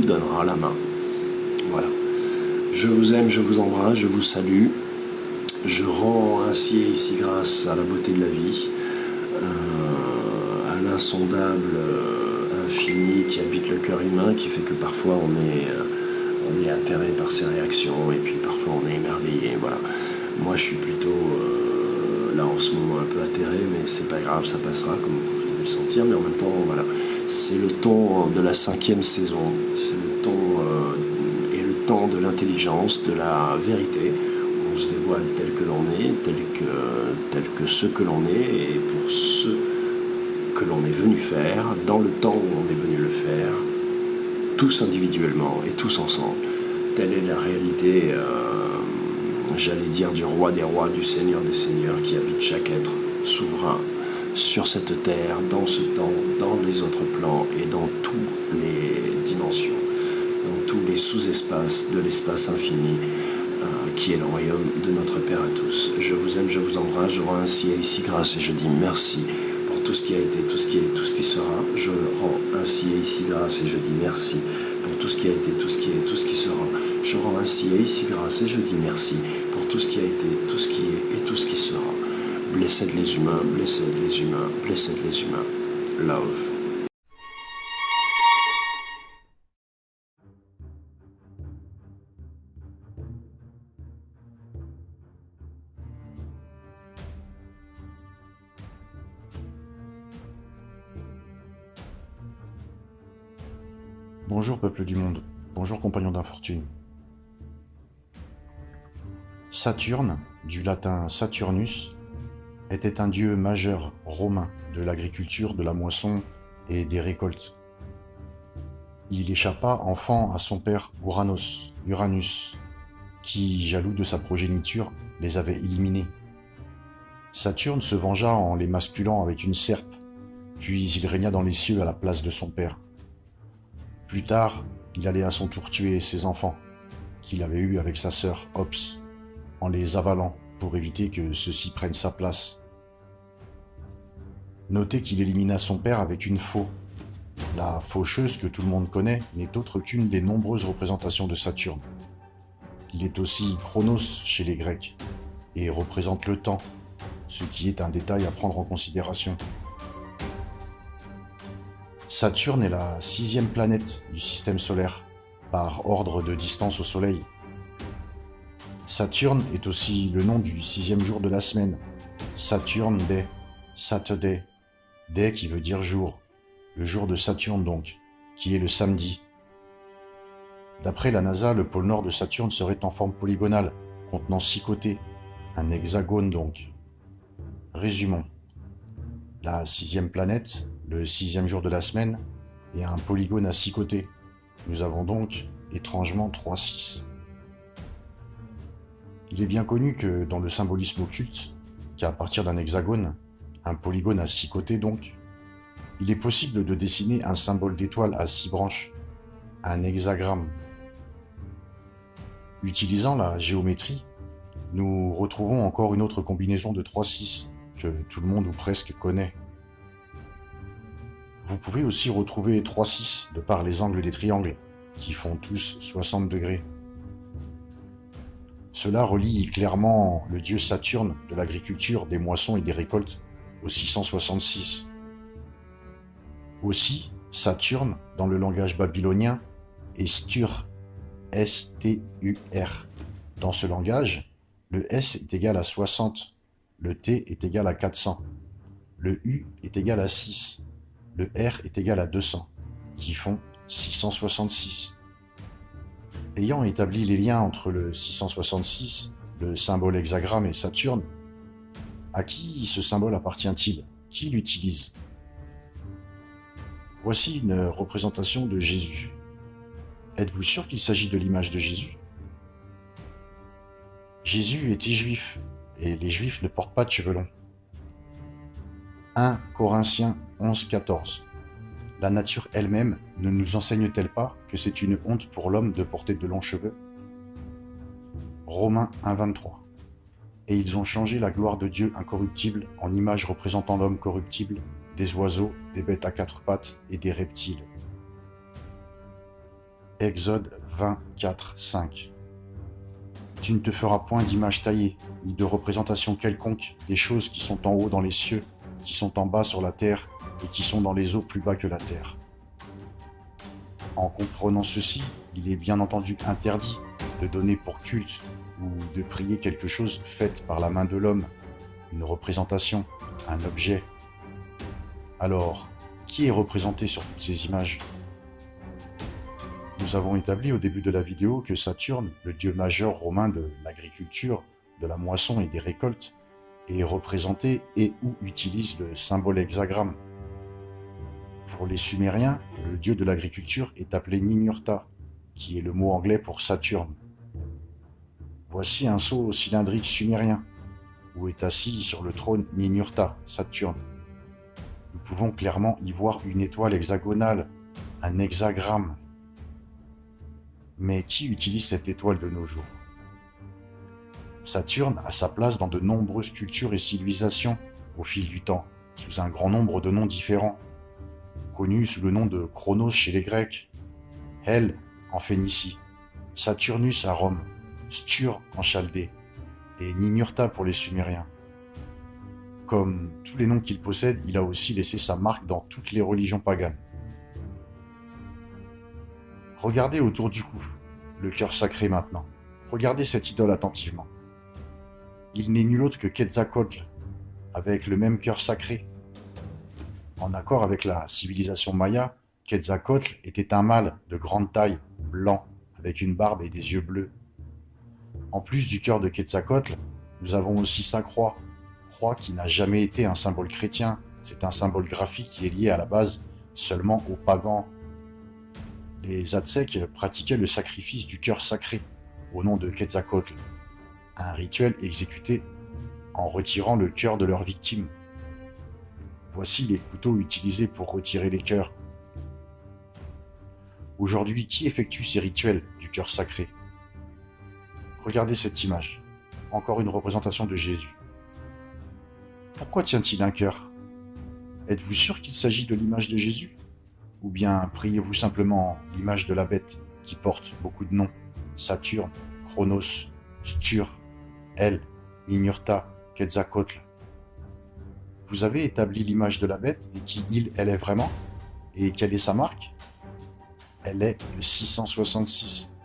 donnera la main. Voilà. Je vous aime, je vous embrasse, je vous salue. Je rends ainsi et ici grâce à la beauté de la vie, à l'insondable infini qui habite le cœur humain, qui fait que parfois on est atterré par ses réactions et puis parfois on est émerveillé. Voilà. Moi je suis plutôt là en ce moment un peu atterré, mais c'est pas grave, ça passera comme vous devez le sentir. Mais en même temps, voilà, c'est le ton de la 5e saison, c'est le ton et le temps de l'intelligence, de la vérité. On se dévoile tel que l'on est, tel que ce que l'on est, et pour ce que l'on est venu faire, dans le temps où on est venu le faire, tous individuellement et tous ensemble. Telle est la réalité, j'allais dire, du roi des rois, du seigneur des seigneurs, qui habite chaque être souverain sur cette terre, dans ce temps, dans les autres plans et dans toutes les dimensions, dans tous les sous-espaces de l'espace infini, qui est le royaume de notre Père à tous. Je vous aime, je vous embrasse, je rends ainsi et ici grâce et je dis merci pour tout ce qui a été, tout ce qui est, tout ce qui sera. Je rends ainsi et ici grâce et je dis merci pour tout ce qui a été, tout ce qui est, tout ce qui sera. Je rends ainsi et ici grâce et je dis merci pour tout ce qui a été, tout ce qui est et tout ce qui sera. Blessed les humains, blessed les humains, blessed les humains. Love. Bonjour peuple du monde, bonjour compagnons d'infortune. Saturne, du latin Saturnus, était un dieu majeur romain de l'agriculture, de la moisson et des récoltes. Il échappa enfant à son père Uranus, qui, jaloux de sa progéniture, les avait éliminés. Saturne se vengea en les masculant avec une serpe, puis il régna dans les cieux à la place de son père. Plus tard, il allait à son tour tuer ses enfants, qu'il avait eus avec sa sœur Ops, en les avalant pour éviter que ceux-ci prennent sa place. Notez qu'il élimina son père avec une faux. La faucheuse que tout le monde connaît n'est autre qu'une des nombreuses représentations de Saturne. Il est aussi Chronos chez les Grecs, et représente le temps, ce qui est un détail à prendre en considération. Saturne est la 6e planète du système solaire, par ordre de distance au Soleil. Saturne est aussi le nom du 6e jour de la semaine, Saturn Day, Saturday, Day qui veut dire jour, le jour de Saturne donc, qui est le samedi. D'après la NASA, le pôle nord de Saturne serait en forme polygonale, contenant 6 côtés, un hexagone donc. Résumons. La 6e planète, le 6e jour de la semaine, et un polygone à 6 côtés. Nous avons donc, étrangement, 3-6. Il est bien connu que dans le symbolisme occulte, qu'à partir d'un hexagone, un polygone à 6 côtés donc, il est possible de dessiner un symbole d'étoile à 6 branches, un hexagramme. Utilisant la géométrie, nous retrouvons encore une autre combinaison de 3-6 que tout le monde ou presque connaît. Vous pouvez aussi retrouver 3-6 de par les angles des triangles, qui font tous 60 degrés. Cela relie clairement le dieu Saturne de l'agriculture, des moissons et des récoltes au 666. Aussi, Saturne, dans le langage babylonien, est Stur, S-T-U-R. Dans ce langage, le S est égal à 60, le T est égal à 400, le U est égal à 6, le R est égal à 200, qui font 666. Ayant établi les liens entre le 666, le symbole hexagramme et Saturne, à qui ce symbole appartient-il? Qui l'utilise? Voici une représentation de Jésus. Êtes-vous sûr qu'il s'agit de l'image de Jésus? Jésus était juif, et les juifs ne portent pas de cheveux longs. 1 Corinthiens 11-14. La nature elle-même ne nous enseigne-t-elle pas que c'est une honte pour l'homme de porter de longs cheveux? Romains 1-23. Et ils ont changé la gloire de Dieu incorruptible en image représentant l'homme corruptible, des oiseaux, des bêtes à quatre pattes et des reptiles. Exode 24, 5. Tu ne te feras point d'image taillée, ni de représentation quelconque des choses qui sont en haut dans les cieux, qui sont en bas sur la terre, et qui sont dans les eaux plus bas que la terre. En comprenant ceci, il est bien entendu interdit de donner pour culte ou de prier quelque chose fait par la main de l'homme, une représentation, un objet. Alors, qui est représenté sur toutes ces images ? Nous avons établi au début de la vidéo que Saturne, le dieu majeur romain de l'agriculture, de la moisson et des récoltes, est représenté et ou utilise le symbole hexagramme. Pour les Sumériens, le dieu de l'agriculture est appelé Ninurta, qui est le mot anglais pour Saturne. Voici un sceau cylindrique sumérien, où est assis sur le trône Ninurta, Saturne. Nous pouvons clairement y voir une étoile hexagonale, un hexagramme. Mais qui utilise cette étoile de nos jours ? Saturne a sa place dans de nombreuses cultures et civilisations au fil du temps, sous un grand nombre de noms différents. Connu sous le nom de Chronos chez les Grecs, Hel en Phénicie, Saturnus à Rome, Stur en Chaldée et Ninurta pour les Sumériens. Comme tous les noms qu'il possède, il a aussi laissé sa marque dans toutes les religions paganes. Regardez autour du cou, le cœur sacré maintenant. Regardez cette idole attentivement. Il n'est nul autre que Quetzalcoatl, avec le même cœur sacré. En accord avec la civilisation maya, Quetzalcoatl était un mâle de grande taille, blanc, avec une barbe et des yeux bleus. En plus du cœur de Quetzalcoatl, nous avons aussi sa croix qui n'a jamais été un symbole chrétien, c'est un symbole graphique qui est lié à la base seulement aux pagans. Les Aztèques pratiquaient le sacrifice du cœur sacré, au nom de Quetzalcoatl, un rituel exécuté en retirant le cœur de leurs victimes. Voici les couteaux utilisés pour retirer les cœurs. Aujourd'hui, qui effectue ces rituels du cœur sacré ? Regardez cette image, encore une représentation de Jésus. Pourquoi tient-il un cœur ? Êtes-vous sûr qu'il s'agit de l'image de Jésus ? Ou bien priez-vous simplement l'image de la bête qui porte beaucoup de noms ? Saturne, Chronos, Stur, Hel, Ninurta, Quetzalcoatl. Vous avez établi l'image de la bête et qui elle est vraiment ? Et quelle est sa marque ? Elle est le 666.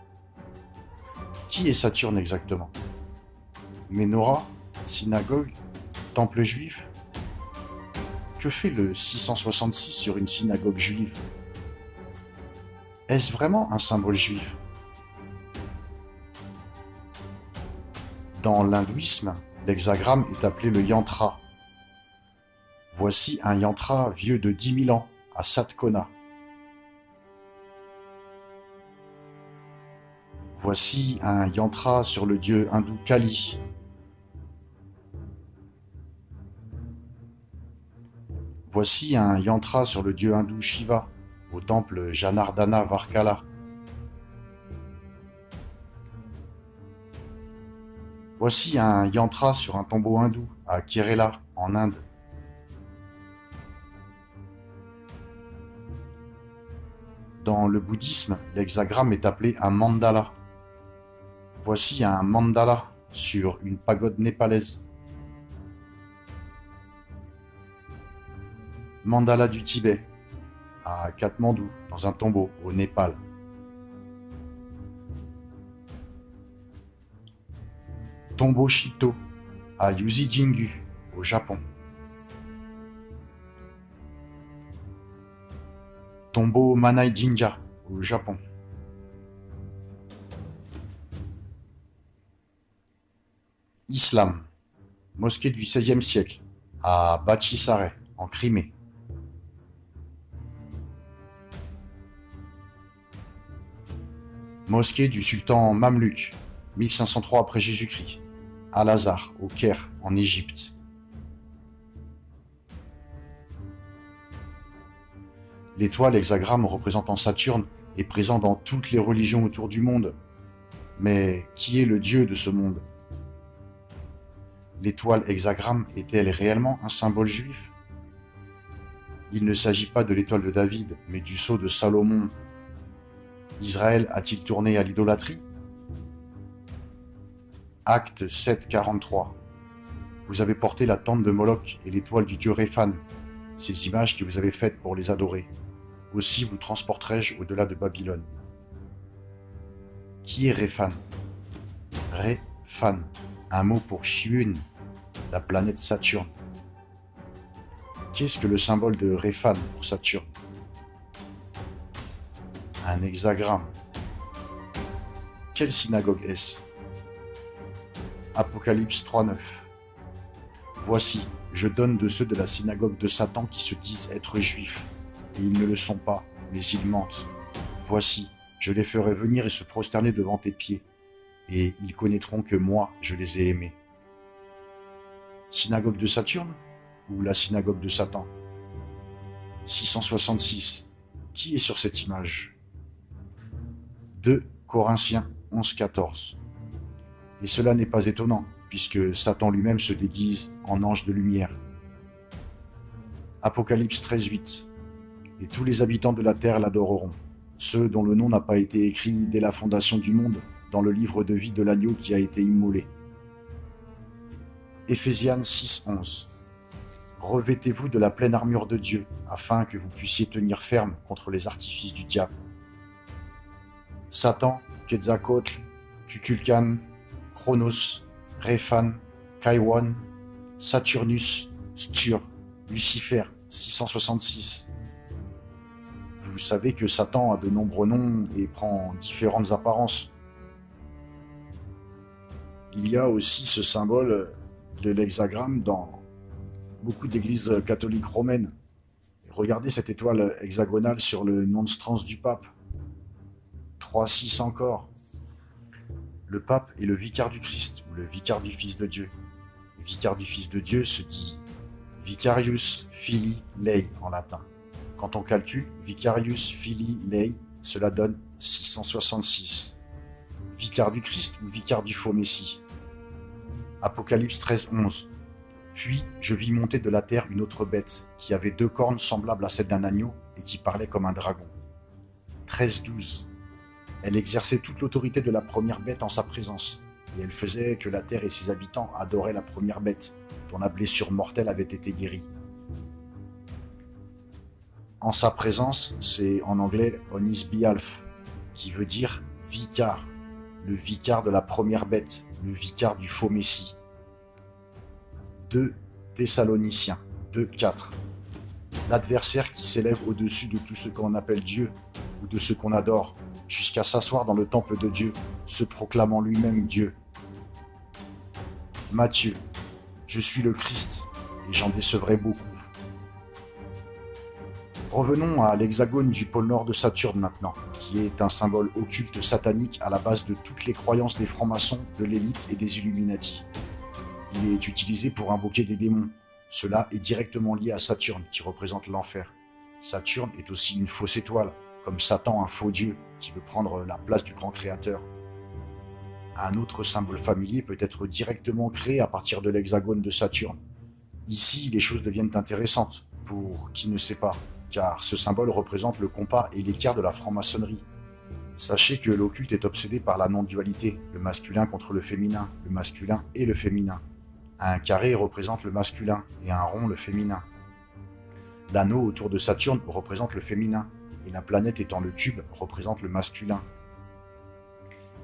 Qui est Saturne exactement ? Ménorah, synagogue, temple juif ? Que fait le 666 sur une synagogue juive ? Est-ce vraiment un symbole juif ? Dans l'hindouisme, l'hexagramme est appelé le yantra. Voici un yantra vieux de 10 000 ans à Satkona. Voici un yantra sur le dieu hindou Kali. Voici un yantra sur le dieu hindou Shiva, au temple Janardana Varkala. Voici un yantra sur un tombeau hindou à Kerala, en Inde. Dans le bouddhisme, l'hexagramme est appelé un mandala. Voici un mandala sur une pagode népalaise. Mandala du Tibet, à Katmandou, dans un tombeau, au Népal. Tombeau Shinto, à Yuzi-Jingu, au Japon. Tombeau Manai Jinja, au Japon. Islam, mosquée du XVIe siècle, à Bachisareh, en Crimée. Mosquée du sultan Mamluk, 1503 après Jésus-Christ, à Al-Azhar, au Caire, en Égypte. L'étoile hexagramme représentant Saturne est présent dans toutes les religions autour du monde. Mais qui est le dieu de ce monde ? L'étoile hexagramme est-elle réellement un symbole juif? Il ne s'agit pas de l'étoile de David, mais du sceau de Salomon. Israël a-t-il tourné à l'idolâtrie? Acte 7, 43. Vous avez porté la tente de Moloch et l'étoile du dieu Réphan, ces images que vous avez faites pour les adorer. Aussi vous transporterai-je au-delà de Babylone. Qui est Réphan? Réphan, un mot pour Chiun, la planète Saturne. Qu'est-ce que le symbole de Réphan pour Saturne? Un hexagramme. Quelle synagogue est-ce? Apocalypse 3.9. Voici, je donne de ceux de la synagogue de Satan qui se disent être juifs, et ils ne le sont pas, mais ils mentent. Voici, je les ferai venir et se prosterner devant tes pieds, et ils connaîtront que moi, je les ai aimés. Synagogue de Saturne ou la synagogue de Satan? 666. Qui est sur cette image? 2 Corinthiens 11.14. Et cela n'est pas étonnant, puisque Satan lui-même se déguise en ange de lumière. Apocalypse 13.8. Et tous les habitants de la terre l'adoreront, ceux dont le nom n'a pas été écrit dès la fondation du monde dans le livre de vie de l'agneau qui a été immolé. Éphésiens 6.11. Revêtez-vous de la pleine armure de Dieu, afin que vous puissiez tenir ferme contre les artifices du diable. Satan, Quetzalcoatl, Kukulkan, Chronos, Réphan, Kaiwan, Saturnus, Stur, Lucifer, 666. Vous savez que Satan a de nombreux noms et prend différentes apparences. Il y a aussi ce symbole de l'hexagramme dans beaucoup d'églises catholiques romaines. Regardez cette étoile hexagonale sur le monstrance du pape. 3-6 encore. Le pape est le vicaire du Christ, ou le vicaire du Fils de Dieu. Le vicaire du Fils de Dieu se dit Vicarius Filii Lei en latin. Quand on calcule Vicarius Filii Lei, cela donne 666. Vicaire du Christ ou vicaire du faux Messie. Apocalypse 13.11. Puis je vis monter de la terre une autre bête, qui avait 2 cornes semblables à celles d'un agneau et qui parlait comme un dragon. 13.12. Elle exerçait toute l'autorité de la première bête en sa présence, et elle faisait que la terre et ses habitants adoraient la première bête, dont la blessure mortelle avait été guérie. En sa présence, c'est en anglais Onis Bialf, qui veut dire vicaire, le vicaire de la première bête, le vicaire du faux Messie. 2 Thessaloniciens 2.4. L'adversaire qui s'élève au-dessus de tout ce qu'on appelle Dieu, ou de ce qu'on adore, jusqu'à s'asseoir dans le temple de Dieu, se proclamant lui-même Dieu. Matthieu, je suis le Christ, et j'en décevrai beaucoup. Revenons à l'hexagone du pôle nord de Saturne maintenant, qui est un symbole occulte satanique à la base de toutes les croyances des francs-maçons, de l'élite et des Illuminati. Il est utilisé pour invoquer des démons. Cela est directement lié à Saturne, qui représente l'enfer. Saturne est aussi une fausse étoile, comme Satan un faux dieu, qui veut prendre la place du grand créateur. Un autre symbole familier peut être directement créé à partir de l'hexagone de Saturne. Ici, les choses deviennent intéressantes, pour qui ne sait pas, car ce symbole représente le compas et l'équerre de la franc-maçonnerie. Sachez que l'occulte est obsédé par la non-dualité, le masculin contre le féminin, le masculin et le féminin. Un carré représente le masculin et un rond le féminin. L'anneau autour de Saturne représente le féminin, et la planète étant le cube représente le masculin.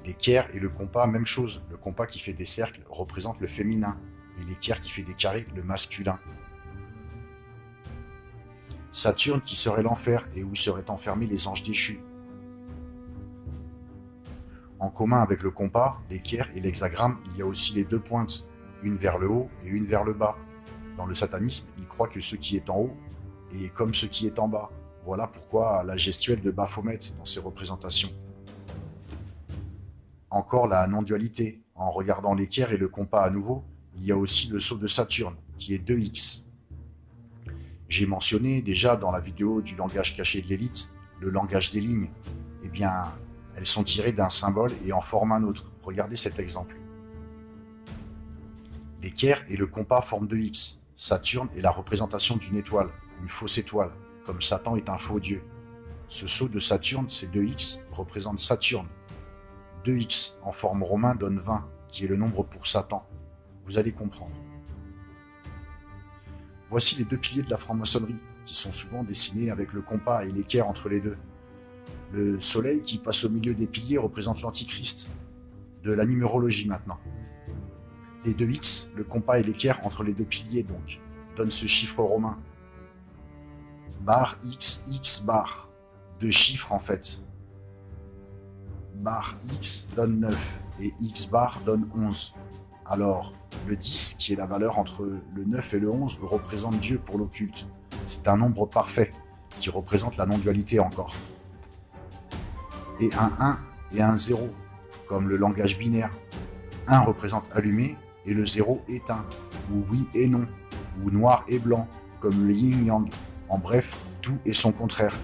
L'équerre et le compas, même chose. Le compas qui fait des cercles représente le féminin, et l'équerre qui fait des carrés, le masculin. Saturne qui serait l'enfer et où seraient enfermés les anges déchus. En commun avec le compas, l'équerre et l'hexagramme, il y a aussi les 2 pointes, une vers le haut et une vers le bas. Dans le satanisme, ils croient que ce qui est en haut est comme ce qui est en bas. Voilà pourquoi la gestuelle de Baphomet dans ses représentations. Encore la non-dualité. En regardant l'équerre et le compas à nouveau, il y a aussi le sceau de Saturne, qui est 2x. J'ai mentionné déjà dans la vidéo du langage caché de l'élite, le langage des lignes. Eh bien, elles sont tirées d'un symbole et en forment un autre. Regardez cet exemple. L'équerre et le compas forment 2x. Saturne est la représentation d'une étoile, une fausse étoile, comme Satan est un faux dieu. Ce sceau de Saturne, c'est 2x, représente Saturne. 2x en forme romain donne 20, qui est le nombre pour Satan. Vous allez comprendre. Voici les deux piliers de la franc-maçonnerie, qui sont souvent dessinés avec le compas et l'équerre entre les deux. Le soleil qui passe au milieu des piliers représente l'antichrist. De la numérologie maintenant. Les 2x, le compas et l'équerre entre les deux piliers donc, donnent ce chiffre romain. Bar x, x bar. Deux chiffres en fait. Bar x donne 9 et x bar donne 11. Alors, le 10, qui est la valeur entre le 9 et le 11, représente Dieu pour l'occulte. C'est un nombre parfait, qui représente la non-dualité encore. Et un 1 et un 0, comme le langage binaire. 1 représente allumé et le 0 éteint, ou oui et non, ou noir et blanc, comme le yin-yang. En bref, tout est son contraire.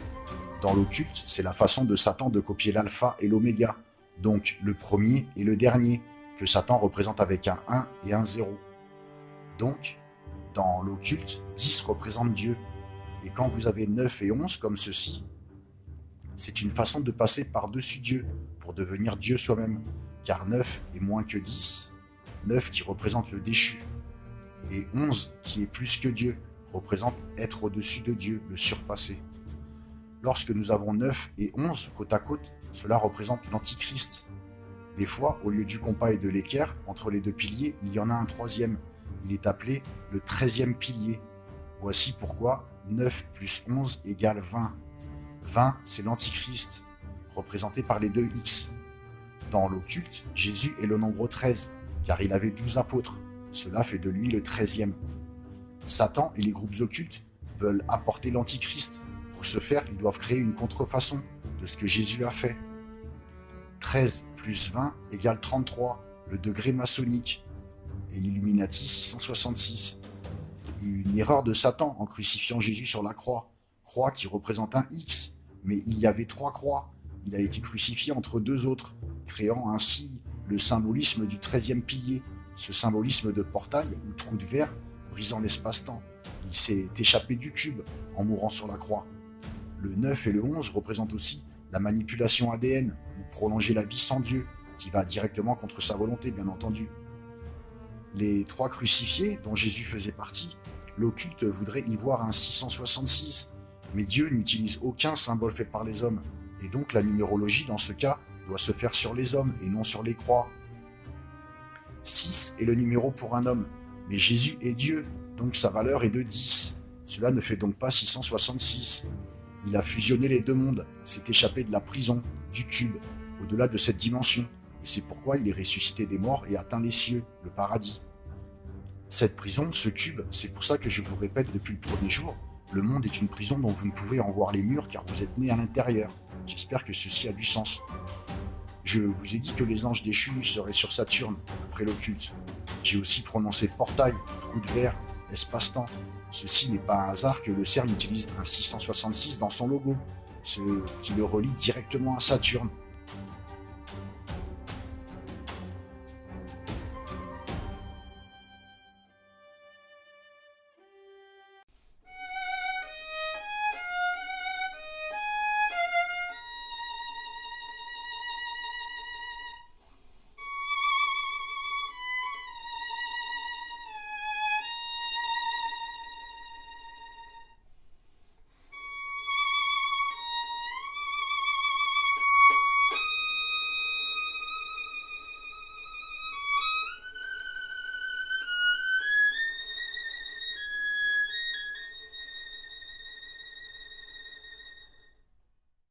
Dans l'occulte, c'est la façon de Satan de copier l'alpha et l'oméga, donc le premier et le dernier, que Satan représente avec un 1 et un 0. Donc, dans l'occulte, 10 représente Dieu. Et quand vous avez 9 et 11 comme ceci, c'est une façon de passer par-dessus Dieu pour devenir Dieu soi-même, car 9 est moins que 10, 9 qui représente le déchu, et 11 qui est plus que Dieu, représente être au-dessus de Dieu, le surpassé. Lorsque nous avons 9 et 11 côte à côte, cela représente l'antichrist. Des fois, au lieu du compas et de l'équerre, entre les deux piliers, il y en a un troisième. Il est appelé le 13e pilier. Voici pourquoi 9 plus 11 égale 20. 20, c'est l'antichrist, représenté par les deux X. Dans l'occulte, Jésus est le nombre 13, car il avait 12 apôtres. Cela fait de lui le 13e. Satan et les groupes occultes veulent apporter l'antichrist. Pour ce faire, ils doivent créer une contrefaçon de ce que Jésus a fait. 13 plus 20 égale 33, le degré maçonnique, et Illuminati 666. Une erreur de Satan en crucifiant Jésus sur la croix qui représente un X, mais il y avait 3 croix. Il a été crucifié entre 2 autres, créant ainsi le symbolisme du 13e pilier, ce symbolisme de portail ou trou de verre brisant l'espace-temps. Il s'est échappé du cube en mourant sur la croix. Le 9 et le 11 représentent aussi la manipulation ADN, ou prolonger la vie sans Dieu, qui va directement contre sa volonté, bien entendu. Les 3 crucifiés, dont Jésus faisait partie, l'occulte voudrait y voir un 666, mais Dieu n'utilise aucun symbole fait par les hommes, et donc la numérologie, dans ce cas, doit se faire sur les hommes et non sur les croix. 6 est le numéro pour un homme, mais Jésus est Dieu, donc sa valeur est de 10. Cela ne fait donc pas 666. Il a fusionné les deux mondes, s'est échappé de la prison, du cube, au-delà de cette dimension, et c'est pourquoi il est ressuscité des morts et atteint les cieux, le paradis. Cette prison, ce cube, c'est pour ça que je vous répète depuis le premier jour, le monde est une prison dont vous ne pouvez en voir les murs car vous êtes né à l'intérieur. J'espère que ceci a du sens. Je vous ai dit que les anges déchus seraient sur Saturne, après l'occulte. J'ai aussi prononcé portail, trou de verre, espace-temps. Ceci n'est pas un hasard que le CERN utilise un 666 dans son logo, ce qui le relie directement à Saturne.